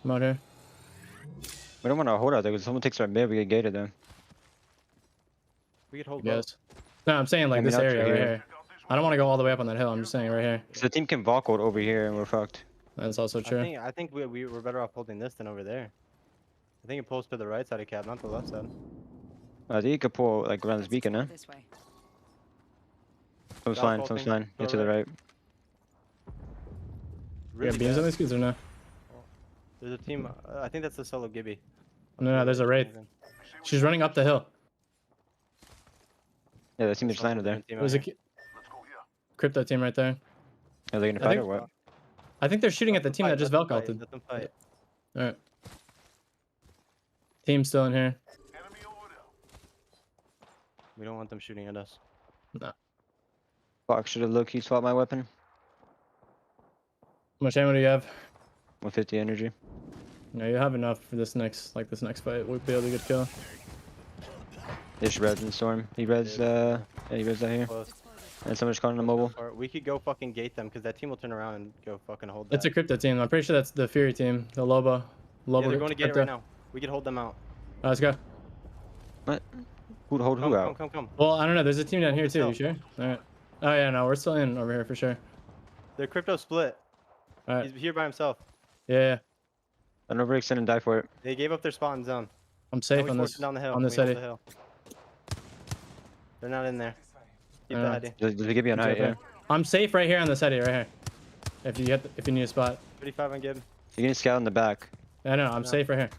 I'm out here. We don't want to hold out there because someone takes our mid, we get gated then. We could hold Yes. No, I'm saying like this area right here. I don't want to go all the way up on that hill. I'm just saying right here. So the team can vault over here and we're fucked. That's also true. I think we're better off holding this than over there. I think it pulls to the right side of cap, not the left side. I think you could pull like around this beacon, huh? Someone's fine. Get to the right. We have beams on these kids or no? There's a team. I think that's the solo Gibby. No, there's a wraith. She's running up the hill. Yeah, the team just landed there. There's a crypto team right there. Are they gonna fight or what? I think they're shooting at the team that just Velk ulted. Let them fight. Alright. Team's still in here. We don't want them shooting at us. No. Fox should have low-key swapped my weapon. How much ammo do you have? 150 energy. No, you have enough for this next fight. We'll be able to get kill. There's res in storm. He res, yeah, he res out here. Close. And someone's calling the mobile. Or we could go fucking gate them because that team will turn around and go fucking hold that. That's a crypto team. I'm pretty sure that's the Fury team. The Loba. Yeah, they're going to get it right now. We could hold them out. Let's go. What? Who'd hold who out? Come. Well, I don't know. There's a team down here too. You sure? Alright. Oh yeah, no, we're still in over here for sure. They're crypto split. Alright. He's here by himself. Yeah. Don't overextend and die for it. They gave up their spot in zone. I'm safe on this. Down the hill. On this city. They're not in there. Keep that idea. Does he give you an height? Yeah. I'm safe right here on the city, right here. If you need a spot. 35 on Gib. You can scout in the back. I know. I'm safe right here.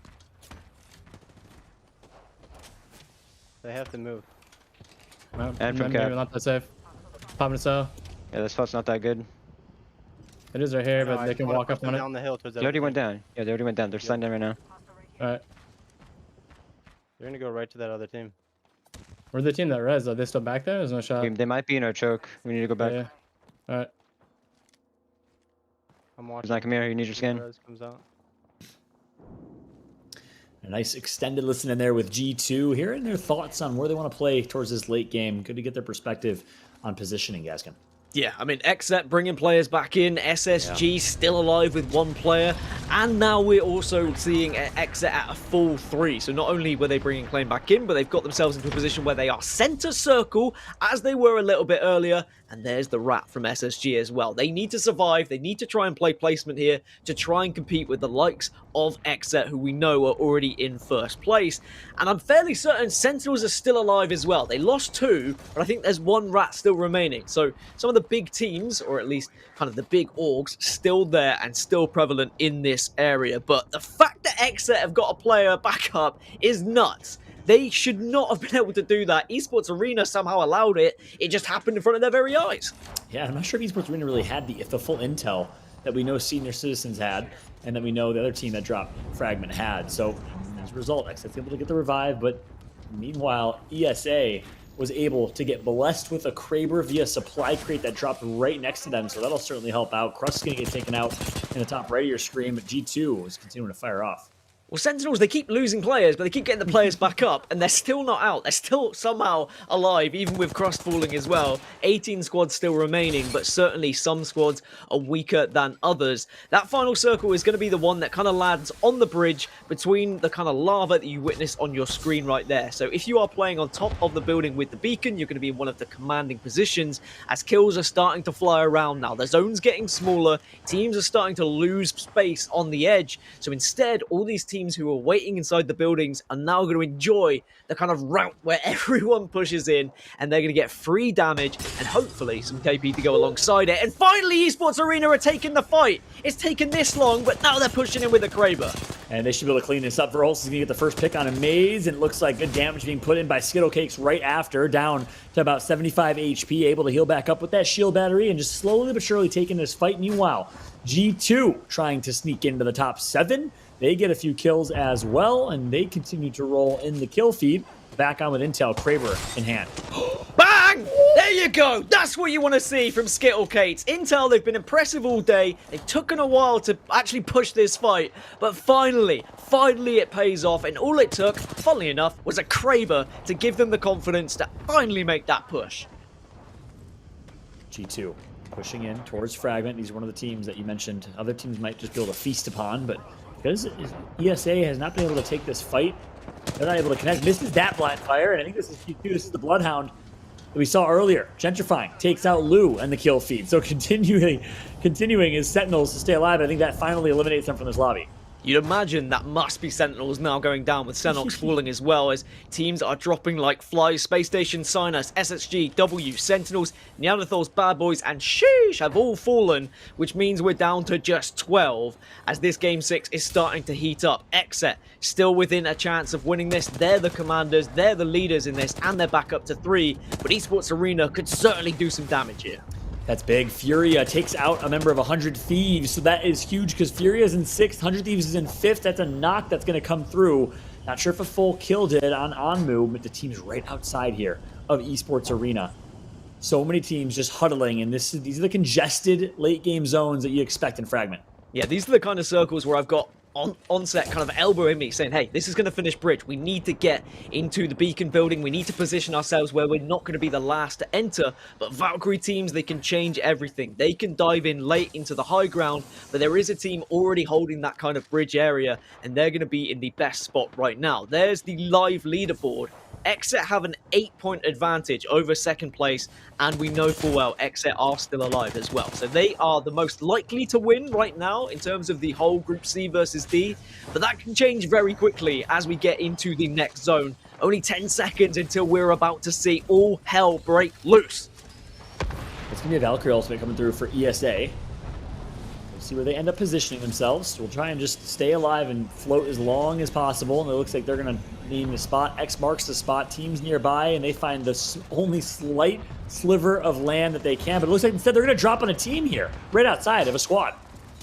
They have to move. No, And from cap. not that safe. Popping a cell. Yeah, this spot's not that good. It is right here, but they can walk up on it. Down the hill towards They already went down. Yeah, they already went down. They're sliding down right now. Alright. They're gonna go right to that other team. Where's the team that res? Are they still back there? There's no shot. They might be in our choke. We need to go back. Yeah. Alright. I'm watching. Zach, come here. You need your scan. Comes out. A nice extended listen in there with G2, hearing their thoughts on where they want to play towards this late game. Good to get their perspective on positioning, Gaskin. Yeah, I mean, XZ bringing players back in, SSG still alive with one player, and now we're also seeing XZ at a full 3. So not only were they bringing Claim back in, but they've got themselves into a position where they are center circle, as they were a little bit earlier, and there's the rat from SSG as well. They need to survive, they need to try and play placement here to try and compete with the likes of XZ, who we know are already in first place. And I'm fairly certain Sentinels are still alive as well. They lost 2, but I think there's 1 rat still remaining. So some of the big teams, or at least kind of the big orgs, still there and still prevalent in this area. But the fact that XZ have got a player back up is nuts. They should not have been able to do that. Esports Arena somehow allowed it. It just happened in front of their very eyes. Yeah, I'm not sure if Esports Arena really had the full intel that we know Senior Citizens had, and that we know the other team that dropped Fragment had. So as a result, XZ's able to get the revive, but meanwhile, ESA was able to get blessed with a Kraber via supply crate that dropped right next to them, so that'll certainly help out. Crust's gonna get taken out in the top right of your screen, but G2 is continuing to fire off. Well, Sentinels, they keep losing players, but they keep getting the players back up, and they're still not out. They're still somehow alive, even with Crust falling as well. 18 squads still remaining, but certainly some squads are weaker than others. That final circle is going to be the one that kind of lands on the bridge between the kind of lava that you witness on your screen right there. So if you are playing on top of the building with the beacon, you're going to be in one of the commanding positions, as kills are starting to fly around now. The zone's getting smaller, teams are starting to lose space on the edge, so instead, all these teams who are waiting inside the buildings are now going to enjoy the kind of route where everyone pushes in, and they're going to get free damage and hopefully some KP to go alongside it. And finally, Esports Arena are taking the fight. It's taken this long, but now they're pushing in with a Kraber. And they should be able to clean this up. Verholz is going to get the first pick on a Maze, and it looks like good damage being put in by Skittlecakes right after, down to about 75 HP, able to heal back up with that shield battery and just slowly but surely taking this fight. Meanwhile, G2 trying to sneak into the top 7. They get a few kills as well, and they continue to roll in the kill feed. Back on with Intel, Kraber in hand. Bang! There you go. That's what you want to see from Skittlecakes. Intel, they've been impressive all day. They've taken a while to actually push this fight, but finally it pays off, and all it took, funnily enough, was a Kraber to give them the confidence to finally make that push. G2 pushing in towards Fragment. These are one of the teams that you mentioned other teams might just be able to feast upon, but because ESA has not been able to take this fight, they're not able to connect. Misses that blind fire, and I think this is Q2. This is the Bloodhound that we saw earlier. Gentrifying takes out Lou and the kill feed. So continuing his Sentinels to stay alive. I think that finally eliminates them from this lobby. You'd imagine that must be Sentinels now going down, with Senox falling as well, as teams are dropping like flies. Space Station, Sinus, SSG, W, Sentinels, Neanderthals, Bad Boys, and Sheesh have all fallen, which means we're down to just 12, as this Game 6 is starting to heat up. Exet still within a chance of winning this. They're the commanders, they're the leaders in this, and they're back up to 3, but Esports Arena could certainly do some damage here. That's big. Furia takes out a member of 100 Thieves, so that is huge because Furia is in 6th, 100 Thieves is in 5th. That's a knock that's going to come through. Not sure if a full kill did on Onmu, but the team's right outside here of Esports Arena. So many teams just huddling, and these are the congested late game zones that you expect in Fragment. Yeah, these are the kind of circles where I've got onset kind of elbowing me, saying, hey, this is going to finish bridge. We need to get into the beacon building. We need to position ourselves where we're not going to be the last to enter. But Valkyrie teams, they can change everything. They can dive in late into the high ground, but there is a team already holding that kind of bridge area, and they're going to be in the best spot right now. There's the live leaderboard. Exet have an 8-point advantage over second place, and we know full well Exet are still alive as well. So they are the most likely to win right now in terms of the whole Group C versus D, but that can change very quickly as we get into the next zone. Only 10 seconds until we're about to see all hell break loose. It's going to be a Valkyrie ultimate coming through for ESA. We'll see where they end up positioning themselves. We'll try and just stay alive and float as long as possible, and it looks like they're going to name the spot. X marks the spot. Teams nearby, and they find the only slight sliver of land that they can. But it looks like instead they're going to drop on a team here, right outside of a squad.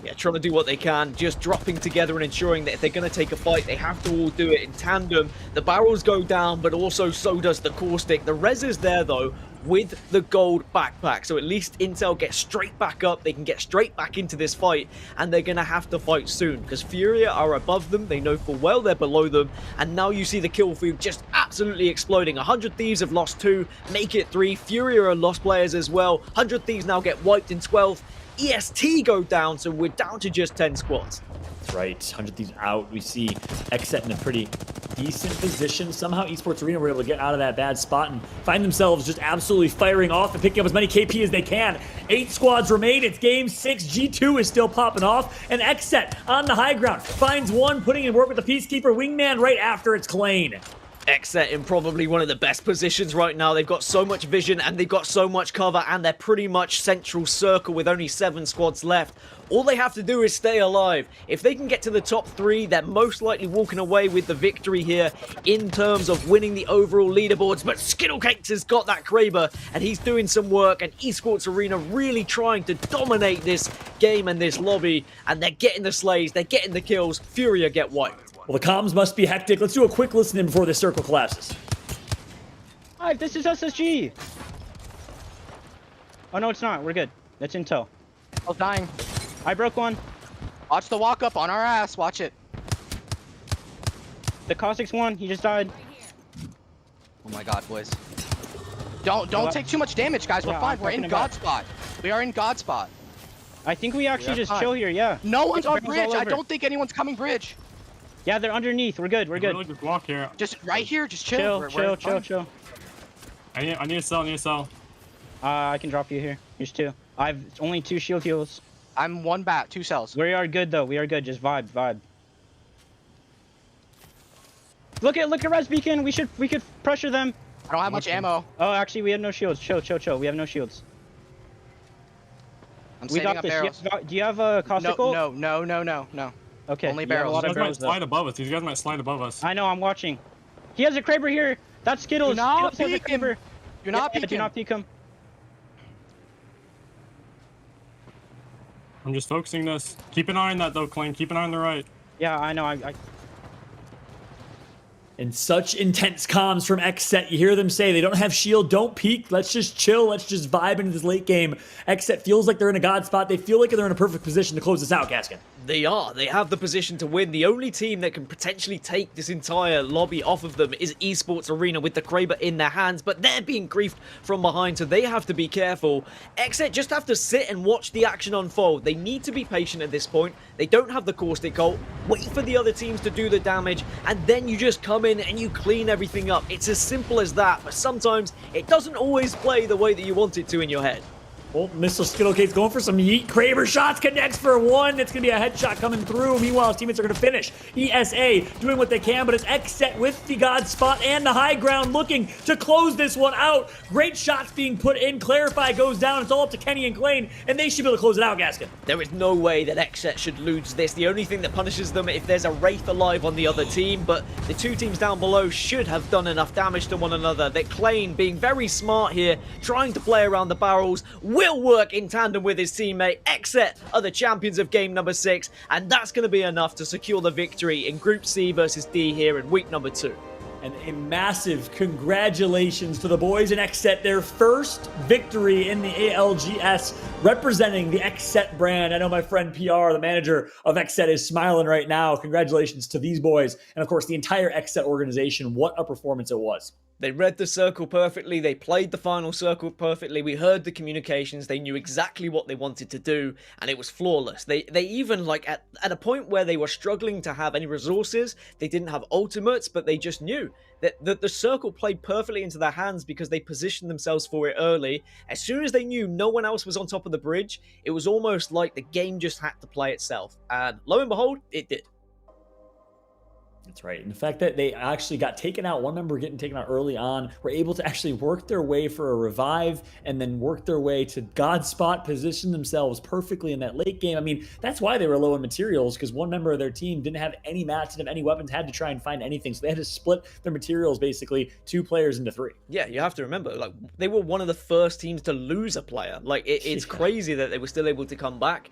Yeah, trying to do what they can, just dropping together and ensuring that if they're going to take a fight, they have to all do it in tandem. The barrels go down, but also so does the caustic. The res is there, though, with the gold backpack. So at least Intel gets straight back up. They can get straight back into this fight, and they're going to have to fight soon because Furia are above them. They know full well they're below them, and now you see the kill field just absolutely exploding. 100 Thieves have lost 2, make it 3. Furia are lost players as well. 100 Thieves now get wiped in 12th. EST go down, so we're down to just 10 squads. That's right, 100 Thieves out. We see Exet in a pretty decent position. Somehow Esports Arena were able to get out of that bad spot and find themselves just absolutely firing off and picking up as many KP as they can. 8 squads remain. It's game 6. G2 is still popping off, and Exet on the high ground finds one, putting in work with the Peacekeeper Wingman right after it's Clane. Exet in probably one of the best positions right now. They've got so much vision and they've got so much cover, and they're pretty much central circle with only 7 squads left. All they have to do is stay alive. If they can get to the top 3, they're most likely walking away with the victory here in terms of winning the overall leaderboards. But Skittlecakes has got that Kraber, and he's doing some work, and Esports Arena really trying to dominate this game and this lobby, and they're getting the slays, they're getting the kills. Furia get wiped. Well, the comms must be hectic. Let's do a quick listen in before this circle collapses. Hi, this is SSG. Oh, no, it's not. We're good. That's Intel. Oh, dying. I broke one. Watch the walk up on our ass. Watch it. The Caustic's one. He just died. Oh my god, boys. Don't take too much damage, guys. We're fine. We're in God spot. We are in God spot. I think we actually just chill here, yeah. No one's on bridge. I don't think anyone's coming bridge. Yeah, they're underneath. We're good. We're good. Really just walk here. Just right here. Just chill. Chill. I need a cell. I can drop you here. Here's 2. I've only 2 shield heals. I'm 1 bat, 2 cells. We are good though. We are good. Just vibe. Look at res beacon. We could pressure them. I don't have much ammo. Oh, actually, we have no shields. Chill. We have no shields. I'm saving up barrels. Do you have a caustic ult? No. Okay. Only barrels. These guys might slide above us. These guys might slide above us. I know. I'm watching. He has a Kraber here. That's Skittles. Do not Skittles has a Kraber. Do not peek him. Do not peek him. I'm just focusing this. Keep an eye on that though, Clay. Keep an eye on the right. Yeah, I know. And such intense comms from Xset. You hear them say they don't have shield, don't peek, let's just chill, let's just vibe into this late game. Xset feels like they're in a god spot. They feel like they're in a perfect position to close this out, Gaskin. They are. They have the position to win. The only team that can potentially take this entire lobby off of them is Esports Arena with the Kraber in their hands, but they're being griefed from behind, so they have to be careful. Exit just have to sit and watch the action unfold. They need to be patient at this point. They don't have the caustic ult. Wait for the other teams to do the damage, and then you just come in and you clean everything up. It's as simple as that, but sometimes it doesn't always play the way that you want it to in your head. Well, Mr. Skittlecake's going for some yeet. Kraber shots, connects for one. It's going to be a headshot coming through. Meanwhile, his teammates are going to finish. ESA doing what they can, but it's Xset with the God spot and the high ground looking to close this one out. Great shots being put in. Clarify goes down. It's all up to Kenny and Klain, and they should be able to close it out, Gaskin. There is no way that Xset should lose this. The only thing that punishes them if there's a Wraith alive on the other team, but the two teams down below should have done enough damage to one another. That Klain, being very smart here, trying to play around the barrels, will work in tandem with his teammate. Xset are the champions of game number 6, and that's going to be enough to secure the victory in Group C versus D here in week number 2. And a massive congratulations to the boys in Xset, their first victory in the ALGS, representing the Xset brand. I know my friend PR, the manager of Xset, is smiling right now. Congratulations to these boys, and of course the entire Xset organization. What a performance it was. They read the circle perfectly, they played the final circle perfectly, we heard the communications, they knew exactly what they wanted to do, and it was flawless. They even, like, at a point where they were struggling to have any resources, they didn't have ultimates, but they just knew that the circle played perfectly into their hands because they positioned themselves for it early. As soon as they knew no one else was on top of the bridge, it was almost like the game just had to play itself, and lo and behold, it did. That's right. And the fact that they actually got taken out, one member getting taken out early on, were able to actually work their way for a revive and then work their way to God spot, position themselves perfectly in that late game. I mean, that's why they were low in materials, because one member of their team didn't have any mats, didn't have any weapons, had to try and find anything. So they had to split their materials, basically, 2 players into 3. Yeah, you have to remember, like, they were one of the first teams to lose a player. Like, it's crazy that they were still able to come back.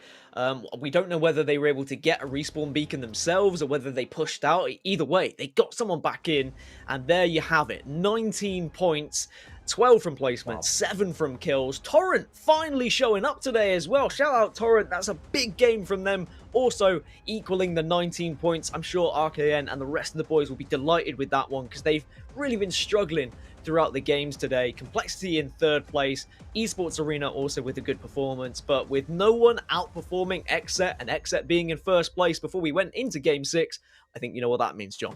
We don't know whether they were able to get a respawn beacon themselves or whether they pushed out. Either way, they got someone back in, and there you have it. 19 points, 12 from placement, 7 from kills. Torrent finally showing up today as well. Shout out Torrent, that's a big game from them. Also equaling the 19 points. I'm sure RKN and the rest of the boys will be delighted with that one because they've really been struggling throughout the games today. Complexity in 3rd place, Esports Arena also with a good performance, but with no one outperforming Xset and Xset being in 1st place before we went into game 6, I think you know what that means, John.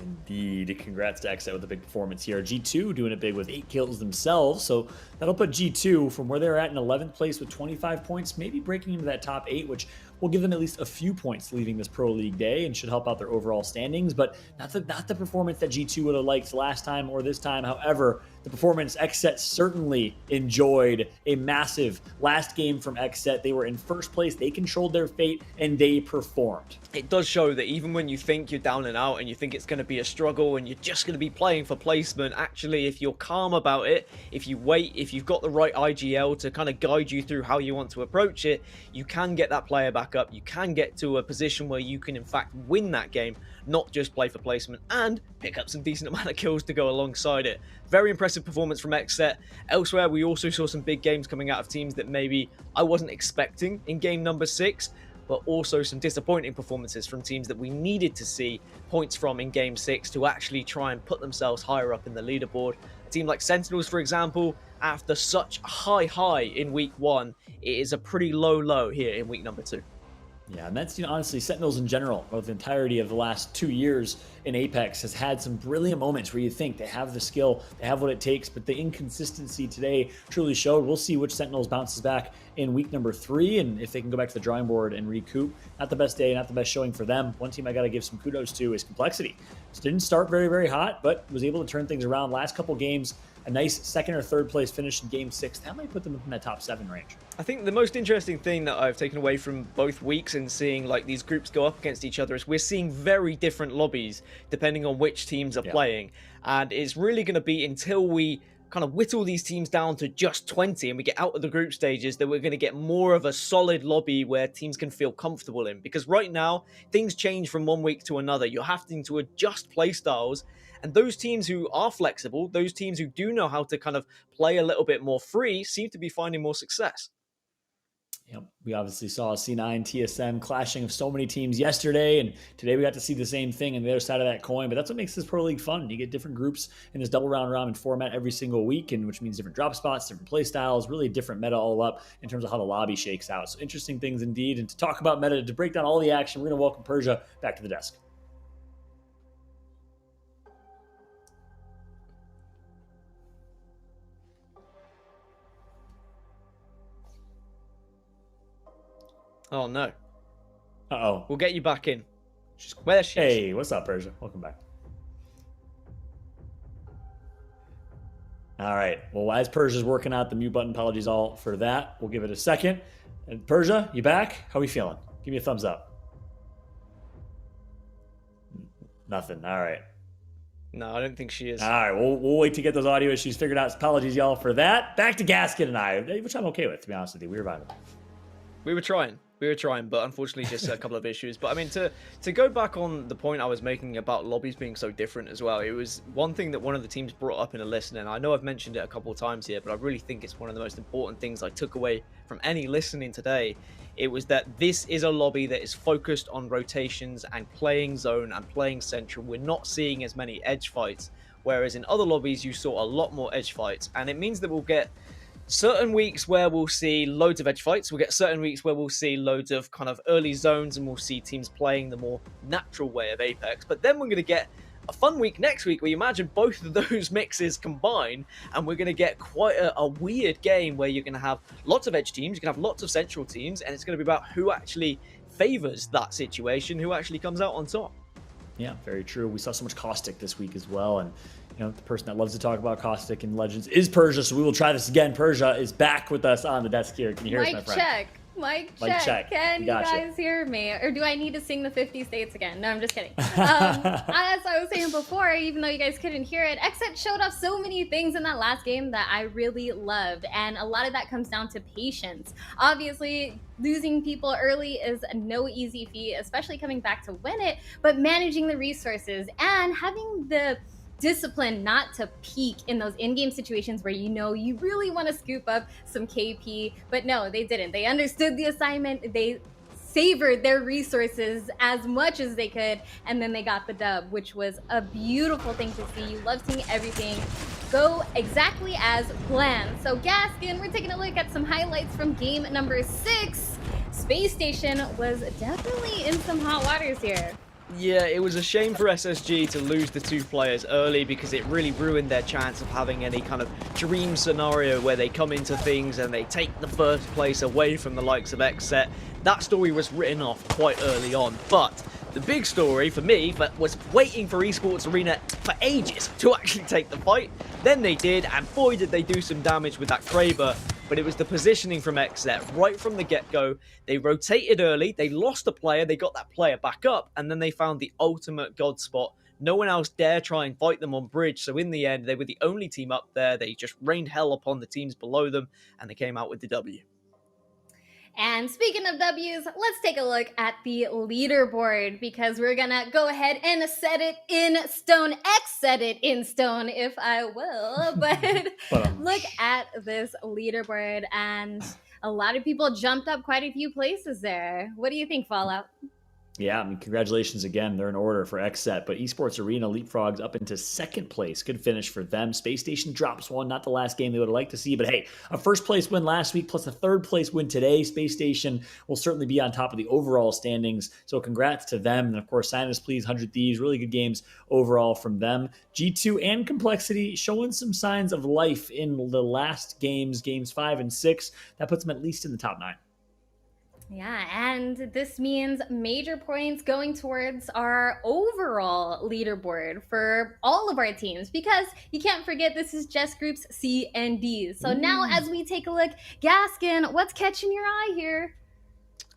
Indeed. Congrats to Xset with a big performance here. G2 doing it big with 8 kills themselves, so that'll put G2 from where they're at in 11th place with 25 points, maybe breaking into that top 8, which will give them at least a few points leaving this Pro League day and should help out their overall standings, but not the performance that G2 would have liked last time or this time. However, the performance Xset certainly enjoyed. A massive last game from Xset. They were in 1st place, they controlled their fate, and they performed. It does show that even when you think you're down and out and you think it's going to be a struggle and you're just going to be playing for placement, actually, if you're calm about it, if you wait, if you've got the right IGL to kind of guide you through how you want to approach it, you can get that player back up. You can get to a position where you can, in fact, win that game, not just play for placement, and pick up some decent amount of kills to go alongside it. Very impressive performance from Xset. Elsewhere, we also saw some big games coming out of teams that maybe I wasn't expecting in game number 6, but also some disappointing performances from teams that we needed to see points from in game 6 to actually try and put themselves higher up in the leaderboard. A team like Sentinels, for example, after such a high in week 1, it is a pretty low here in week number 2. Yeah, and that's, honestly, Sentinels in general, over the entirety of the last 2 years in Apex, has had some brilliant moments where you think they have the skill, they have what it takes, but the inconsistency today truly showed. We'll see which Sentinels bounces back in week number 3, and if they can go back to the drawing board and recoup. Not the best day, not the best showing for them. One team I got to give some kudos to is Complexity. Just didn't start very hot, but was able to turn things around. Last couple games, a nice 2nd or 3rd place finish in game 6. That might put them in that top 7 range. I think the most interesting thing that I've taken away from both weeks and seeing like these groups go up against each other is we're seeing very different lobbies depending on which teams are playing. And it's really going to be until we kind of whittle these teams down to just 20 and we get out of the group stages that we're going to get more of a solid lobby where teams can feel comfortable in. Because right now, things change from one week to another. You're having to adjust playstyles. And those teams who are flexible, those teams who do know how to kind of play a little bit more free, seem to be finding more success. Yep. We obviously saw C9, TSM clashing of so many teams yesterday, and today we got to see the same thing on the other side of that coin. But that's what makes this Pro League fun. You get different groups in this double round robin format every single week, and which means different drop spots, different play styles, really different meta all up in terms of how the lobby shakes out. So interesting things indeed. And to talk about meta, to break down all the action, we're going to welcome Persia back to the desk. Oh no. Uh-oh. We'll get you back in. Where's she? Hey, what's up, Persia? Welcome back. All right. Well, as Persia's working out the mute button, apologies all for that. We'll give it a second. And Persia, you back? How are we feeling? Give me a thumbs up. Nothing. All right. No, I don't think she is. All right. We'll wait to get those audio issues figured out. Apologies, y'all, for that. Back to Gasket and I, which I'm okay with, to be honest with you. We were vibing. We were trying, but unfortunately just a couple of issues. But I mean, to go back on the point I was making about lobbies being so different as well, it was one thing that one of the teams brought up in a listen, and I know I've mentioned it a couple of times here, but I really think it's one of the most important things I took away from any listening today. It was that this is a lobby that is focused on rotations and playing zone and playing central. We're not seeing as many edge fights, whereas in other lobbies you saw a lot more edge fights, and it means that we'll get certain weeks where we'll see loads of edge fights. We'll get certain weeks where we'll see loads of kind of early zones, and we'll see teams playing the more natural way of Apex. But then we're going to get a fun week next week where you imagine both of those mixes combine, and we're going to get quite a weird game where you're going to have lots of edge teams, you're going to have lots of central teams, and it's going to be about who actually favors that situation, who actually comes out on top. Yeah, very true. We saw so much Caustic this week as well, and you know, the person that loves to talk about Caustic and Legends is Persia, so we will try this again. Persia is back with us on the desk here. Can you hear us, my friend? Mic check. Can you guys hear me? Or do I need to sing the 50 states again? No, I'm just kidding. As I was saying before, even though you guys couldn't hear it, Xset showed off so many things in that last game that I really loved. And a lot of that comes down to patience. Obviously, losing people early is no easy feat, especially coming back to win it, but managing the resources and having the discipline not to peak in those in-game situations where you know you really want to scoop up some KP, but no, they didn't. They understood the assignment, they savored their resources as much as they could, and then they got the dub, which was a beautiful thing to see. You love seeing everything go exactly as planned. So Gaskin, we're taking a look at some highlights from game number 6. Space Station was definitely in some hot waters here. Yeah, it was a shame for SSG to lose the 2 players early because it really ruined their chance of having any kind of dream scenario where they come into things and they take the first place away from the likes of Xset. That story was written off quite early on, but the big story for me was waiting for Esports Arena for ages to actually take the fight. Then they did, and boy did they do some damage with that Kraber. But it was the positioning from Xset right from the get-go. They rotated early, they lost a player, they got that player back up, and then they found the ultimate god spot. No one else dare try and fight them on bridge, so in the end, they were the only team up there. They just rained hell upon the teams below them, and they came out with the W. And speaking of W's, let's take a look at the leaderboard because we're gonna go ahead and set it in stone. Set it in stone, if I will. But look at this leaderboard, and a lot of people jumped up quite a few places there. What do you think, Fallout? Yeah, I mean, congratulations again. They're in order for Xset, but Esports Arena leapfrogs up into 2nd place. Good finish for them. Space Station drops one. Not the last game they would have liked to see, but hey, a 1st place win last week plus a 3rd place win today. Space Station will certainly be on top of the overall standings, so congrats to them. And of course, Sinus Please, 100 Thieves, really good games overall from them. G2 and Complexity showing some signs of life in the last games 5 and 6. That puts them at least in the top 9. Yeah, and this means major points going towards our overall leaderboard for all of our teams, because you can't forget this is just groups C and D. So now as we take a look, Gaskin, what's catching your eye here?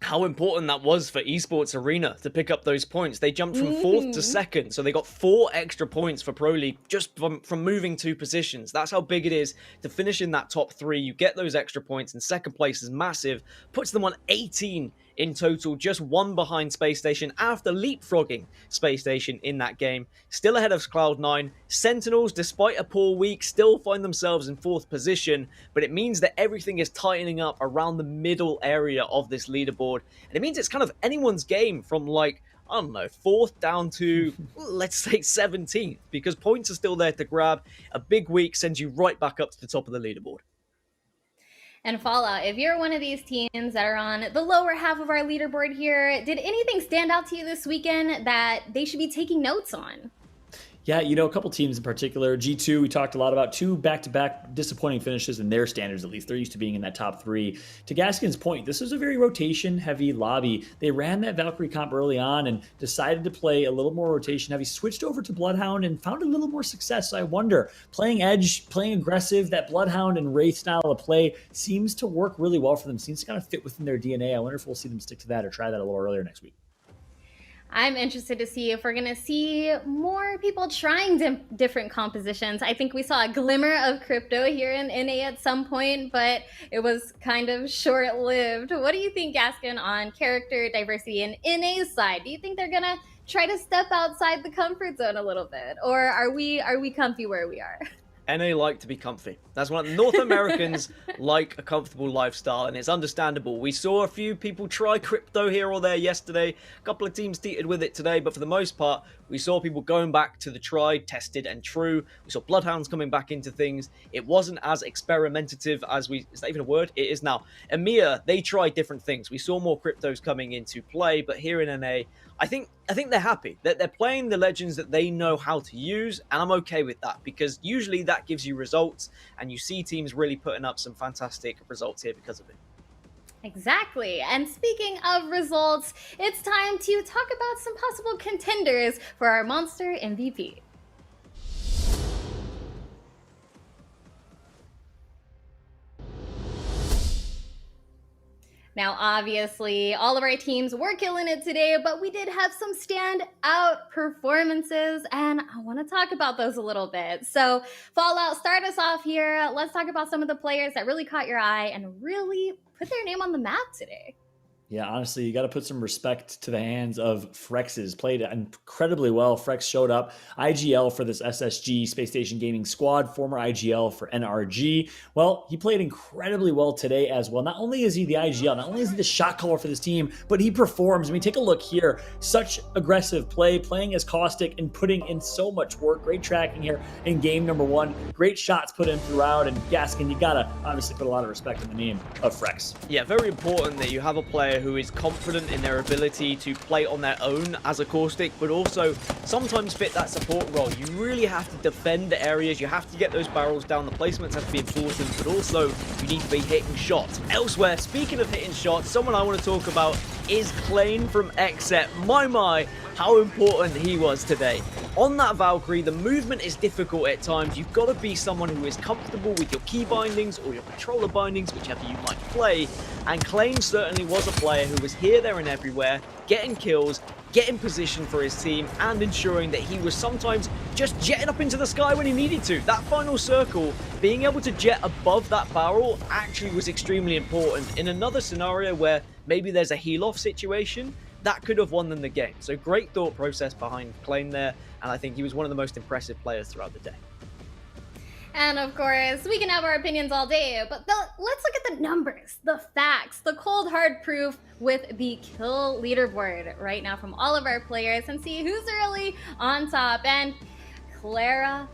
How important that was for Esports Arena to pick up those points. They jumped from 4th to 2nd, so they got 4 extra points for Pro League just from moving 2 positions. That's how big it is to finish in that top 3. You get those extra points, and 2nd place is massive. Puts them on 18 in total, just 1 behind Space Station after leapfrogging Space Station in that game. Still ahead of Cloud9. Sentinels, despite a poor week, still find themselves in 4th position, but it means that everything is tightening up around the middle area of this leaderboard. And it means it's kind of anyone's game from, like, I don't know, 4th down to, let's say, 17th, because points are still there to grab. A big week sends you right back up to the top of the leaderboard. And Fallout, if you're one of these teams that are on the lower half of our leaderboard here, did anything stand out to you this weekend that they should be taking notes on? Yeah, you know, a couple teams in particular. G2, we talked a lot about 2 back-to-back disappointing finishes in their standards, at least. They're used to being in that top 3. To Gaskin's point, this was a very rotation-heavy lobby. They ran that Valkyrie comp early on and decided to play a little more rotation-heavy, switched over to Bloodhound and found a little more success. So I wonder, playing edge, playing aggressive, that Bloodhound and Wraith style of play seems to work really well for them. Seems to kind of fit within their DNA. I wonder if we'll see them stick to that or try that a little earlier next week. I'm interested to see if we're going to see more people trying different compositions. I think we saw a glimmer of crypto here in NA at some point, but it was kind of short-lived. What do you think, Gaskin, on character diversity in NA's side? Do you think they're going to try to step outside the comfort zone a little bit? Or are we comfy where we are? NA like to be comfy. That's one. North Americans like a comfortable lifestyle, and it's understandable. We saw a few people try crypto here or there yesterday. A couple of teams teetered with it today, but for the most part, we saw people going back to the tried, tested, and true. We saw Bloodhounds coming back into things. It wasn't as experimentative as is that even a word? It is now. EMEA, they tried different things. We saw more cryptos coming into play, but here in NA, I think they're happy that they're playing the legends that they know how to use, and I'm okay with that because usually that gives you results, and you see teams really putting up some fantastic results here because of it. Exactly. And speaking of results, it's time to talk about some possible contenders for our Monster MVP. Now, obviously, all of our teams were killing it today, but we did have some standout performances, and I want to talk about those a little bit. So, Fallout, start us off here. Let's talk about some of the players that really caught your eye and really put their name on the map today. Yeah, honestly, you got to put some respect to the hands of Frexes. Played incredibly well. Frex showed up. IGL for this SSG Space Station Gaming squad, former IGL for NRG. Well, he played incredibly well today as well. Not only is he the IGL, not only is he the shot caller for this team, but he performs. I mean, take a look here. Such aggressive play, playing as Caustic and putting in so much work. Great tracking here in game number 1. Great shots put in throughout. And Gaskin, you got to obviously put a lot of respect in the name of Frex. Yeah, very important that you have a player who is confident in their ability to play on their own as a Caustic, but also sometimes fit that support role. You really have to defend the areas, you have to get those barrels down, the placements have to be important, but also you need to be hitting shots. Elsewhere, speaking of hitting shots, someone I want to talk about is Klein from Xset. My, how important he was today. On that Valkyrie, the movement is difficult at times. You've got to be someone who is comfortable with your key bindings or your controller bindings, whichever you might play. And Klein certainly was a player who was here, there, and everywhere, getting kills, getting position for his team, and ensuring that he was sometimes just jetting up into the sky when he needed to. That final circle, being able to jet above that barrel actually was extremely important. In another scenario where maybe there's a heal-off situation, that could have won them the game. So great thought process behind Klein there, and I think he was one of the most impressive players throughout the day. And of course, we can have our opinions all day, but let's look at the numbers, the facts, the cold hard proof with the kill leaderboard right now from all of our players and see who's really on top. And Clara,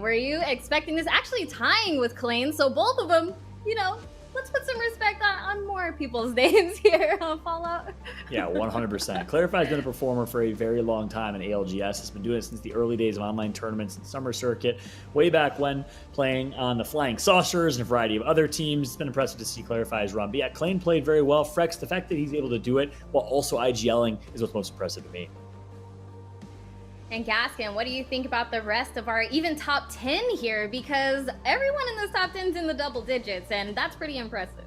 were you expecting this? Actually tying with Klein, so both of them, you know, let's put some respect on more people's names here on Fallout. Yeah, 100%. Clarify's been a performer for a very long time in ALGS. Has been doing it since the early days of online tournaments and summer circuit, way back when playing on the Flying Saucers and a variety of other teams. It's been impressive to see Clarify's run. But yeah, Klein played very well. Frex, the fact that he's able to do it while also IGLing is what's most impressive to me. And Gaskin, what do you think about the rest of our even top 10 here? Because everyone in this top 10 is in the double digits, and that's pretty impressive.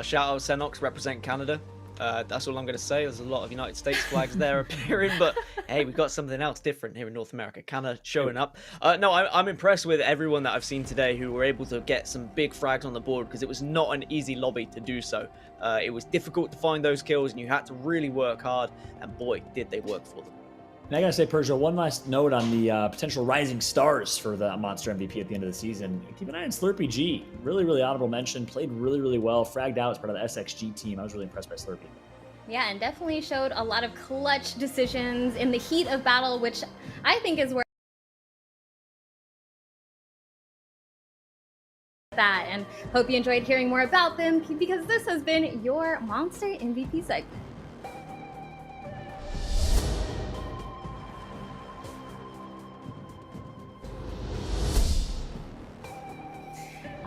Shout out Senox, represent Canada. That's all I'm going to say. There's a lot of United States flags there appearing, but hey, we've got something else different here in North America, kind of showing up. No, I'm impressed with everyone that I've seen today who were able to get some big frags on the board, because it was not an easy lobby to do so. It was difficult to find those kills, and you had to really work hard, and boy, did they work for them. And I gotta say, Persia, one last note on the potential rising stars for the Monster MVP at the end of the season. Keep an eye on Slurpee G. Really, really honorable mention. Played really, really well. Fragged out as part of the SXG team. I was really impressed by Slurpee. Yeah, and definitely showed a lot of clutch decisions in the heat of battle, which I think is where that. And hope you enjoyed hearing more about them, because this has been your Monster MVP segment.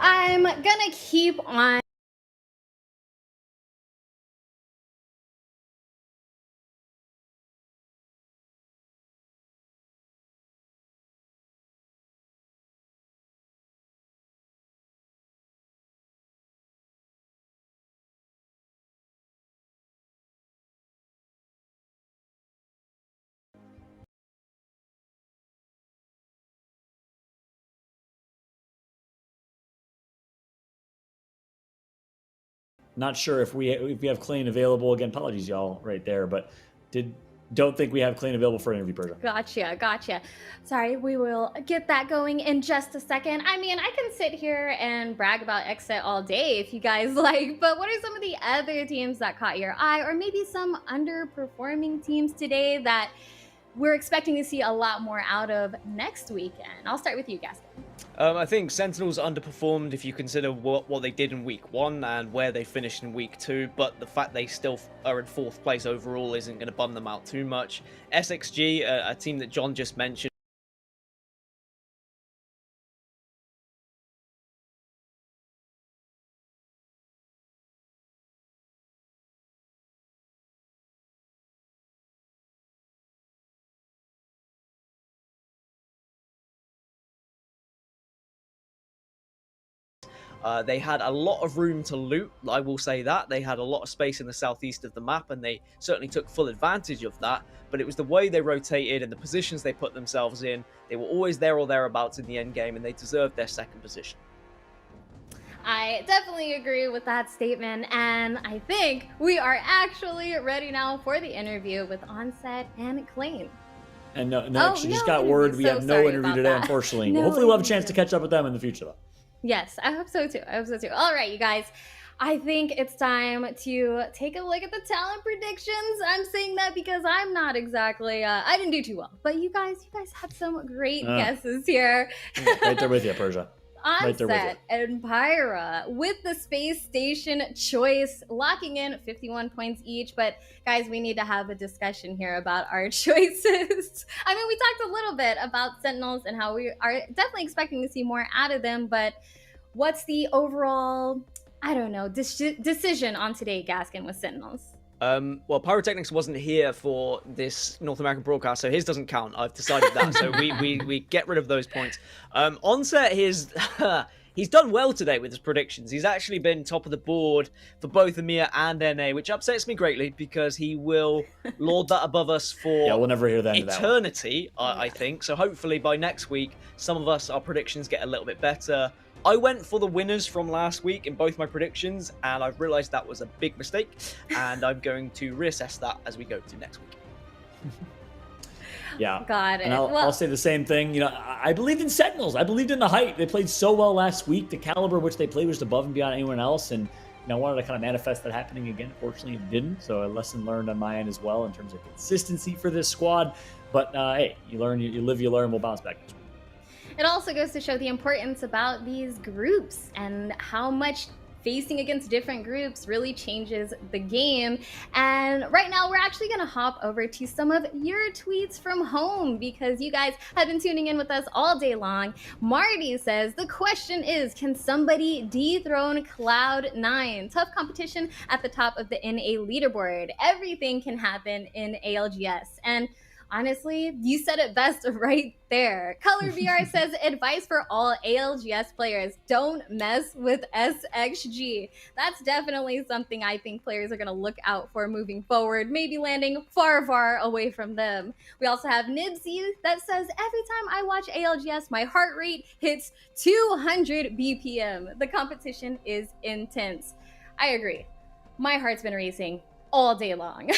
I'm gonna keep on Not sure if we have Clean available. Again, apologies, y'all, right there, but don't think we have Clean available for an interview, Persia. Gotcha. Sorry, we will get that going in just a second. I mean, I can sit here and brag about Exit all day if you guys like, but what are some of the other teams that caught your eye, or maybe some underperforming teams today that we're expecting to see a lot more out of next weekend? I'll start with you, Gaston. I think Sentinels underperformed if you consider what they did in week 1 and where they finished in week 2, but the fact they still are in 4th place overall isn't going to bum them out too much. SXG, a team that John just mentioned, they had a lot of room to loot, I will say that. They had a lot of space in the southeast of the map, and they certainly took full advantage of that, but it was the way they rotated and the positions they put themselves in. They were always there or thereabouts in the end game, and they deserved their 2nd position. I definitely agree with that statement, and I think we are actually ready now for the interview with Onset and Clean. And just got word we have no interview today, unfortunately. No, hopefully we'll have a chance to catch up with them in the future, though. Yes, I hope so too. All right, you guys. I think it's time to take a look at the talent predictions. I'm saying that because I'm not exactly, I didn't do too well. But you guys had some great guesses here. Right there with you, Persia. Onset and Pyra with the space station choice, locking in 51 points each. But guys, we need to have a discussion here about our choices. I mean, we talked a little bit about Sentinels and how we are definitely expecting to see more out of them, but what's the overall, I don't know, decision on today, Gaskin, with Sentinels? Well, Pyrotechnics wasn't here for this North American broadcast, so his doesn't count. I've decided that, so we get rid of those points. Onset, he's done well today with his predictions. He's actually been top of the board for both EMEA and NA, which upsets me greatly because he will lord that above us for we'll never hear the end eternity, I think. So hopefully by next week, some of us, our predictions get a little bit better. I went for the winners from last week in both my predictions, and I've realized that was a big mistake, and I'm going to reassess that as we go to next week. Yeah. Got it. And I'll say the same thing. You know, I believed in Sentinels. I believed in the hype. They played so well last week. The caliber which they played was above and beyond anyone else, and I wanted to kind of manifest that happening again. Fortunately, it didn't. So a lesson learned on my end as well in terms of consistency for this squad. But hey, you learn, you live, you learn. We'll bounce back next week. It also goes to show the importance about these groups and how much facing against different groups really changes the game. And right now we're actually going to hop over to some of your tweets from home because you guys have been tuning in with us all day long. Marty says, the question is, can somebody dethrone Cloud9? Tough competition at the top of the NA leaderboard. Everything can happen in ALGS. And Honestly, you said it best right there. Color VR says advice for all ALGS players: don't mess with SXG. That's definitely something I think players are going to look out for moving forward, maybe landing far, far away from them. We also have Nibsy that says every time I watch ALGS, my heart rate hits 200 BPM. The competition is intense. I agree. My heart's been racing all day long.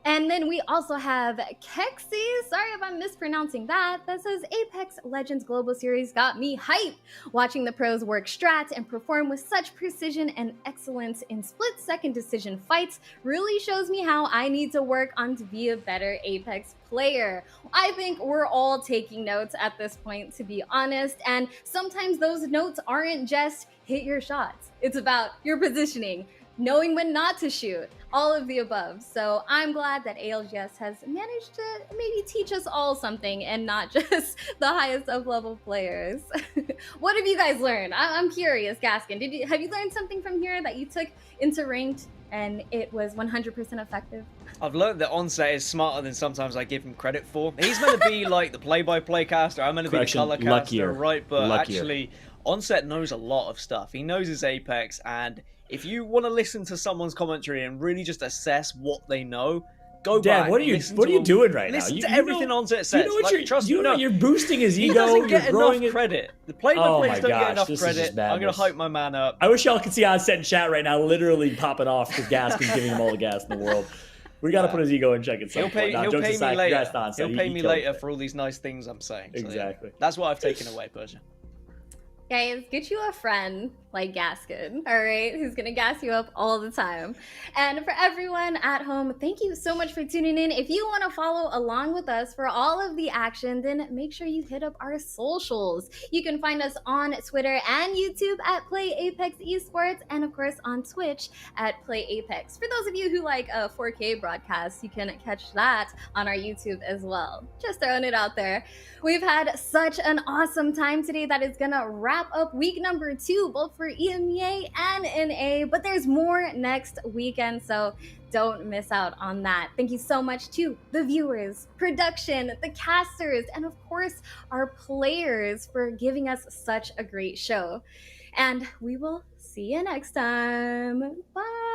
And then we also have Kexi, sorry if I'm mispronouncing that says Apex Legends Global Series got me hype. Watching the pros work strats and perform with such precision and excellence in split-second decision fights really shows me how I need to work on to be a better Apex player. I think we're all taking notes at this point, to be honest, and sometimes those notes aren't just hit your shots. It's about your positioning, knowing when not to shoot, all of the above. So I'm glad that ALGS has managed to maybe teach us all something and not just the highest of level players. What have you guys learned? I'm curious, Gaskin. Have you learned something from here that you took into ranked and it was 100% effective? I've learned that Onset is smarter than sometimes I give him credit for. He's meant to be like the play-by-play caster. I'm meant to be the color caster, right? But actually, Onset knows a lot of stuff. He knows his Apex, and if you want to listen to someone's commentary and really just assess what they know, go back. What are you doing right now? Listen to everything Onset says. You know what trust me, you're boosting his ego. He doesn't get you're enough credit. The play-by-plays don't get enough this credit. is just I'm gonna hype my man up. I wish y'all could see Onset in chat right now, literally popping off because Gaskin's giving him all the gas in the world. We got to put his ego in check at some point. He'll pay me later. He'll pay me later for for all these nice things I'm saying. So, exactly. Yeah. That's what I've taken away, Persia. Guys, get you a friend like Gaskin, all right, who's gonna gas you up all the time. And for everyone at home, thank you so much for tuning in. If you want to follow along with us for all of the action, then make sure you hit up our socials. You can find us on Twitter and YouTube at Play Apex Esports, and of course on Twitch at Play Apex. For those of you who like a 4K broadcast, you can catch that on our YouTube as well. Just throwing it out there. We've had such an awesome time today that is gonna wrap up week number 2, both for EMEA and NA, but there's more next weekend, so don't miss out on that. Thank you so much to the viewers, production, the casters, and of course our players for giving us such a great show. And we will see you next time. Bye.